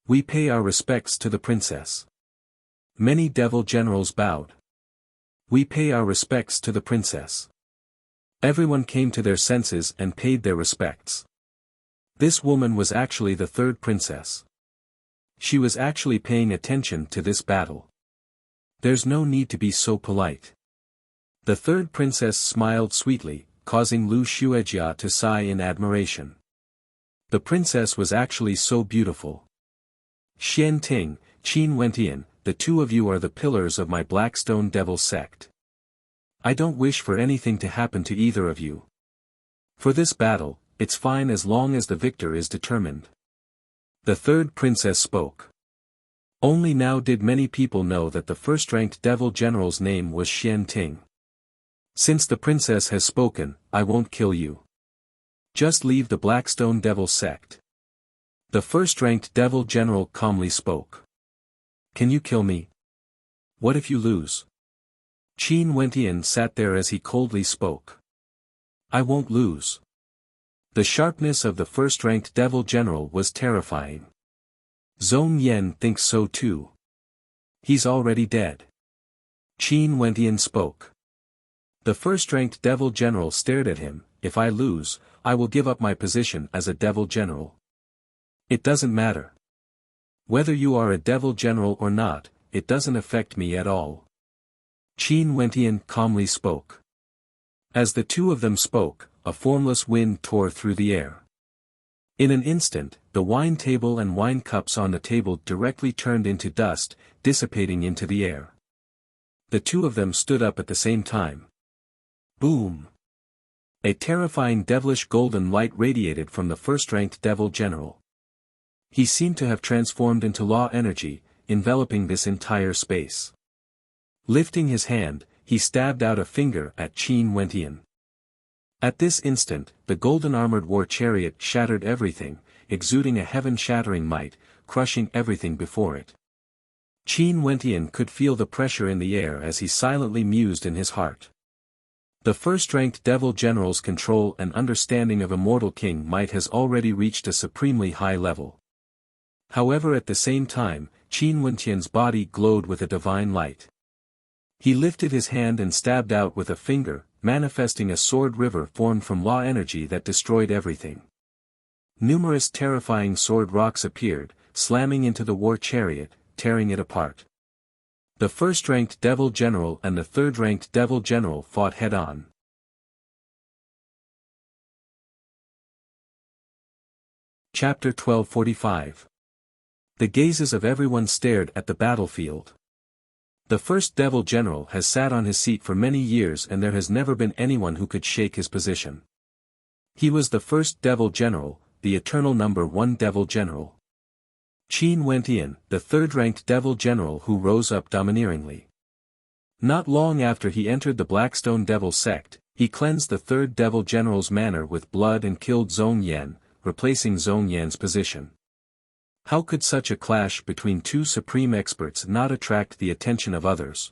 [SPEAKER 1] We pay our respects to the princess. Many devil generals bowed. We pay our respects to the princess. Everyone came to their senses and paid their respects. This woman was actually the third princess. She was actually paying attention to this battle. There's no need to be so polite. The third princess smiled sweetly, causing Lu Xuejia to sigh in admiration. The princess was actually so beautiful. Xian Ting, Qin Wentian, the two of you are the pillars of my Blackstone Devil sect. I don't wish for anything to happen to either of you. For this battle, it's fine as long as the victor is determined. The third princess spoke. Only now did many people know that the first-ranked devil general's name was Xian Ting. Since the princess has spoken, I won't kill you. Just leave the Blackstone Devil sect. The first-ranked devil general calmly spoke. Can you kill me? What if you lose? Qin Wentian sat there as he coldly spoke. I won't lose. The sharpness of the first-ranked devil general was terrifying. Zhong Yan thinks so too. He's already dead. Qin Wentian spoke. The first-ranked devil general stared at him. If I lose, I will give up my position as a devil general. It doesn't matter. Whether you are a devil general or not, it doesn't affect me at all. Qin Wentian calmly spoke. As the two of them spoke, a formless wind tore through the air. In an instant, the wine table and wine cups on the table directly turned into dust, dissipating into the air. The two of them stood up at the same time. Boom! A terrifying devilish golden light radiated from the first-ranked devil general. He seemed to have transformed into law energy, enveloping this entire space. Lifting his hand, he stabbed out a finger at Qin Wentian. At this instant, the golden armored war chariot shattered everything, exuding a heaven-shattering might, crushing everything before it. Qin Wentian could feel the pressure in the air as he silently mused in his heart. The first-ranked devil general's control and understanding of Immortal King might has already reached a supremely high level. However, at the same time, Qin Wentian's body glowed with a divine light. He lifted his hand and stabbed out with a finger, manifesting a sword river formed from law energy that destroyed everything. Numerous terrifying sword rocks appeared, slamming into the war chariot, tearing it apart. The first-ranked devil general and the third-ranked devil general fought head-on. Chapter 1245. The gazes of everyone stared at the battlefield. The first devil general has sat on his seat for many years and there has never been anyone who could shake his position. He was the first devil general, the eternal number one devil general. Qin Wentian, the third-ranked devil general who rose up domineeringly. Not long after he entered the Blackstone Devil sect, he cleansed the third Devil General's manor with blood and killed Zhong Yan, replacing Zhong Yan's position. How could such a clash between two supreme experts not attract the attention of others?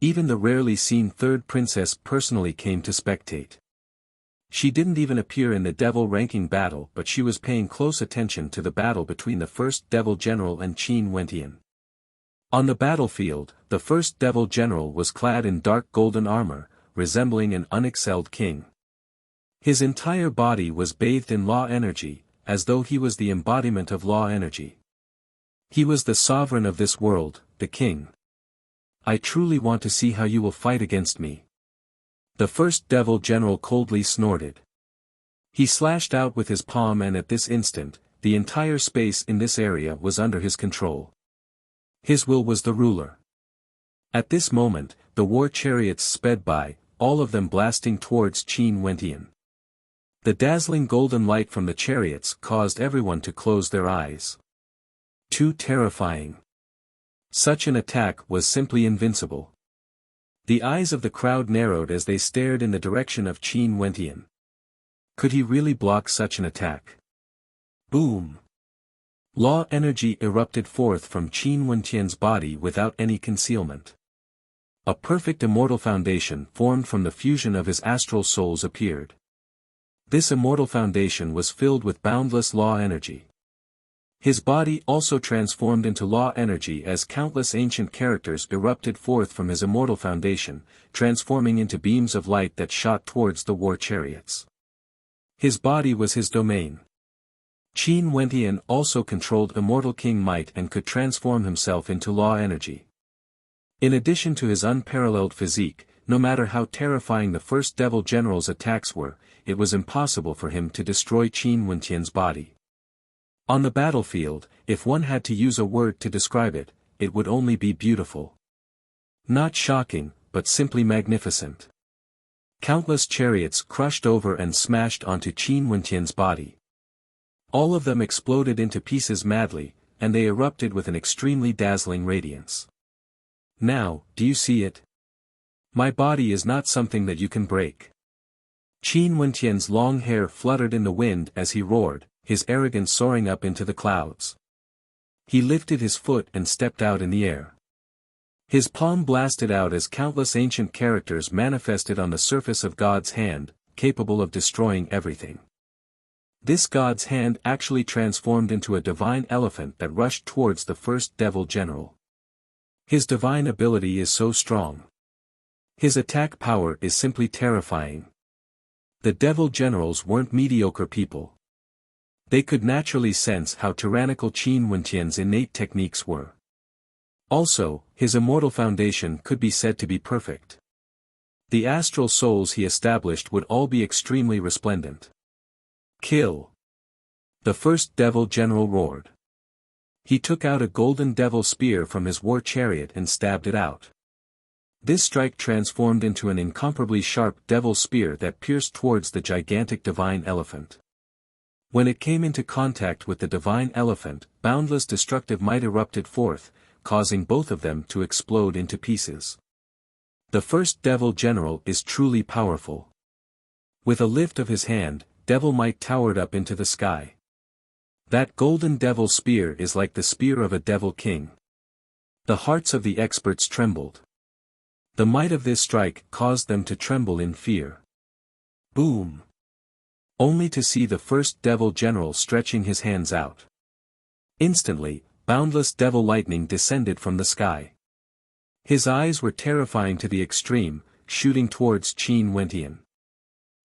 [SPEAKER 1] Even the rarely seen third princess personally came to spectate. She didn't even appear in the Devil ranking battle, but she was paying close attention to the battle between the first Devil General and Qin Wentian. On the battlefield, the first Devil General was clad in dark golden armor, resembling an unexcelled king. His entire body was bathed in law energy, as though he was the embodiment of law energy. He was the sovereign of this world, the king. I truly want to see how you will fight against me. The first Devil General coldly snorted. He slashed out with his palm, and at this instant, the entire space in this area was under his control. His will was the ruler. At this moment, the war chariots sped by, all of them blasting towards Qin Wentian. The dazzling golden light from the chariots caused everyone to close their eyes. Too terrifying. Such an attack was simply invincible. The eyes of the crowd narrowed as they stared in the direction of Qin Wentian. Could he really block such an attack? Boom! Law energy erupted forth from Qin Wentian's body without any concealment. A perfect immortal foundation formed from the fusion of his astral souls appeared. This immortal foundation was filled with boundless law energy. His body also transformed into law energy as countless ancient characters erupted forth from his immortal foundation, transforming into beams of light that shot towards the war chariots. His body was his domain. Qin Wentian also controlled immortal king might and could transform himself into law energy. In addition to his unparalleled physique, no matter how terrifying the first Devil General's attacks were, it was impossible for him to destroy Qin Wentian's body. On the battlefield, if one had to use a word to describe it, it would only be beautiful. Not shocking, but simply magnificent. Countless chariots crushed over and smashed onto Qin Wentian's body. All of them exploded into pieces madly, and they erupted with an extremely dazzling radiance. Now, do you see it? My body is not something that you can break. Qin Wentian's long hair fluttered in the wind as he roared, his arrogance soaring up into the clouds. He lifted his foot and stepped out in the air. His palm blasted out as countless ancient characters manifested on the surface of God's hand, capable of destroying everything. This God's hand actually transformed into a divine elephant that rushed towards the first Devil General. His divine ability is so strong. His attack power is simply terrifying. The Devil Generals weren't mediocre people. They could naturally sense how tyrannical Qin Wentian's innate techniques were. Also, his immortal foundation could be said to be perfect. The astral souls he established would all be extremely resplendent. Kill! The first Devil General roared. He took out a golden devil spear from his war chariot and stabbed it out. This strike transformed into an incomparably sharp devil spear that pierced towards the gigantic divine elephant. When it came into contact with the divine elephant, boundless destructive might erupted forth, causing both of them to explode into pieces. The first Devil General is truly powerful. With a lift of his hand, devil might towered up into the sky. That golden devil spear is like the spear of a devil king. The hearts of the experts trembled. The might of this strike caused them to tremble in fear. Boom! Only to see the first Devil General stretching his hands out. Instantly, boundless devil lightning descended from the sky. His eyes were terrifying to the extreme, shooting towards Qin Wentian.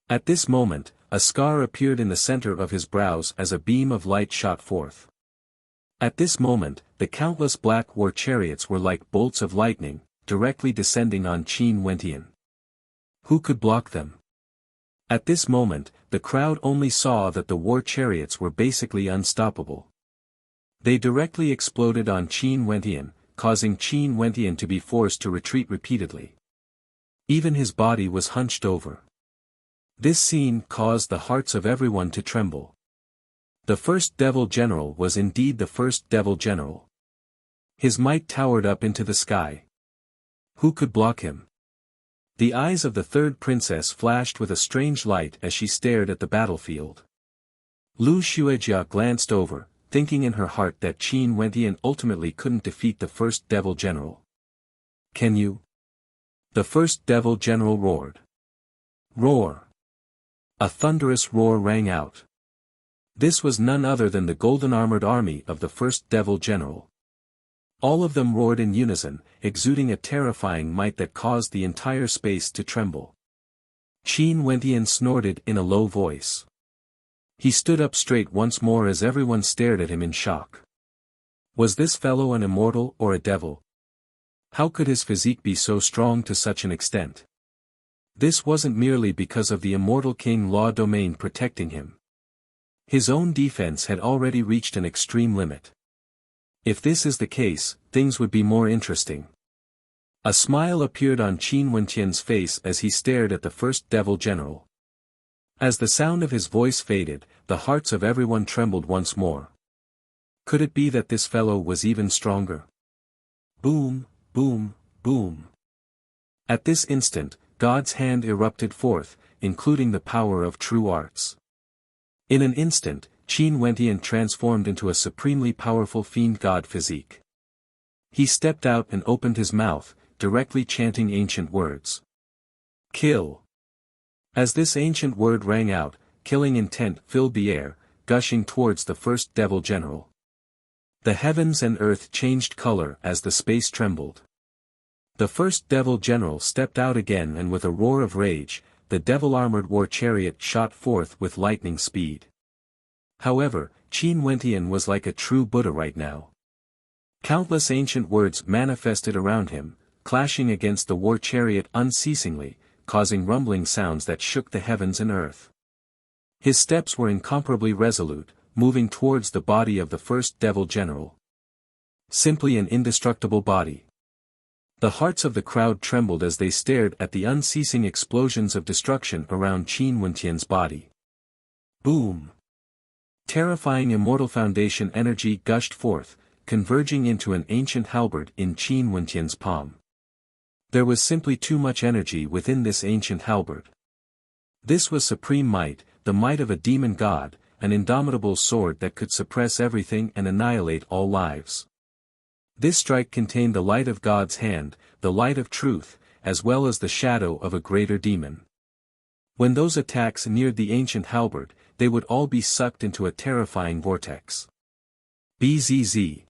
[SPEAKER 1] At this moment, a scar appeared in the center of his brows as a beam of light shot forth. At this moment, the countless black war chariots were like bolts of lightning, directly descending on Qin Wentian. Who could block them? At this moment, the crowd only saw that the war chariots were basically unstoppable. They directly exploded on Qin Wentian, causing Qin Wentian to be forced to retreat repeatedly. Even his body was hunched over. This scene caused the hearts of everyone to tremble. The first Devil General was indeed the first Devil General. His might towered up into the sky. Who could block him? The eyes of the third princess flashed with a strange light as she stared at the battlefield. Lu Xuejia glanced over, thinking in her heart that Qin Wentian ultimately couldn't defeat the first devil general. Can you? The first devil general roared. Roar! A thunderous roar rang out. This was none other than the golden-armored army of the first devil general. All of them roared in unison, exuding a terrifying might that caused the entire space to tremble. Qin Wentian snorted in a low voice. He stood up straight once more as everyone stared at him in shock. Was this fellow an immortal or a devil? How could his physique be so strong to such an extent? This wasn't merely because of the immortal King Law domain protecting him. His own defense had already reached an extreme limit. If this is the case, things would be more interesting. A smile appeared on Qin Wentian's face as he stared at the first devil general. As the sound of his voice faded, the hearts of everyone trembled once more. Could it be that this fellow was even stronger? Boom, boom, boom. At this instant, God's hand erupted forth, including the power of true arts. In an instant, Qin Wentian transformed into a supremely powerful fiend god physique. He stepped out and opened his mouth, directly chanting ancient words. Kill! As this ancient word rang out, killing intent filled the air, gushing towards the first devil general. The heavens and earth changed color as the space trembled. The first devil general stepped out again, and with a roar of rage, the devil-armored war chariot shot forth with lightning speed. However, Qin Wentian was like a true Buddha right now. Countless ancient words manifested around him, clashing against the war chariot unceasingly, causing rumbling sounds that shook the heavens and earth. His steps were incomparably resolute, moving towards the body of the first devil general. Simply an indestructible body. The hearts of the crowd trembled as they stared at the unceasing explosions of destruction around Qin Wentian's body. Boom! Terrifying immortal foundation energy gushed forth, converging into an ancient halberd in Qin Wentian's palm. There was simply too much energy within this ancient halberd. This was supreme might, the might of a demon god, an indomitable sword that could suppress everything and annihilate all lives. This strike contained the light of God's hand, the light of truth, as well as the shadow of a greater demon. When those attacks neared the ancient halberd, they would all be sucked into a terrifying vortex. Bzz.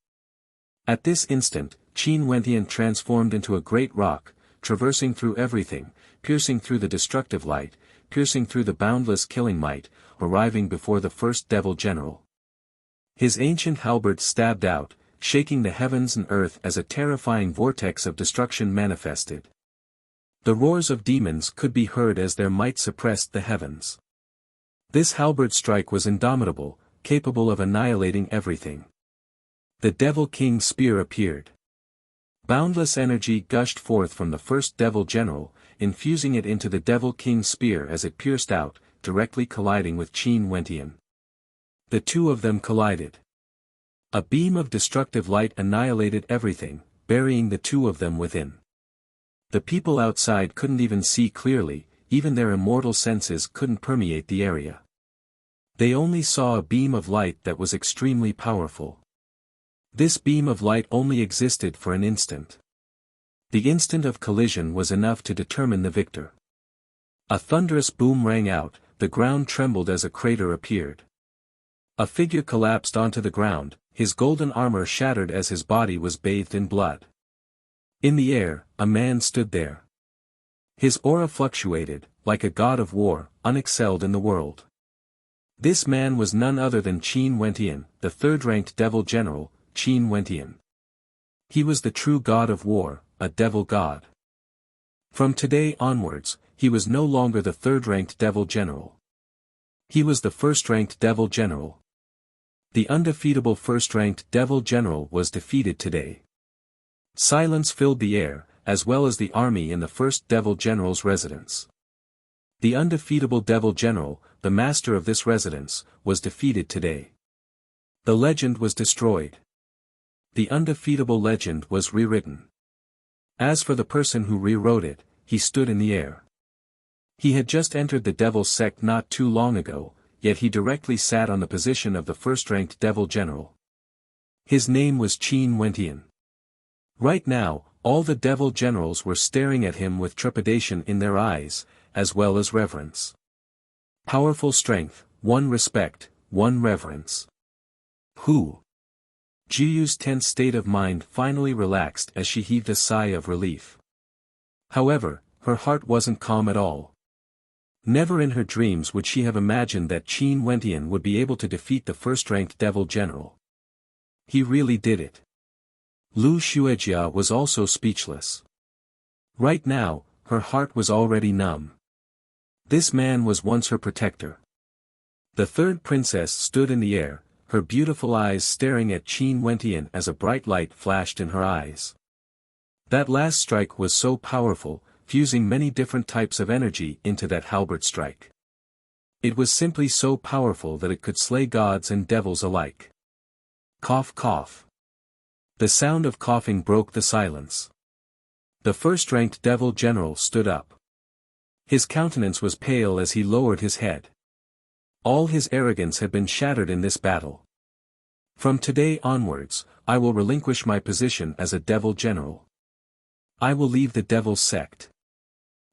[SPEAKER 1] At this instant, Qin Wentian transformed into a great rock, traversing through everything, piercing through the destructive light, piercing through the boundless killing might, arriving before the first devil general. His ancient halberd stabbed out, shaking the heavens and earth as a terrifying vortex of destruction manifested. The roars of demons could be heard as their might suppressed the heavens. This halberd strike was indomitable, capable of annihilating everything. The Devil King's spear appeared. Boundless energy gushed forth from the first devil general, infusing it into the Devil King's spear as it pierced out, directly colliding with Qin Wentian. The two of them collided. A beam of destructive light annihilated everything, burying the two of them within. The people outside couldn't even see clearly, even their immortal senses couldn't permeate the area. They only saw a beam of light that was extremely powerful. This beam of light only existed for an instant. The instant of collision was enough to determine the victor. A thunderous boom rang out, the ground trembled as a crater appeared. A figure collapsed onto the ground, his golden armor shattered as his body was bathed in blood. In the air, a man stood there. His aura fluctuated, like a god of war, unexcelled in the world. This man was none other than Qin Wentian, the third-ranked devil general, Qin Wentian. He was the true god of war, a devil god. From today onwards, he was no longer the third-ranked devil general. He was the first-ranked devil general. The undefeatable first-ranked devil general was defeated today. Silence filled the air, as well as the army in the first devil general's residence. The undefeatable devil general, the master of this residence, was defeated today. The legend was destroyed. The undefeatable legend was rewritten. As for the person who rewrote it, he stood in the air. He had just entered the devil's sect not too long ago, yet he directly sat on the position of the first-ranked devil general. His name was Qin Wentian. Right now, all the devil generals were staring at him with trepidation in their eyes, as well as reverence. Powerful strength, one respect, one reverence. Who? Jiyu's tense state of mind finally relaxed as she heaved a sigh of relief. However, her heart wasn't calm at all. Never in her dreams would she have imagined that Qin Wentian would be able to defeat the first-ranked devil general. He really did it. Lu Xuejia was also speechless. Right now, her heart was already numb. This man was once her protector. The third princess stood in the air, her beautiful eyes staring at Qin Wentian as a bright light flashed in her eyes. That last strike was so powerful, fusing many different types of energy into that halberd strike. It was simply so powerful that it could slay gods and devils alike. Cough cough. The sound of coughing broke the silence. The first-ranked devil general stood up. His countenance was pale as he lowered his head. All his arrogance had been shattered in this battle. From today onwards, I will relinquish my position as a devil general. I will leave the devil's sect.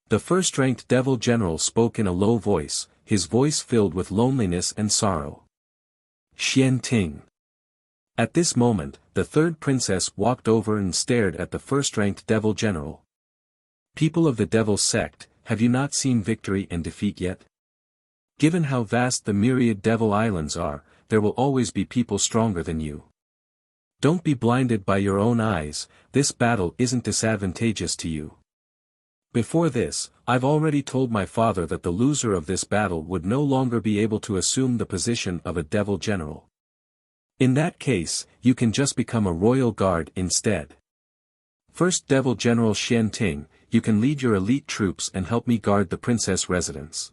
[SPEAKER 1] The first-ranked devil general spoke in a low voice, his voice filled with loneliness and sorrow. Xian Ting. At this moment, the third princess walked over and stared at the first-ranked devil general. People of the devil's sect, have you not seen victory and defeat yet? Given how vast the myriad devil islands are, there will always be people stronger than you. Don't be blinded by your own eyes, this battle isn't disadvantageous to you. Before this, I've already told my father that the loser of this battle would no longer be able to assume the position of a devil general. In that case, you can just become a royal guard instead. First Devil General Xian Ting, you can lead your elite troops and help me guard the princess residence.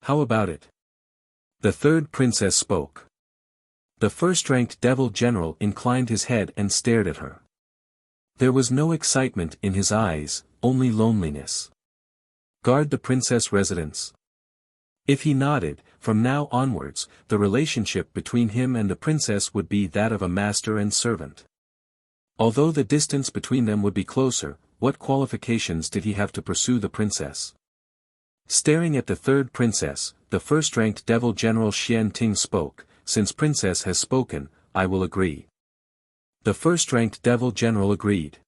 [SPEAKER 1] How about it? The third princess spoke. The first-ranked devil general inclined his head and stared at her. There was no excitement in his eyes, only loneliness. Guard the princess residence. If he nodded, from now onwards, the relationship between him and the princess would be that of a master and servant. Although the distance between them would be closer, what qualifications did he have to pursue the princess? Staring at the third princess, the first-ranked devil general Xian Ting spoke, since princess has spoken, I will agree. The first-ranked devil general agreed.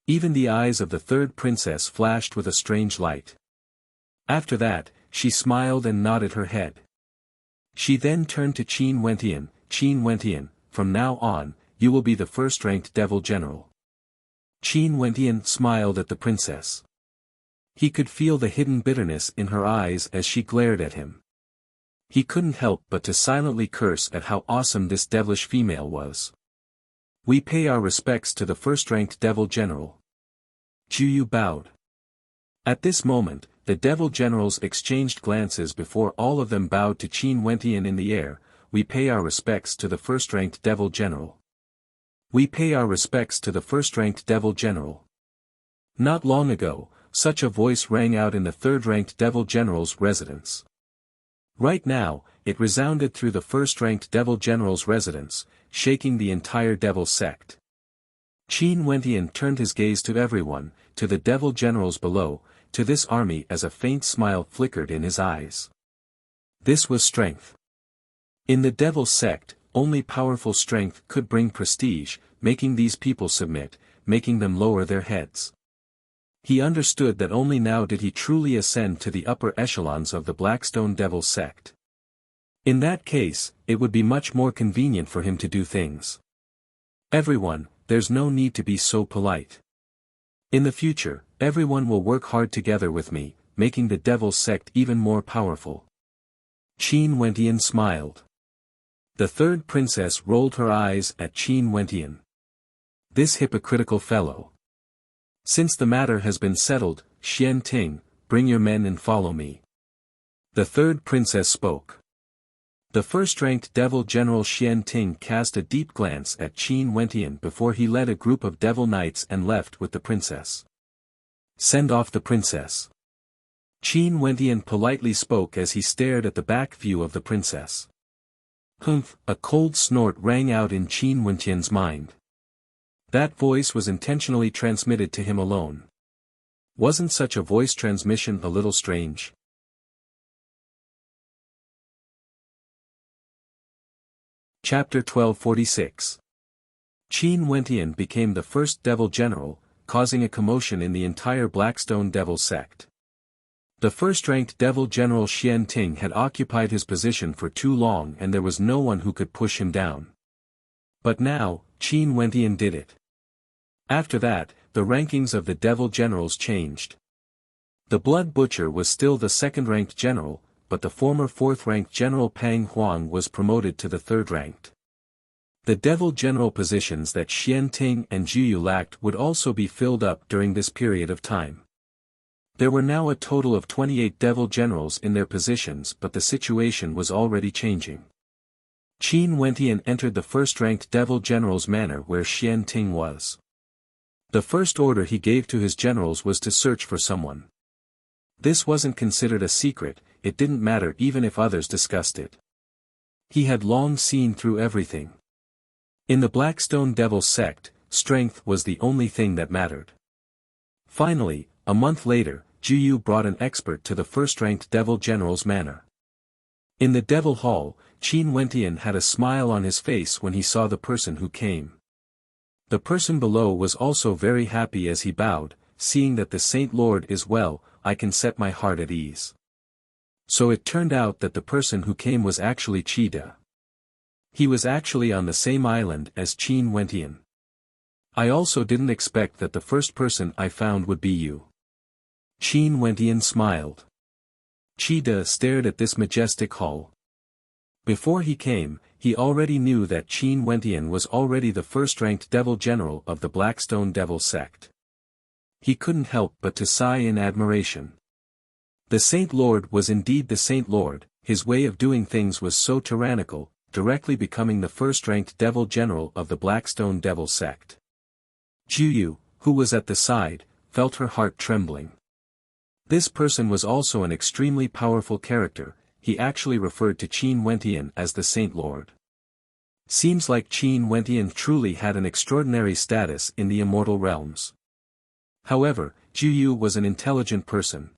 [SPEAKER 1] Even the eyes of the third princess flashed with a strange light. After that, she smiled and nodded her head. She then turned to Qin Wentian, from now on, you will be the first-ranked devil general. Qin Wentian smiled at the princess. He could feel the hidden bitterness in her eyes as she glared at him. He couldn't help but to silently curse at how awesome this devilish female was. We pay our respects to the first-ranked devil general. Jiyu bowed. At this moment, the devil generals exchanged glances before all of them bowed to Qin Wentian in the air. We pay our respects to the first-ranked devil general. We pay our respects to the first-ranked devil general. Not long ago, such a voice rang out in the third-ranked devil general's residence. Right now, it resounded through the first-ranked devil general's residence, shaking the entire devil sect. Qin Wentian turned his gaze to everyone, to the devil generals below, to this army as a faint smile flickered in his eyes. This was strength. In the devil sect, only powerful strength could bring prestige, making these people submit, making them lower their heads. He understood that only now did he truly ascend to the upper echelons of the Blackstone Devil sect. In that case, it would be much more convenient for him to do things. Everyone, there's no need to be so polite. In the future, everyone will work hard together with me, making the Devil sect even more powerful. Qin Wentian smiled. The third princess rolled her eyes at Qin Wentian. This hypocritical fellow. Since the matter has been settled, Xian Ting, bring your men and follow me. The third princess spoke. The first-ranked Devil General Xian Ting cast a deep glance at Qin Wentian before he led a group of devil knights and left with the princess. "Send off the princess." Qin Wentian politely spoke as he stared at the back view of the princess. Humph! A cold snort rang out in Qin Wentian's mind. That voice was intentionally transmitted to him alone. Wasn't such a voice transmission a little strange? Chapter 1246. Qin Wentian became the first Devil General, causing a commotion in the entire Blackstone Devil sect. The first-ranked Devil General Xian Ting had occupied his position for too long and there was no one who could push him down. But now, Qin Wentian did it. After that, the rankings of the Devil Generals changed. The Blood Butcher was still the second-ranked general, but the former fourth-ranked General Pang Huang was promoted to the third-ranked. The Devil General positions that Xian Ting and Juyu lacked would also be filled up during this period of time. There were now a total of 28 Devil Generals in their positions, but the situation was already changing. Qin Wentian entered the first-ranked Devil General's manor where Xian Ting was. The first order he gave to his generals was to search for someone. This wasn't considered a secret, it didn't matter even if others discussed it. He had long seen through everything. In the Blackstone Devil sect, strength was the only thing that mattered. Finally, a month later, Juyu brought an expert to the first-ranked Devil General's manor. In the Devil Hall, Qin Wentian had a smile on his face when he saw the person who came. The person below was also very happy as he bowed, seeing that the Saint Lord is well, I can set my heart at ease. So it turned out that the person who came was actually Qida. He was actually on the same island as Qin Wentian. I also didn't expect that the first person I found would be you. Qin Wentian smiled. Qida stared at this majestic hall. Before he came, he already knew that Qin Wentian was already the first-ranked Devil General of the Blackstone Devil sect. He couldn't help but to sigh in admiration. The Saint Lord was indeed the Saint Lord, his way of doing things was so tyrannical, directly becoming the first-ranked Devil General of the Blackstone Devil sect. Juyu, who was at the side, felt her heart trembling. This person was also an extremely powerful character, he actually referred to Qin Wentian as the Saint Lord. Seems like Qin Wentian truly had an extraordinary status in the immortal realms. However, Juyu was an intelligent person.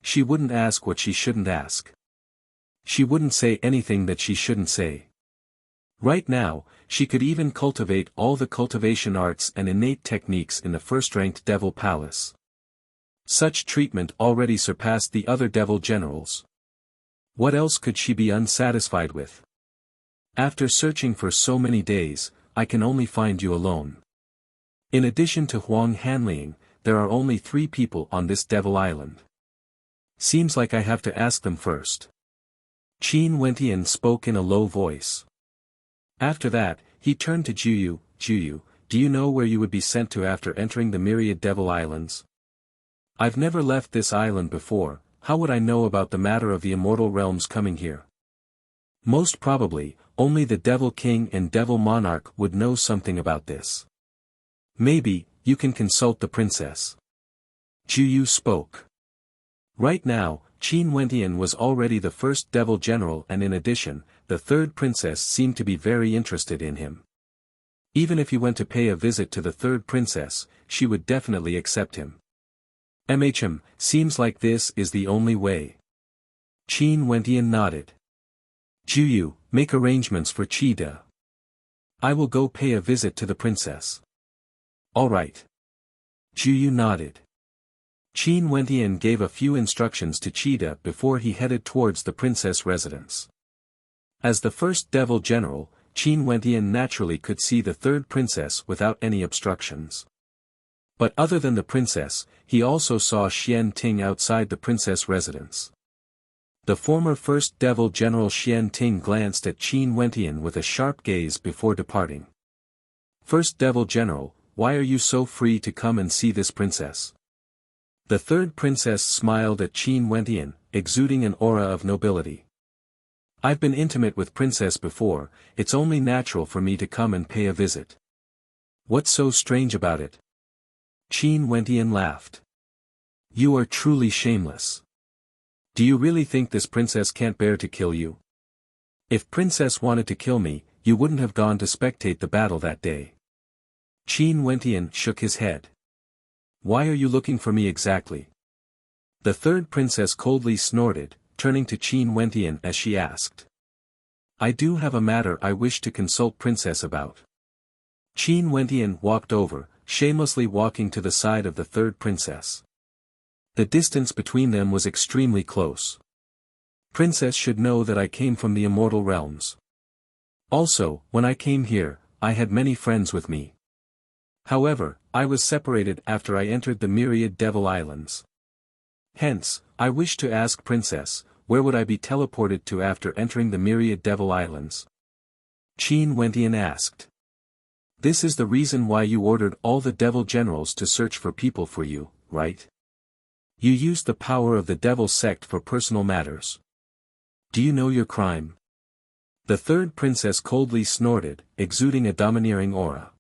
[SPEAKER 1] She wouldn't ask what she shouldn't ask. She wouldn't say anything that she shouldn't say. Right now, she could even cultivate all the cultivation arts and innate techniques in the first-ranked Devil Palace. Such treatment already surpassed the other Devil Generals. What else could she be unsatisfied with? After searching for so many days, I can only find you alone. In addition to Huang Hanliang, there are only 3 people on this Devil Island. Seems like I have to ask them first. Qin Wentian spoke in a low voice. After that, he turned to Juyu. Juyu, do you know where you would be sent to after entering the myriad Devil Islands? I've never left this island before, how would I know about the matter of the immortal realms coming here? Most probably, only the Devil King and Devil Monarch would know something about this. Maybe, you can consult the princess. Juyu spoke. Right now, Qin Wentian was already the first Devil General and in addition, the third princess seemed to be very interested in him. Even if he went to pay a visit to the third princess, she would definitely accept him. Seems like this is the only way. Qin Wentian nodded. Juyu, make arrangements for Qida. I will go pay a visit to the princess. Alright. Juyu nodded. Qin Wentian gave a few instructions to Qida before he headed towards the princess residence. As the first Devil General, Qin Wentian naturally could see the third princess without any obstructions. But other than the princess, he also saw Xian Ting outside the princess residence. The former first Devil General Xian Ting glanced at Qin Wentian with a sharp gaze before departing. First Devil General, why are you so free to come and see this princess? The third princess smiled at Qin Wentian, exuding an aura of nobility. I've been intimate with Princess before, it's only natural for me to come and pay a visit. What's so strange about it? Qin Wentian laughed. You are truly shameless. Do you really think this princess can't bear to kill you? If Princess wanted to kill me, you wouldn't have gone to spectate the battle that day. Qin Wentian shook his head. Why are you looking for me exactly? The third princess coldly snorted, turning to Qin Wentian as she asked. I do have a matter I wish to consult Princess about. Qin Wentian walked over, shamelessly walking to the side of the third princess. The distance between them was extremely close. Princess should know that I came from the immortal realms. Also, when I came here, I had many friends with me. However, I was separated after I entered the myriad devil islands. Hence, I wish to ask Princess, where would I be teleported to after entering the myriad devil islands? Qin Wentian asked. This is the reason why you ordered all the devil generals to search for people for you, right? You used the power of the devil sect for personal matters. Do you know your crime? The third princess coldly snorted, exuding a domineering aura.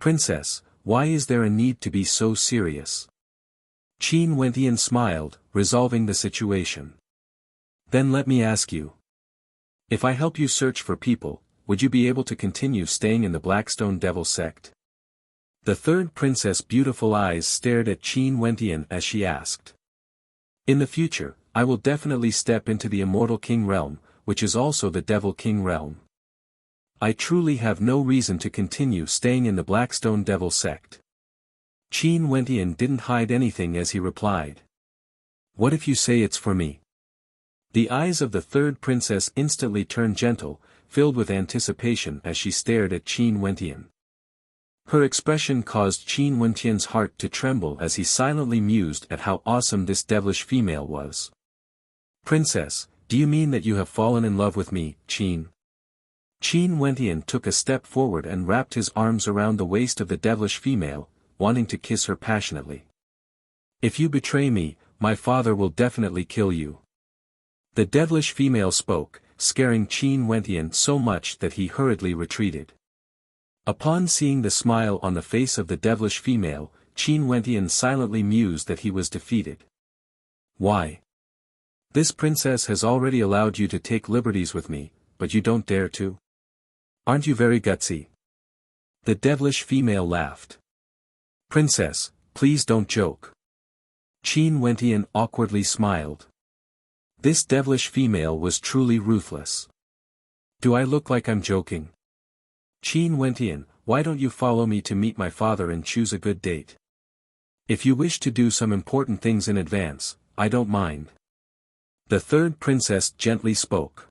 [SPEAKER 1] Princess, why is there a need to be so serious? Qin Wentian smiled, resolving the situation. Then let me ask you. If I help you search for people, would you be able to continue staying in the Blackstone Devil sect? The third princess' beautiful eyes stared at Qin Wentian as she asked. In the future, I will definitely step into the Immortal King realm, which is also the Devil King realm. I truly have no reason to continue staying in the Blackstone Devil sect. Qin Wentian didn't hide anything as he replied. What if you say it's for me? The eyes of the third princess instantly turned gentle, filled with anticipation as she stared at Qin Wentian. Her expression caused Qin Wentian's heart to tremble as he silently mused at how awesome this devilish female was. Princess, do you mean that you have fallen in love with me, Qin? Qin Wentian took a step forward and wrapped his arms around the waist of the devilish female, wanting to kiss her passionately. If you betray me, my father will definitely kill you. The devilish female spoke, scaring Qin Wentian so much that he hurriedly retreated. Upon seeing the smile on the face of the devilish female, Qin Wentian silently mused that he was defeated. Why? This princess has already allowed you to take liberties with me, but you don't dare to? Aren't you very gutsy? The devilish female laughed. Princess, please don't joke. Qin Wentian awkwardly smiled. This devilish female was truly ruthless. Do I look like I'm joking? Qin Wentian, why don't you follow me to meet my father and choose a good date? If you wish to do some important things in advance, I don't mind. The third princess gently spoke.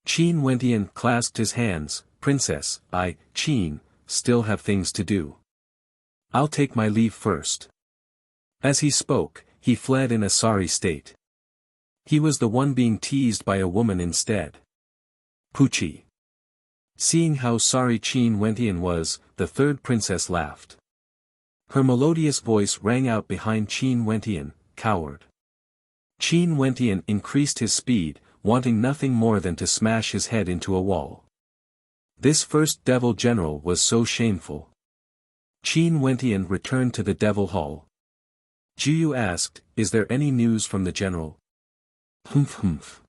[SPEAKER 1] Qin Wentian clasped his hands. Princess, Qin, still have things to do. I'll take my leave first. As he spoke, he fled in a sorry state. He was the one being teased by a woman instead. Poochie. Seeing how sorry Qin Wentian was, the third princess laughed. Her melodious voice rang out behind Qin Wentian, coward. Qin Wentian increased his speed, wanting nothing more than to smash his head into a wall. This first devil general was so shameful. Qin Wentian returned to the devil hall. Jiyu asked, is there any news from the general? Humph humph.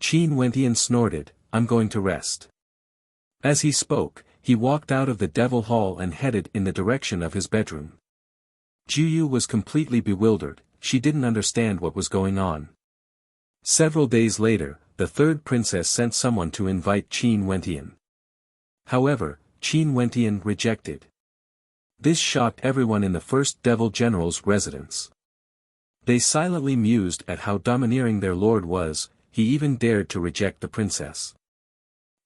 [SPEAKER 1] Qin Wentian snorted, I'm going to rest. As he spoke, he walked out of the devil hall and headed in the direction of his bedroom. Jiyu was completely bewildered, she didn't understand what was going on. Several days later, the third princess sent someone to invite Qin Wentian. However, Qin Wentian rejected. This shocked everyone in the first devil general's residence. They silently mused at how domineering their lord was, he even dared to reject the princess.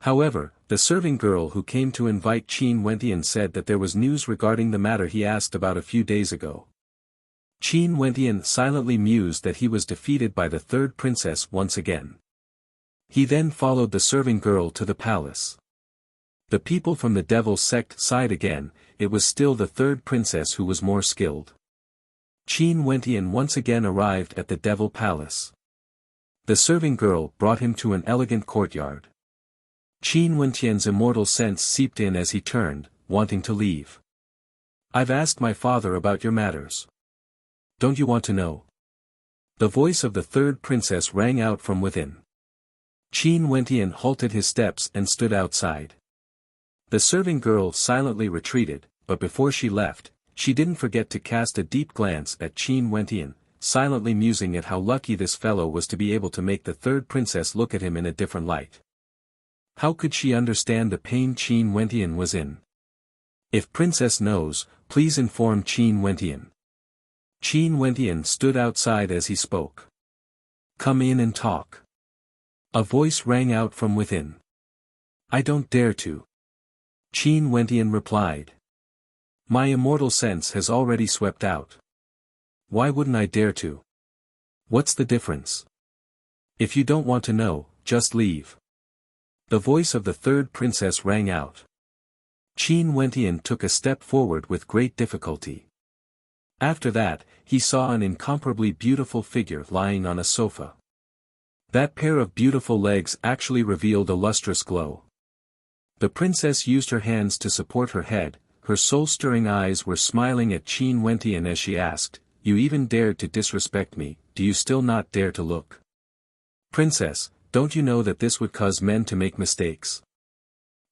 [SPEAKER 1] However, the serving girl who came to invite Qin Wentian said that there was news regarding the matter he asked about a few days ago. Qin Wentian silently mused that he was defeated by the third princess once again. He then followed the serving girl to the palace. The people from the devil sect sighed again, it was still the third princess who was more skilled. Qin Wentian once again arrived at the devil palace. The serving girl brought him to an elegant courtyard. Qin Wentian's immortal sense seeped in as he turned, wanting to leave. "I've asked my father about your matters. Don't you want to know?" The voice of the third princess rang out from within. Qin Wentian halted his steps and stood outside. The serving girl silently retreated, but before she left, she didn't forget to cast a deep glance at Qin Wentian, silently musing at how lucky this fellow was to be able to make the third princess look at him in a different light. How could she understand the pain Qin Wentian was in? If Princess knows, please inform Qin Wentian. Qin Wentian stood outside as he spoke. "Come in and talk." A voice rang out from within. "I don't dare to." Qin Wentian replied. "My immortal sense has already swept out. Why wouldn't I dare to? What's the difference? If you don't want to know, just leave." The voice of the third princess rang out. Qin Wentian took a step forward with great difficulty. After that, he saw an incomparably beautiful figure lying on a sofa. That pair of beautiful legs actually revealed a lustrous glow. The princess used her hands to support her head, her soul-stirring eyes were smiling at Qin Wentian as she asked, "You even dared to disrespect me, do you still not dare to look? Princess, don't you know that this would cause men to make mistakes?"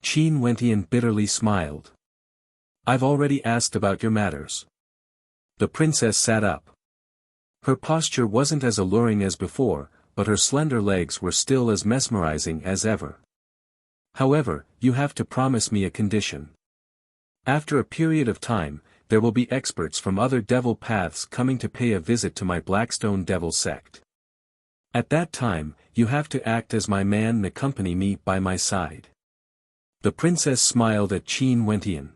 [SPEAKER 1] Qin Wentian bitterly smiled. "I've already asked about your matters." The princess sat up. Her posture wasn't as alluring as before, but her slender legs were still as mesmerizing as ever. "However, you have to promise me a condition. After a period of time, there will be experts from other devil paths coming to pay a visit to my Blackstone Devil sect. At that time, you have to act as my man and accompany me by my side." The princess smiled at Qin Wentian.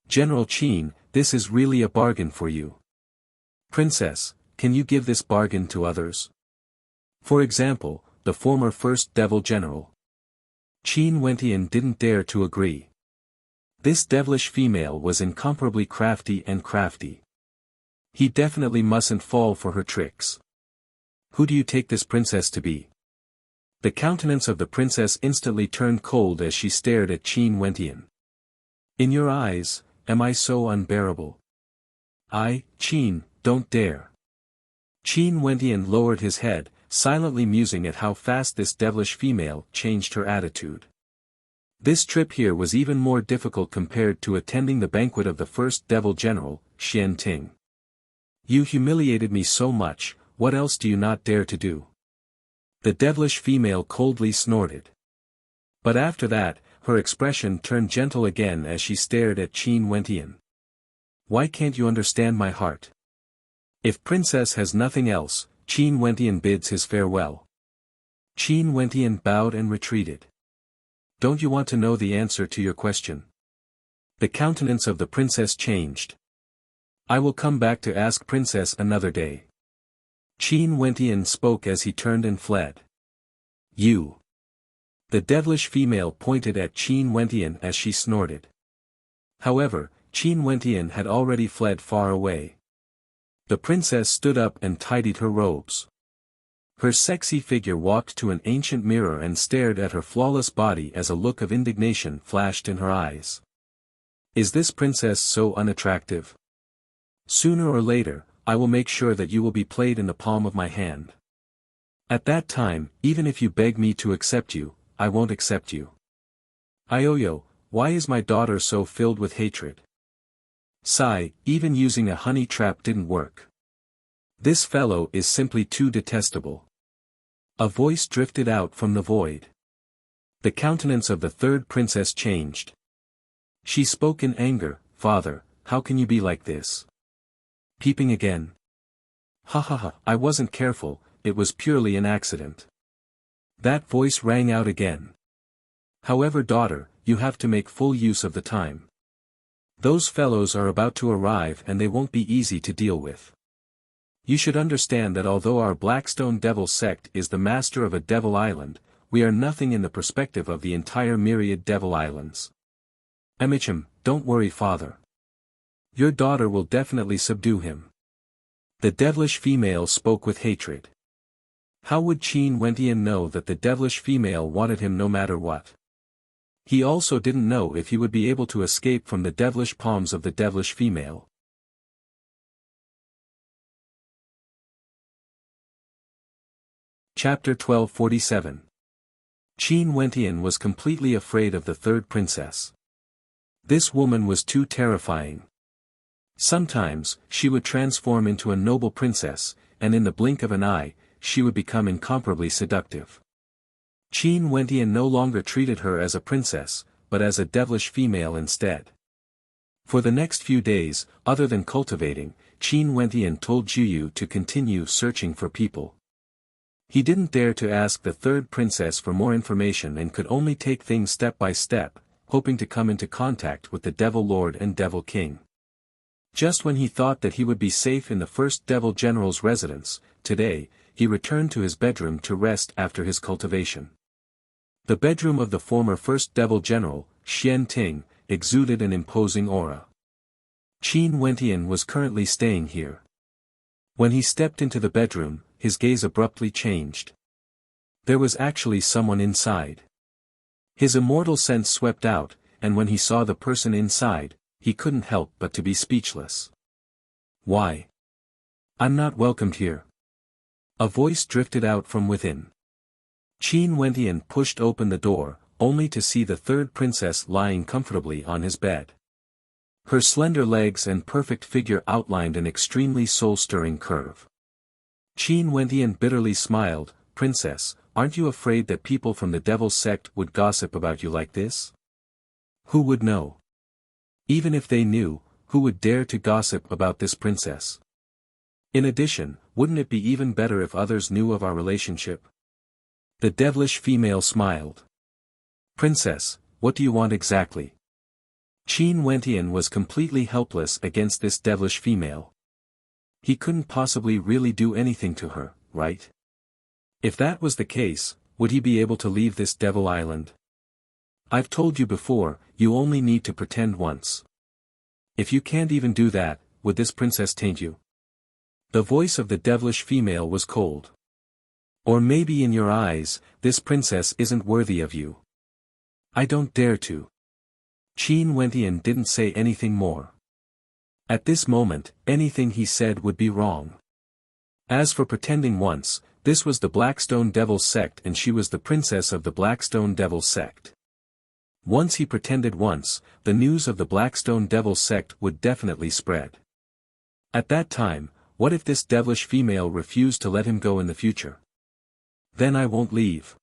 [SPEAKER 1] "General Qin, this is really a bargain for you. Princess, can you give this bargain to others? For example, the former first devil general." Qin Wentian didn't dare to agree. This devilish female was incomparably crafty and crafty. He definitely mustn't fall for her tricks. "Who do you take this princess to be?" The countenance of the princess instantly turned cold as she stared at Qin Wentian. "In your eyes, am I so unbearable? Qin, don't dare." Qin Wentian lowered his head, silently musing at how fast this devilish female changed her attitude. This trip here was even more difficult compared to attending the banquet of the first devil general, Xian Ting. "You humiliated me so much, what else do you not dare to do?" The devilish female coldly snorted. But after that, her expression turned gentle again as she stared at Qin Wentian. "Why can't you understand my heart?" If Princess has nothing else, Qin Wentian bids his farewell. Qin Wentian bowed and retreated. "Don't you want to know the answer to your question?" The countenance of the princess changed. "I will come back to ask Princess another day." Qin Wentian spoke as he turned and fled. "You." The devilish female pointed at Qin Wentian as she snorted. However, Qin Wentian had already fled far away. The princess stood up and tidied her robes. Her sexy figure walked to an ancient mirror and stared at her flawless body as a look of indignation flashed in her eyes. "Is this princess so unattractive? Sooner or later, I will make sure that you will be played in the palm of my hand. At that time, even if you beg me to accept you, I won't accept you." "Ioyo, why is my daughter so filled with hatred? Sigh, even using a honey trap didn't work. This fellow is simply too detestable." A voice drifted out from the void. The countenance of the third princess changed. She spoke in anger, "Father, how can you be like this? Peeping again? Ha ha ha, I wasn't careful, it was purely an accident." That voice rang out again. "However, daughter, you have to make full use of the time. Those fellows are about to arrive and they won't be easy to deal with. You should understand that although our Blackstone Devil sect is the master of a devil island, we are nothing in the perspective of the entire myriad devil islands. Don't worry, father. Your daughter will definitely subdue him." The devilish female spoke with hatred. How would Qin Wentian know that the devilish female wanted him no matter what? He also didn't know if he would be able to escape from the devilish palms of the devilish female. Chapter 1247. Qin Wentian was completely afraid of the third princess. This woman was too terrifying. Sometimes, she would transform into a noble princess, and in the blink of an eye, she would become incomparably seductive. Qin Wentian no longer treated her as a princess, but as a devilish female instead. For the next few days, other than cultivating, Qin Wentian told Juyu to continue searching for people. He didn't dare to ask the third princess for more information and could only take things step by step, hoping to come into contact with the Devil Lord and Devil King. Just when he thought that he would be safe in the first Devil General's residence, today, he returned to his bedroom to rest after his cultivation. The bedroom of the former first Devil General, Xian Ting, exuded an imposing aura. Qin Wentian was currently staying here. When he stepped into the bedroom, his gaze abruptly changed. There was actually someone inside. His immortal sense swept out, and when he saw the person inside, he couldn't help but to be speechless. Why? I'm not welcomed here. A voice drifted out from within. Qin Wentian pushed open the door, only to see the third princess lying comfortably on his bed. Her slender legs and perfect figure outlined an extremely soul-stirring curve. Qin Wentian bitterly smiled, "Princess, aren't you afraid that people from the Devil's sect would gossip about you like this? Who would know? Even if they knew, who would dare to gossip about this princess? In addition, wouldn't it be even better if others knew of our relationship?" The devilish female smiled. "Princess, what do you want exactly?" Qin Wentian was completely helpless against this devilish female. He couldn't possibly really do anything to her, right? If that was the case, would he be able to leave this devil island? I've told you before, you only need to pretend once. If you can't even do that, would this princess taint you? The voice of the devilish female was cold. Or maybe in your eyes, this princess isn't worthy of you. I don't dare to. Qin Wentian didn't say anything more. At this moment, anything he said would be wrong. As for pretending once, this was the Blackstone Devil sect and she was the princess of the Blackstone Devil sect. Once he pretended once, the news of the Blackstone Devil sect would definitely spread. At that time, what if this devilish female refused to let him go in the future? Then I won't leave.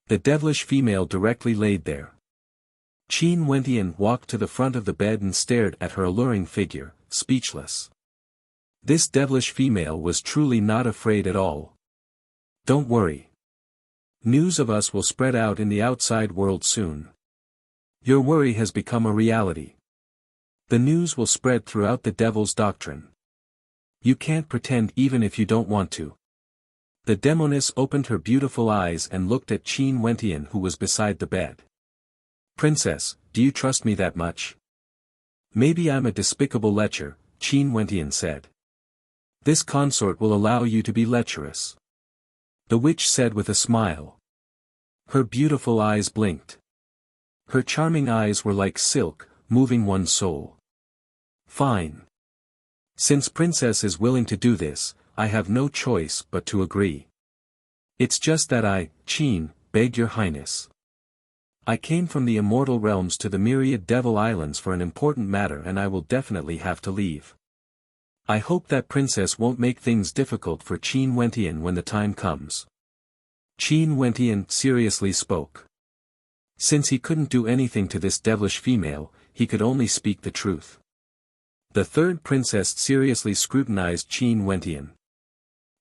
[SPEAKER 1] The devilish female directly laid there. Qin Wentian walked to the front of the bed and stared at her alluring figure, speechless. This devilish female was truly not afraid at all. Don't worry. News of us will spread out in the outside world soon. Your worry has become a reality. The news will spread throughout the devil's doctrine. You can't pretend even if you don't want to. The demoness opened her beautiful eyes and looked at Qin Wentian who was beside the bed. Princess, do you trust me that much? Maybe I'm a despicable lecher, Qin Wentian said. This consort will allow you to be lecherous. The witch said with a smile. Her beautiful eyes blinked. Her charming eyes were like silk, moving one's soul. Fine. Since Princess is willing to do this, I have no choice but to agree. It's just that I, Qin, beg your highness. I came from the Immortal realms to the myriad Devil Islands for an important matter and I will definitely have to leave. I hope that Princess won't make things difficult for Qin Wentian when the time comes. Qin Wentian seriously spoke. Since he couldn't do anything to this devilish female, he could only speak the truth. The third princess seriously scrutinized Qin Wentian.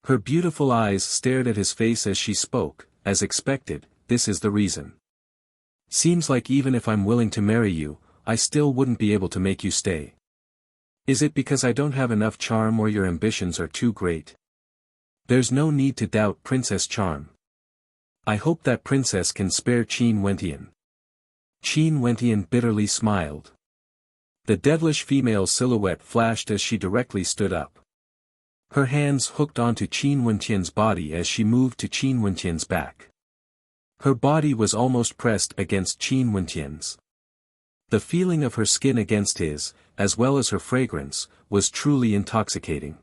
[SPEAKER 1] Her beautiful eyes stared at his face as she spoke, as expected, this is the reason. Seems like even if I'm willing to marry you, I still wouldn't be able to make you stay. Is it because I don't have enough charm or your ambitions are too great? There's no need to doubt Princess Charm. I hope that princess can spare Qin Wentian. Qin Wentian bitterly smiled. The devilish female silhouette flashed as she directly stood up. Her hands hooked onto Qin Wentian's body as she moved to Qin Wentian's back. Her body was almost pressed against Qin Wentian's. The feeling of her skin against his, as well as her fragrance, was truly intoxicating.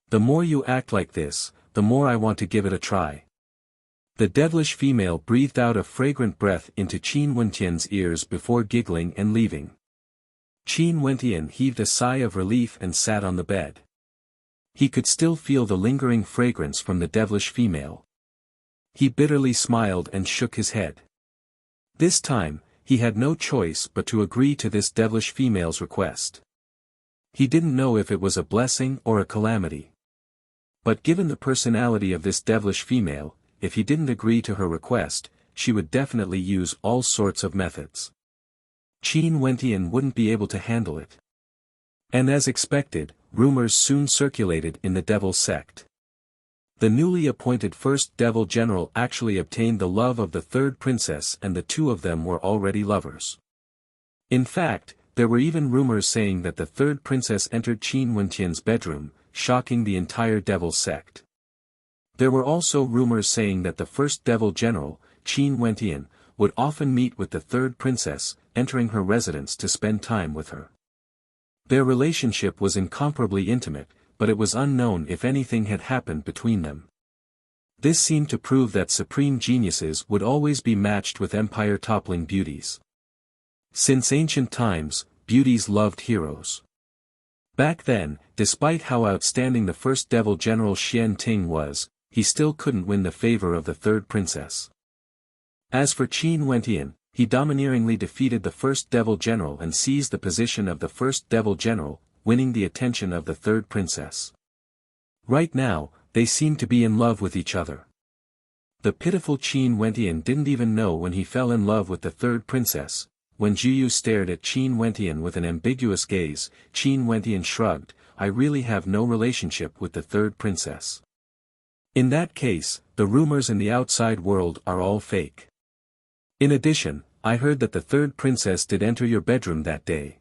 [SPEAKER 1] The more you act like this, the more I want to give it a try. The devilish female breathed out a fragrant breath into Qin Wentian's ears before giggling and leaving. Qin Wentian heaved a sigh of relief and sat on the bed. He could still feel the lingering fragrance from the devilish female. He bitterly smiled and shook his head. This time, he had no choice but to agree to this devilish female's request. He didn't know if it was a blessing or a calamity. But given the personality of this devilish female, if he didn't agree to her request, she would definitely use all sorts of methods. Qin Wentian wouldn't be able to handle it. And as expected, rumors soon circulated in the devil sect. The newly appointed first devil general actually obtained the love of the third princess, and the two of them were already lovers. In fact, there were even rumors saying that the third princess entered Qin Wentian's bedroom, shocking the entire devil sect. There were also rumors saying that the first devil general, Qin Wentian, would often meet with the third princess, entering her residence to spend time with her. Their relationship was incomparably intimate, but it was unknown if anything had happened between them. This seemed to prove that supreme geniuses would always be matched with empire-toppling beauties. Since ancient times, beauties loved heroes. Back then, despite how outstanding the first devil general Xian Ting was, he still couldn't win the favor of the third princess. As for Qin Wentian, he domineeringly defeated the first devil general and seized the position of the first devil general, winning the attention of the third princess. Right now, they seemed to be in love with each other. The pitiful Qin Wentian didn't even know when he fell in love with the third princess. When Juyu stared at Qin Wentian with an ambiguous gaze, Qin Wentian shrugged, "I really have no relationship with the third princess." In that case, the rumors in the outside world are all fake. In addition, I heard that the third princess did enter your bedroom that day.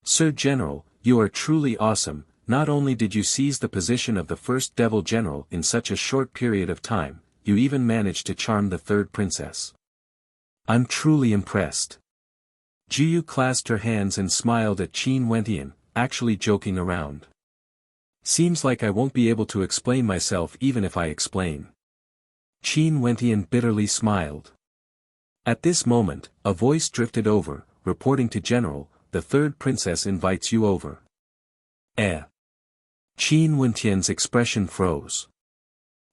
[SPEAKER 1] Sir General, you are truly awesome. Not only did you seize the position of the first devil general in such a short period of time, you even managed to charm the third princess. I'm truly impressed. Juyu clasped her hands and smiled at Qin Wentian, actually joking around. Seems like I won't be able to explain myself even if I explain. Qin Wentian bitterly smiled. At this moment, a voice drifted over, reporting to General, the third princess invites you over. Eh. Qin Wentian's expression froze.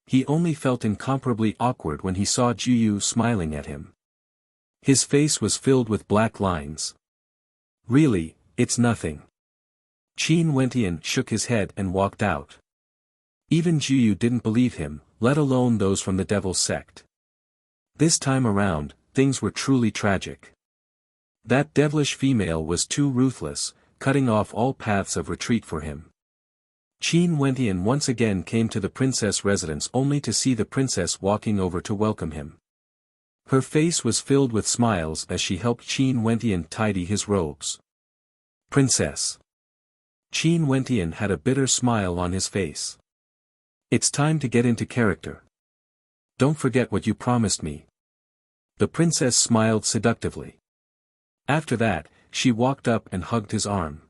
[SPEAKER 1] He only felt incomparably awkward when he saw Juyu smiling at him. His face was filled with black lines. Really, it's nothing. Qin Wentian shook his head and walked out. Even Juyu didn't believe him, let alone those from the devil sect. This time around, things were truly tragic. That devilish female was too ruthless, cutting off all paths of retreat for him. Qin Wentian once again came to the princess' residence only to see the princess walking over to welcome him. Her face was filled with smiles as she helped Qin Wentian tidy his robes. Princess. Qin Wentian had a bitter smile on his face. It's time to get into character. Don't forget what you promised me. The princess smiled seductively. After that, she walked up and hugged his arm.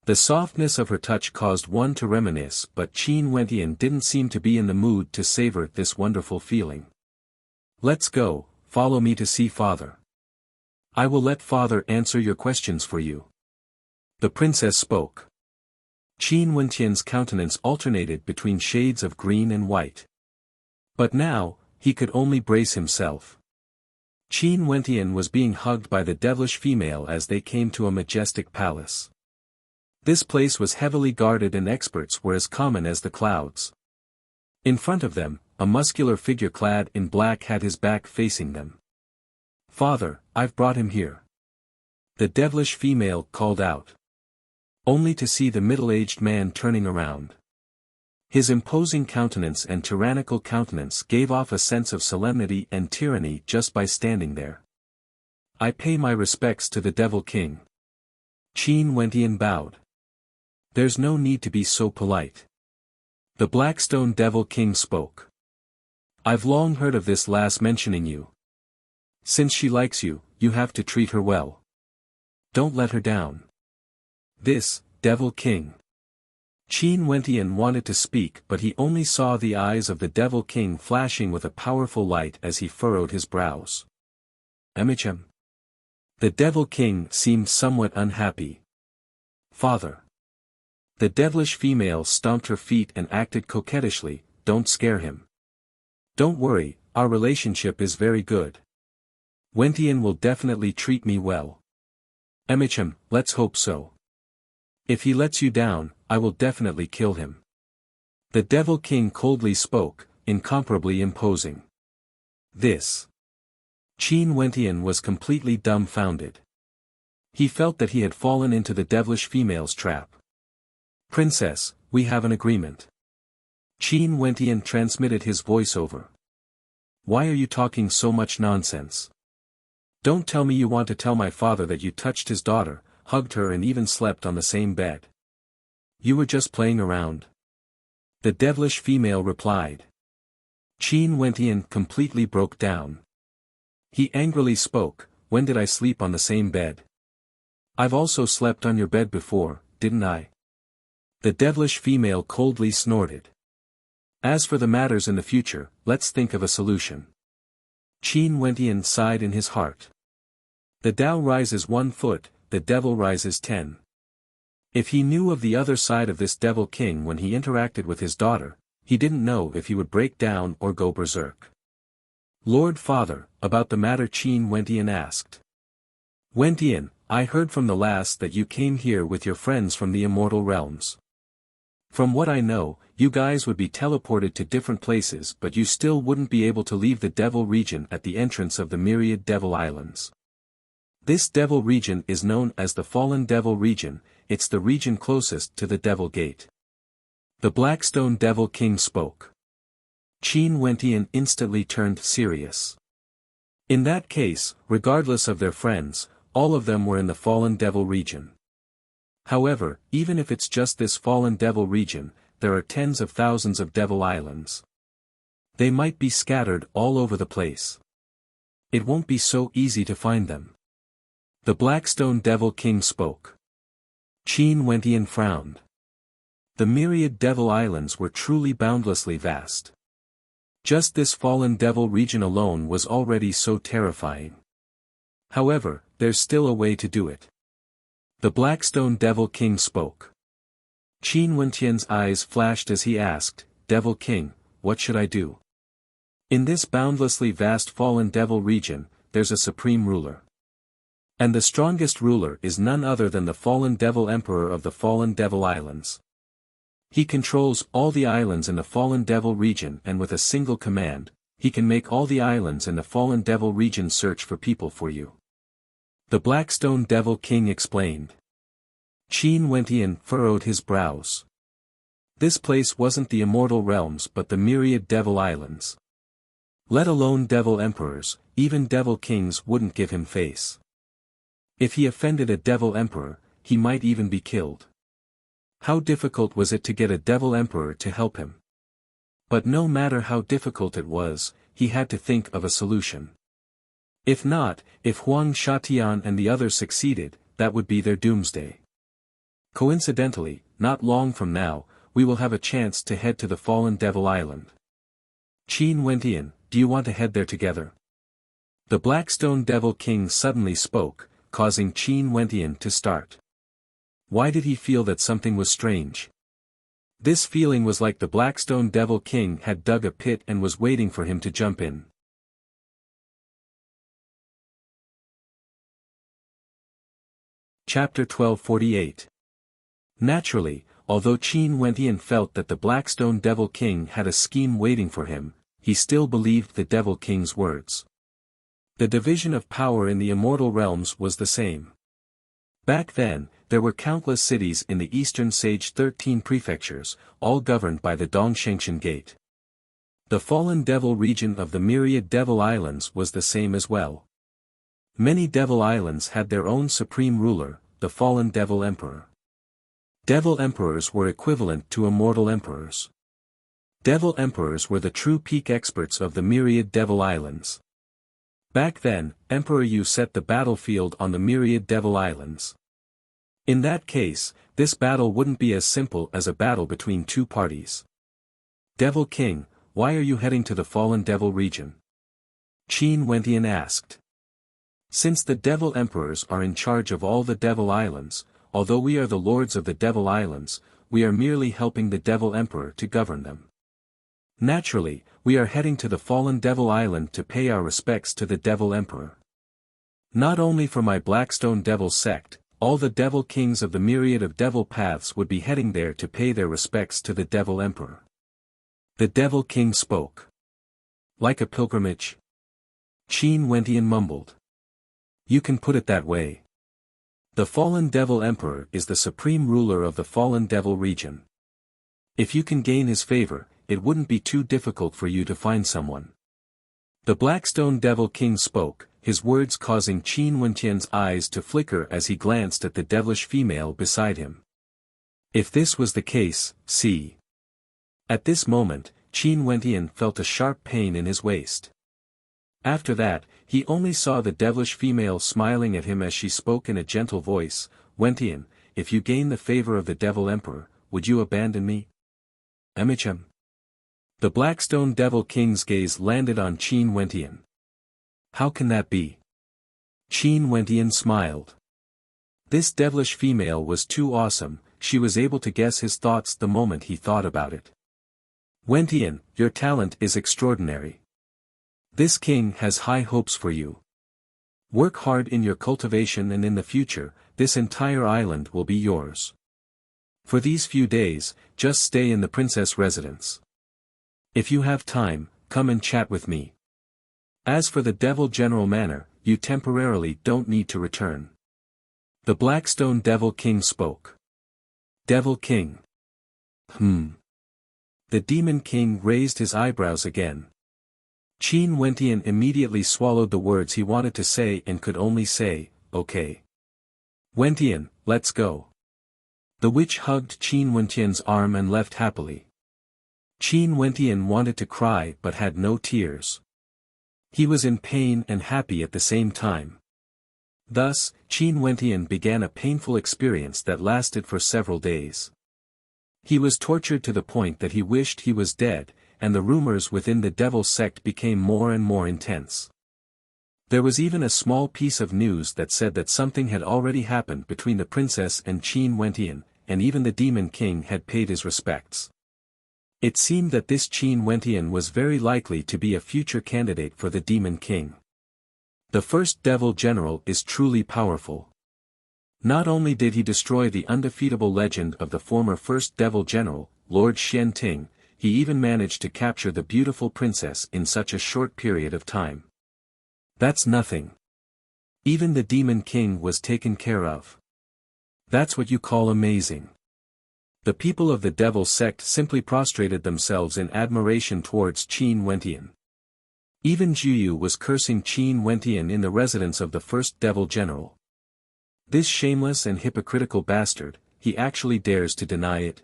[SPEAKER 1] The softness of her touch caused one to reminisce, but Qin Wentian didn't seem to be in the mood to savor this wonderful feeling. Let's go, follow me to see father. I will let father answer your questions for you. The princess spoke. Qin Wentian's countenance alternated between shades of green and white. But now, he could only brace himself. Qin Wentian was being hugged by the devilish female as they came to a majestic palace. This place was heavily guarded and experts were as common as the clouds. In front of them, a muscular figure clad in black had his back facing them. Father, I've brought him here. The devilish female called out. Only to see the middle-aged man turning around. His imposing countenance and tyrannical countenance gave off a sense of solemnity and tyranny just by standing there. I pay my respects to the Devil King. Qin Wentian bowed. There's no need to be so polite. The Blackstone Devil King spoke. I've long heard of this lass mentioning you. Since she likes you, you have to treat her well. Don't let her down. This, Devil King. Qin Wentian wanted to speak, but he only saw the eyes of the Devil King flashing with a powerful light as he furrowed his brows. Emichem. The Devil King seemed somewhat unhappy. Father. The devilish female stomped her feet and acted coquettishly. Don't scare him. Don't worry, our relationship is very good. Wentian will definitely treat me well. Emichem, let's hope so. If he lets you down, I will definitely kill him. The Devil King coldly spoke, incomparably imposing. This. Qin Wentian was completely dumbfounded. He felt that he had fallen into the devilish female's trap. Princess, we have an agreement. Qin Wentian transmitted his voiceover. Why are you talking so much nonsense? Don't tell me you want to tell my father that you touched his daughter, hugged her and even slept on the same bed. You were just playing around. The devilish female replied. Qin Wentian completely broke down. He angrily spoke, when did I sleep on the same bed? I've also slept on your bed before, didn't I? The devilish female coldly snorted. As for the matters in the future, let's think of a solution. Qin Wentian sighed in his heart. The Tao rises 1 foot, the devil rises 10. If he knew of the other side of this Devil King when he interacted with his daughter, he didn't know if he would break down or go berserk. Lord Father, about the matter Qin Wentian asked. Wentian, I heard from the last that you came here with your friends from the Immortal realms. From what I know, you guys would be teleported to different places but you still wouldn't be able to leave the Devil region at the entrance of the myriad Devil Islands. This Devil region is known as the Fallen Devil region, it's the region closest to the Devil Gate. The Blackstone Devil King spoke. Qin Wentian instantly turned serious. In that case, regardless of their friends, all of them were in the Fallen Devil region. However, even if it's just this Fallen Devil region, there are tens of thousands of Devil Islands. They might be scattered all over the place. It won't be so easy to find them. The Blackstone Devil King spoke. Qin Wentian frowned. The myriad Devil Islands were truly boundlessly vast. Just this Fallen Devil region alone was already so terrifying. However, there's still a way to do it. The Blackstone Devil King spoke. Qin Wentian's eyes flashed as he asked, Devil King, what should I do? In this boundlessly vast Fallen Devil region, there's a supreme ruler. And the strongest ruler is none other than the Fallen Devil Emperor of the Fallen Devil Islands. He controls all the islands in the Fallen Devil region and with a single command, he can make all the islands in the Fallen Devil region search for people for you. The Blackstone Devil King explained. Qin Wentian furrowed his brows. This place wasn't the Immortal realms but the myriad Devil Islands. Let alone Devil Emperors, even Devil Kings wouldn't give him face. If he offended a Devil Emperor, he might even be killed. How difficult was it to get a Devil Emperor to help him? But no matter how difficult it was, he had to think of a solution. If not, if Huang Shatian and the others succeeded, that would be their doomsday. Coincidentally, not long from now, we will have a chance to head to the Fallen Devil Island. Qin Wentian, do you want to head there together? The Blackstone Devil King suddenly spoke, causing Qin Wentian to start. Why did he feel that something was strange? This feeling was like the Blackstone Devil King had dug a pit and was waiting for him to jump in. Chapter 1248. Naturally, although Qin Wentian felt that the Blackstone Devil King had a scheme waiting for him, he still believed the Devil King's words. The division of power in the Immortal realms was the same. Back then, there were countless cities in the eastern Sage 13 prefectures, all governed by the Dongshengshan Gate. The Fallen Devil region of the myriad Devil Islands was the same as well. Many Devil Islands had their own supreme ruler, the Fallen Devil Emperor. Devil Emperors were equivalent to Immortal Emperors. Devil Emperors were the true peak experts of the myriad Devil Islands. Back then, Emperor Yu set the battlefield on the myriad Devil Islands. In that case, this battle wouldn't be as simple as a battle between two parties. Devil King, why are you heading to the Fallen Devil region? Qin Wentian asked. Since the Devil Emperors are in charge of all the Devil Islands, although we are the lords of the Devil Islands, we are merely helping the Devil Emperor to govern them. Naturally, we are heading to the Fallen Devil Island to pay our respects to the Devil Emperor. Not only for my Blackstone Devil sect, all the Devil Kings of the myriad of Devil Paths would be heading there to pay their respects to the Devil Emperor. The Devil King spoke. Like a pilgrimage? Qin Wentian mumbled. You can put it that way. The Fallen Devil Emperor is the supreme ruler of the Fallen Devil region. If you can gain his favor, it wouldn't be too difficult for you to find someone. The Blackstone Devil King spoke, his words causing Qin Wentian's eyes to flicker as he glanced at the devilish female beside him. If this was the case, see. At this moment, Qin Wentian felt a sharp pain in his waist. After that, he only saw the devilish female smiling at him as she spoke in a gentle voice, Wentian, if you gain the favor of the Devil Emperor, would you abandon me? Emichem. The Blackstone Devil King's gaze landed on Qin Wentian. How can that be? Qin Wentian smiled. This devilish female was too awesome, she was able to guess his thoughts the moment he thought about it. Wentian, your talent is extraordinary. This king has high hopes for you. Work hard in your cultivation and in the future, this entire island will be yours. For these few days, just stay in the princess residence. If you have time, come and chat with me. As for the Devil General Manor, you temporarily don't need to return. The Blackstone Devil King spoke. Devil King. The Demon King raised his eyebrows again. Qin Wentian immediately swallowed the words he wanted to say and could only say, okay. Wentian, let's go. The witch hugged Qin Wentian's arm and left happily. Qin Wentian wanted to cry but had no tears. He was in pain and happy at the same time. Thus, Qin Wentian began a painful experience that lasted for several days. He was tortured to the point that he wished he was dead, and the rumors within the Devil sect became more and more intense. There was even a small piece of news that said that something had already happened between the princess and Qin Wentian, and even the Demon King had paid his respects. It seemed that this Qin Wentian was very likely to be a future candidate for the Demon King. The first Devil General is truly powerful. Not only did he destroy the undefeatable legend of the former first Devil General, Lord Xian Ting, he even managed to capture the beautiful princess in such a short period of time. That's nothing. Even the Demon King was taken care of. That's what you call amazing. The people of the Devil sect simply prostrated themselves in admiration towards Qin Wentian. Even Juyu was cursing Qin Wentian in the residence of the first Devil General. This shameless and hypocritical bastard, he actually dares to deny it.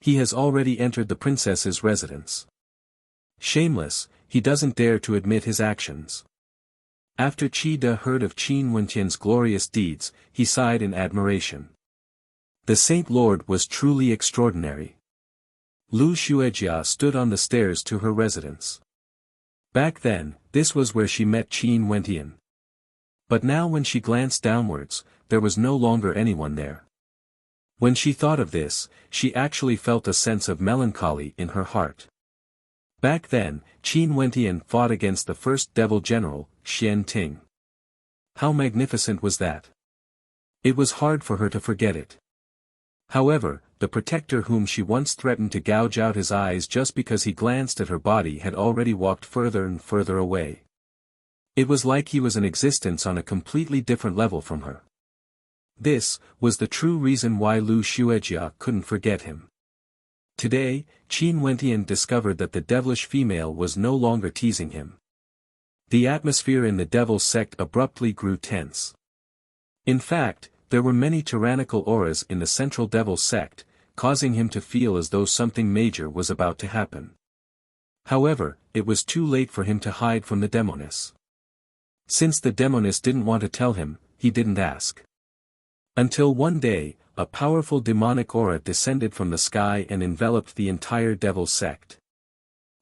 [SPEAKER 1] He has already entered the princess's residence. Shameless, he doesn't dare to admit his actions. After Qi De heard of Qin Wentian's glorious deeds, he sighed in admiration. The Saint Lord was truly extraordinary. Lu Xuejia stood on the stairs to her residence. Back then, this was where she met Qin Wentian. But now when she glanced downwards, there was no longer anyone there. When she thought of this, she actually felt a sense of melancholy in her heart. Back then, Qin Wentian fought against the first Devil General, Xian Ting. How magnificent was that? It was hard for her to forget it. However, the protector whom she once threatened to gouge out his eyes just because he glanced at her body had already walked further and further away. It was like he was an existence on a completely different level from her. This was the true reason why Lu Xuejia couldn't forget him. Today, Qin Wentian discovered that the devilish female was no longer teasing him. The atmosphere in the Devil sect abruptly grew tense. In fact, there were many tyrannical auras in the central Devil sect, causing him to feel as though something major was about to happen. However, it was too late for him to hide from the demoness. Since the demoness didn't want to tell him, he didn't ask. Until one day, a powerful demonic aura descended from the sky and enveloped the entire devil sect.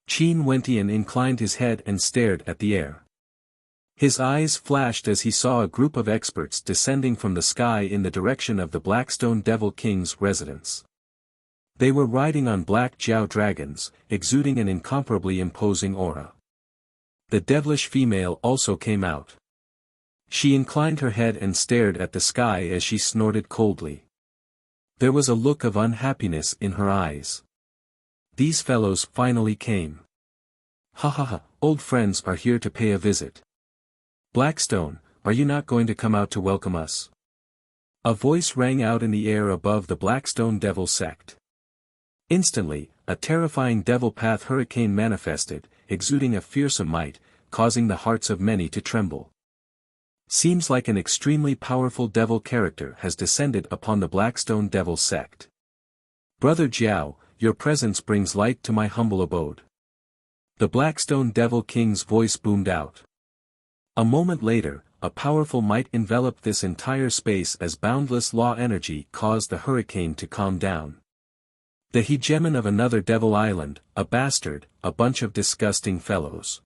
[SPEAKER 1] Qin Wentian inclined his head and stared at the air. His eyes flashed as he saw a group of experts descending from the sky in the direction of the Blackstone Devil King's residence. They were riding on black Jiao dragons, exuding an incomparably imposing aura. The devilish female also came out. She inclined her head and stared at the sky as she snorted coldly. There was a look of unhappiness in her eyes. These fellows finally came. Ha ha ha, old friends are here to pay a visit. Blackstone, are you not going to come out to welcome us? A voice rang out in the air above the Blackstone Devil sect. Instantly, a terrifying devil path hurricane manifested, exuding a fearsome might, causing the hearts of many to tremble. Seems like an extremely powerful devil character has descended upon the Blackstone Devil sect. Brother Jiao, your presence brings light to my humble abode. The Blackstone Devil King's voice boomed out. A moment later, a powerful might enveloped this entire space as boundless law energy caused the hurricane to calm down. The hegemon of another devil island, a bastard, a bunch of disgusting fellows.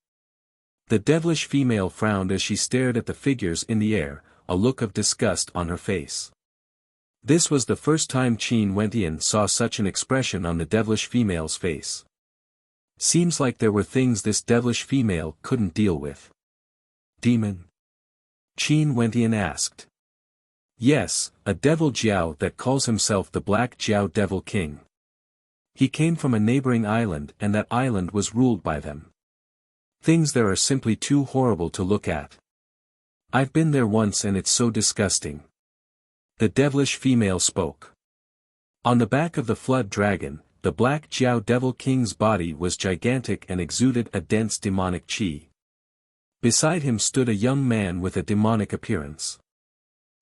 [SPEAKER 1] The devilish female frowned as she stared at the figures in the air, a look of disgust on her face. This was the first time Qin Wentian saw such an expression on the devilish female's face. Seems like there were things this devilish female couldn't deal with. Demon? Qin Wentian asked. Yes, a devil Jiao that calls himself the Black Jiao Devil King. He came from a neighboring island and that island was ruled by them. Things there are simply too horrible to look at. I've been there once and it's so disgusting. The devilish female spoke. On the back of the flood dragon, the Black Jiao Devil King's body was gigantic and exuded a dense demonic qi. Beside him stood a young man with a demonic appearance.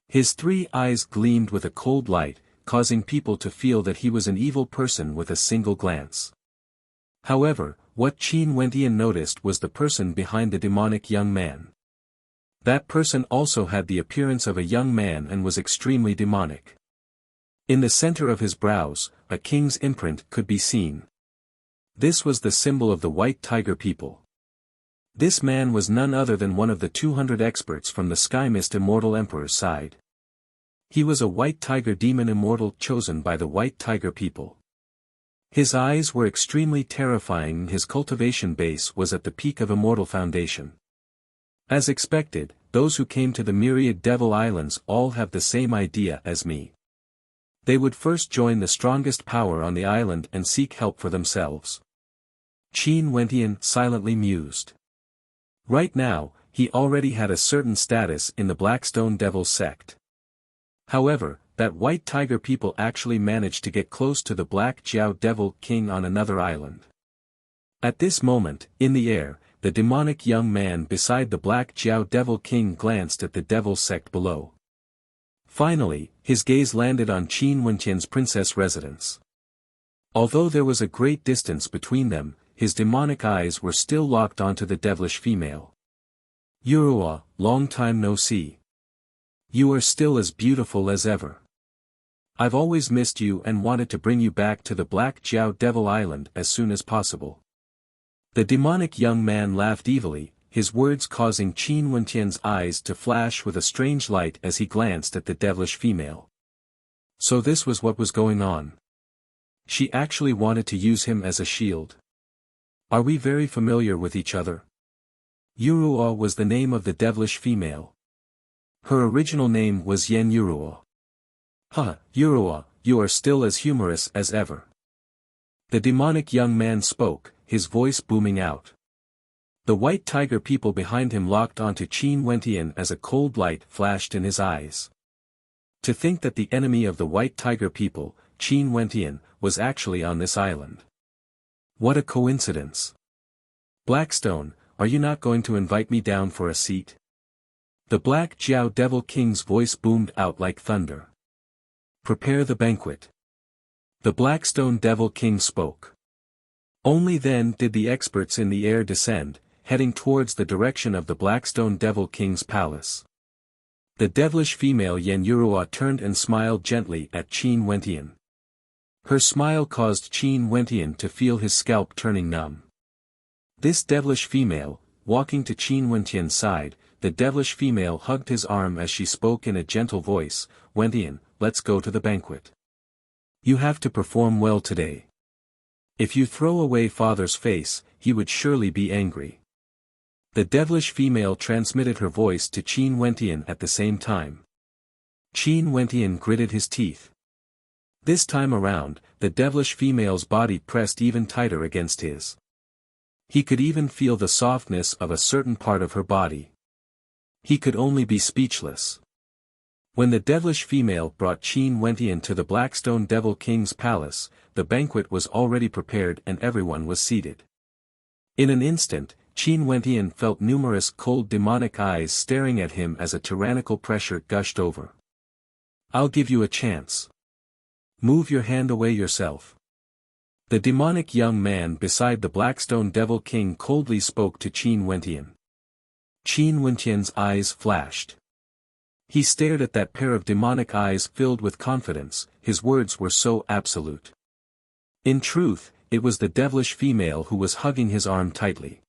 [SPEAKER 1] His 3 eyes gleamed with a cold light, causing people to feel that he was an evil person with a single glance. However, what Qin Wentian noticed was the person behind the demonic young man. That person also had the appearance of a young man and was extremely demonic. In the center of his brows, a king's imprint could be seen. This was the symbol of the White Tiger people. This man was none other than one of the 200 experts from the Skymist Immortal Emperor's side. He was a White Tiger demon immortal chosen by the White Tiger people. His eyes were extremely terrifying and his cultivation base was at the peak of Immortal Foundation. As expected, those who came to the myriad Devil Islands all have the same idea as me. They would first join the strongest power on the island and seek help for themselves. Qin Wentian silently mused. Right now, he already had a certain status in the Blackstone Devil sect. However, that White Tiger people actually managed to get close to the Black Jiao Devil King on another island. At this moment, in the air, the demonic young man beside the Black Jiao Devil King glanced at the devil sect below. Finally, his gaze landed on Qin Wentian's princess residence. Although there was a great distance between them, his demonic eyes were still locked onto the devilish female. Yurua, long time no see. You are still as beautiful as ever. I've always missed you and wanted to bring you back to the Black Jiao Devil Island as soon as possible. The demonic young man laughed evilly, his words causing Qin Wentian's eyes to flash with a strange light as he glanced at the devilish female. So this was what was going on. She actually wanted to use him as a shield. Are we very familiar with each other? Yurua was the name of the devilish female. Her original name was Yen Yurua. Ha, Yurua, you are still as humorous as ever. The demonic young man spoke, his voice booming out. The White Tiger people behind him locked onto Qin Wentian as a cold light flashed in his eyes. To think that the enemy of the White Tiger people, Qin Wentian, was actually on this island. What a coincidence. Blackstone, are you not going to invite me down for a seat? The Black Jiao Devil King's voice boomed out like thunder. Prepare the banquet. The Blackstone Devil King spoke. Only then did the experts in the air descend, heading towards the direction of the Blackstone Devil King's palace. The devilish female Yen Yurua turned and smiled gently at Qin Wentian. Her smile caused Qin Wentian to feel his scalp turning numb. This devilish female, walking to Qin Wentian's side, the devilish female hugged his arm as she spoke in a gentle voice, "Wentian, let's go to the banquet. You have to perform well today. If you throw away father's face, he would surely be angry." The devilish female transmitted her voice to Qin Wentian at the same time. Qin Wentian gritted his teeth. This time around, the devilish female's body pressed even tighter against his. He could even feel the softness of a certain part of her body. He could only be speechless. When the devilish female brought Qin Wentian to the Blackstone Devil King's palace, the banquet was already prepared and everyone was seated. In an instant, Qin Wentian felt numerous cold demonic eyes staring at him as a tyrannical pressure gushed over. "I'll give you a chance. Move your hand away yourself." The demonic young man beside the Blackstone Devil King coldly spoke to Qin Wentian. Qin Wentian's eyes flashed. He stared at that pair of demonic eyes filled with confidence, his words were so absolute. In truth, it was the devilish female who was hugging his arm tightly.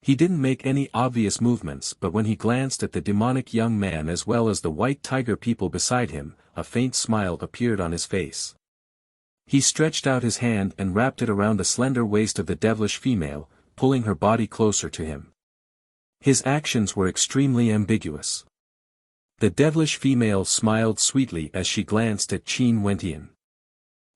[SPEAKER 1] He didn't make any obvious movements, but when he glanced at the demonic young man as well as the white tiger people beside him, a faint smile appeared on his face. He stretched out his hand and wrapped it around the slender waist of the devilish female, pulling her body closer to him. His actions were extremely ambiguous. The devilish female smiled sweetly as she glanced at Qin Wentian.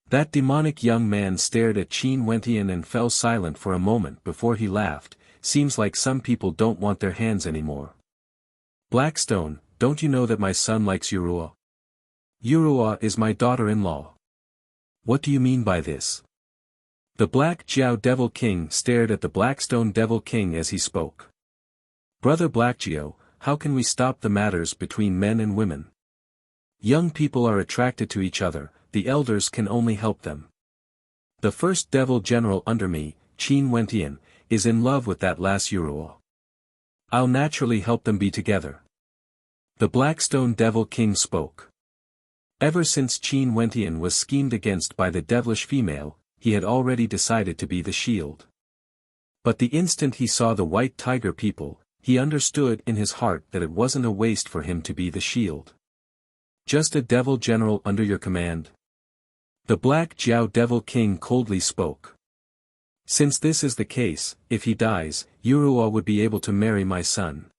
[SPEAKER 1] That demonic young man stared at Qin Wentian and fell silent for a moment before he laughed. "Seems like some people don't want their hands anymore. Blackstone, don't you know that my son likes Yurua? Yurua is my daughter-in-law. What do you mean by this?" The Black Jiao Devil King stared at the Blackstone Devil King as he spoke. "Brother Black Jiao, how can we stop the matters between men and women? Young people are attracted to each other, the elders can only help them. The first devil general under me, Qin Wentian, is in love with that last Yurua. I'll naturally help them be together." The Blackstone Devil King spoke. Ever since Qin Wentian was schemed against by the devilish female, he had already decided to be the shield. But the instant he saw the white tiger people, he understood in his heart that it wasn't a waste for him to be the shield. "Just a devil general under your command?" The Black Jiao Devil King coldly spoke. "Since this is the case, if he dies, Yurua would be able to marry my son.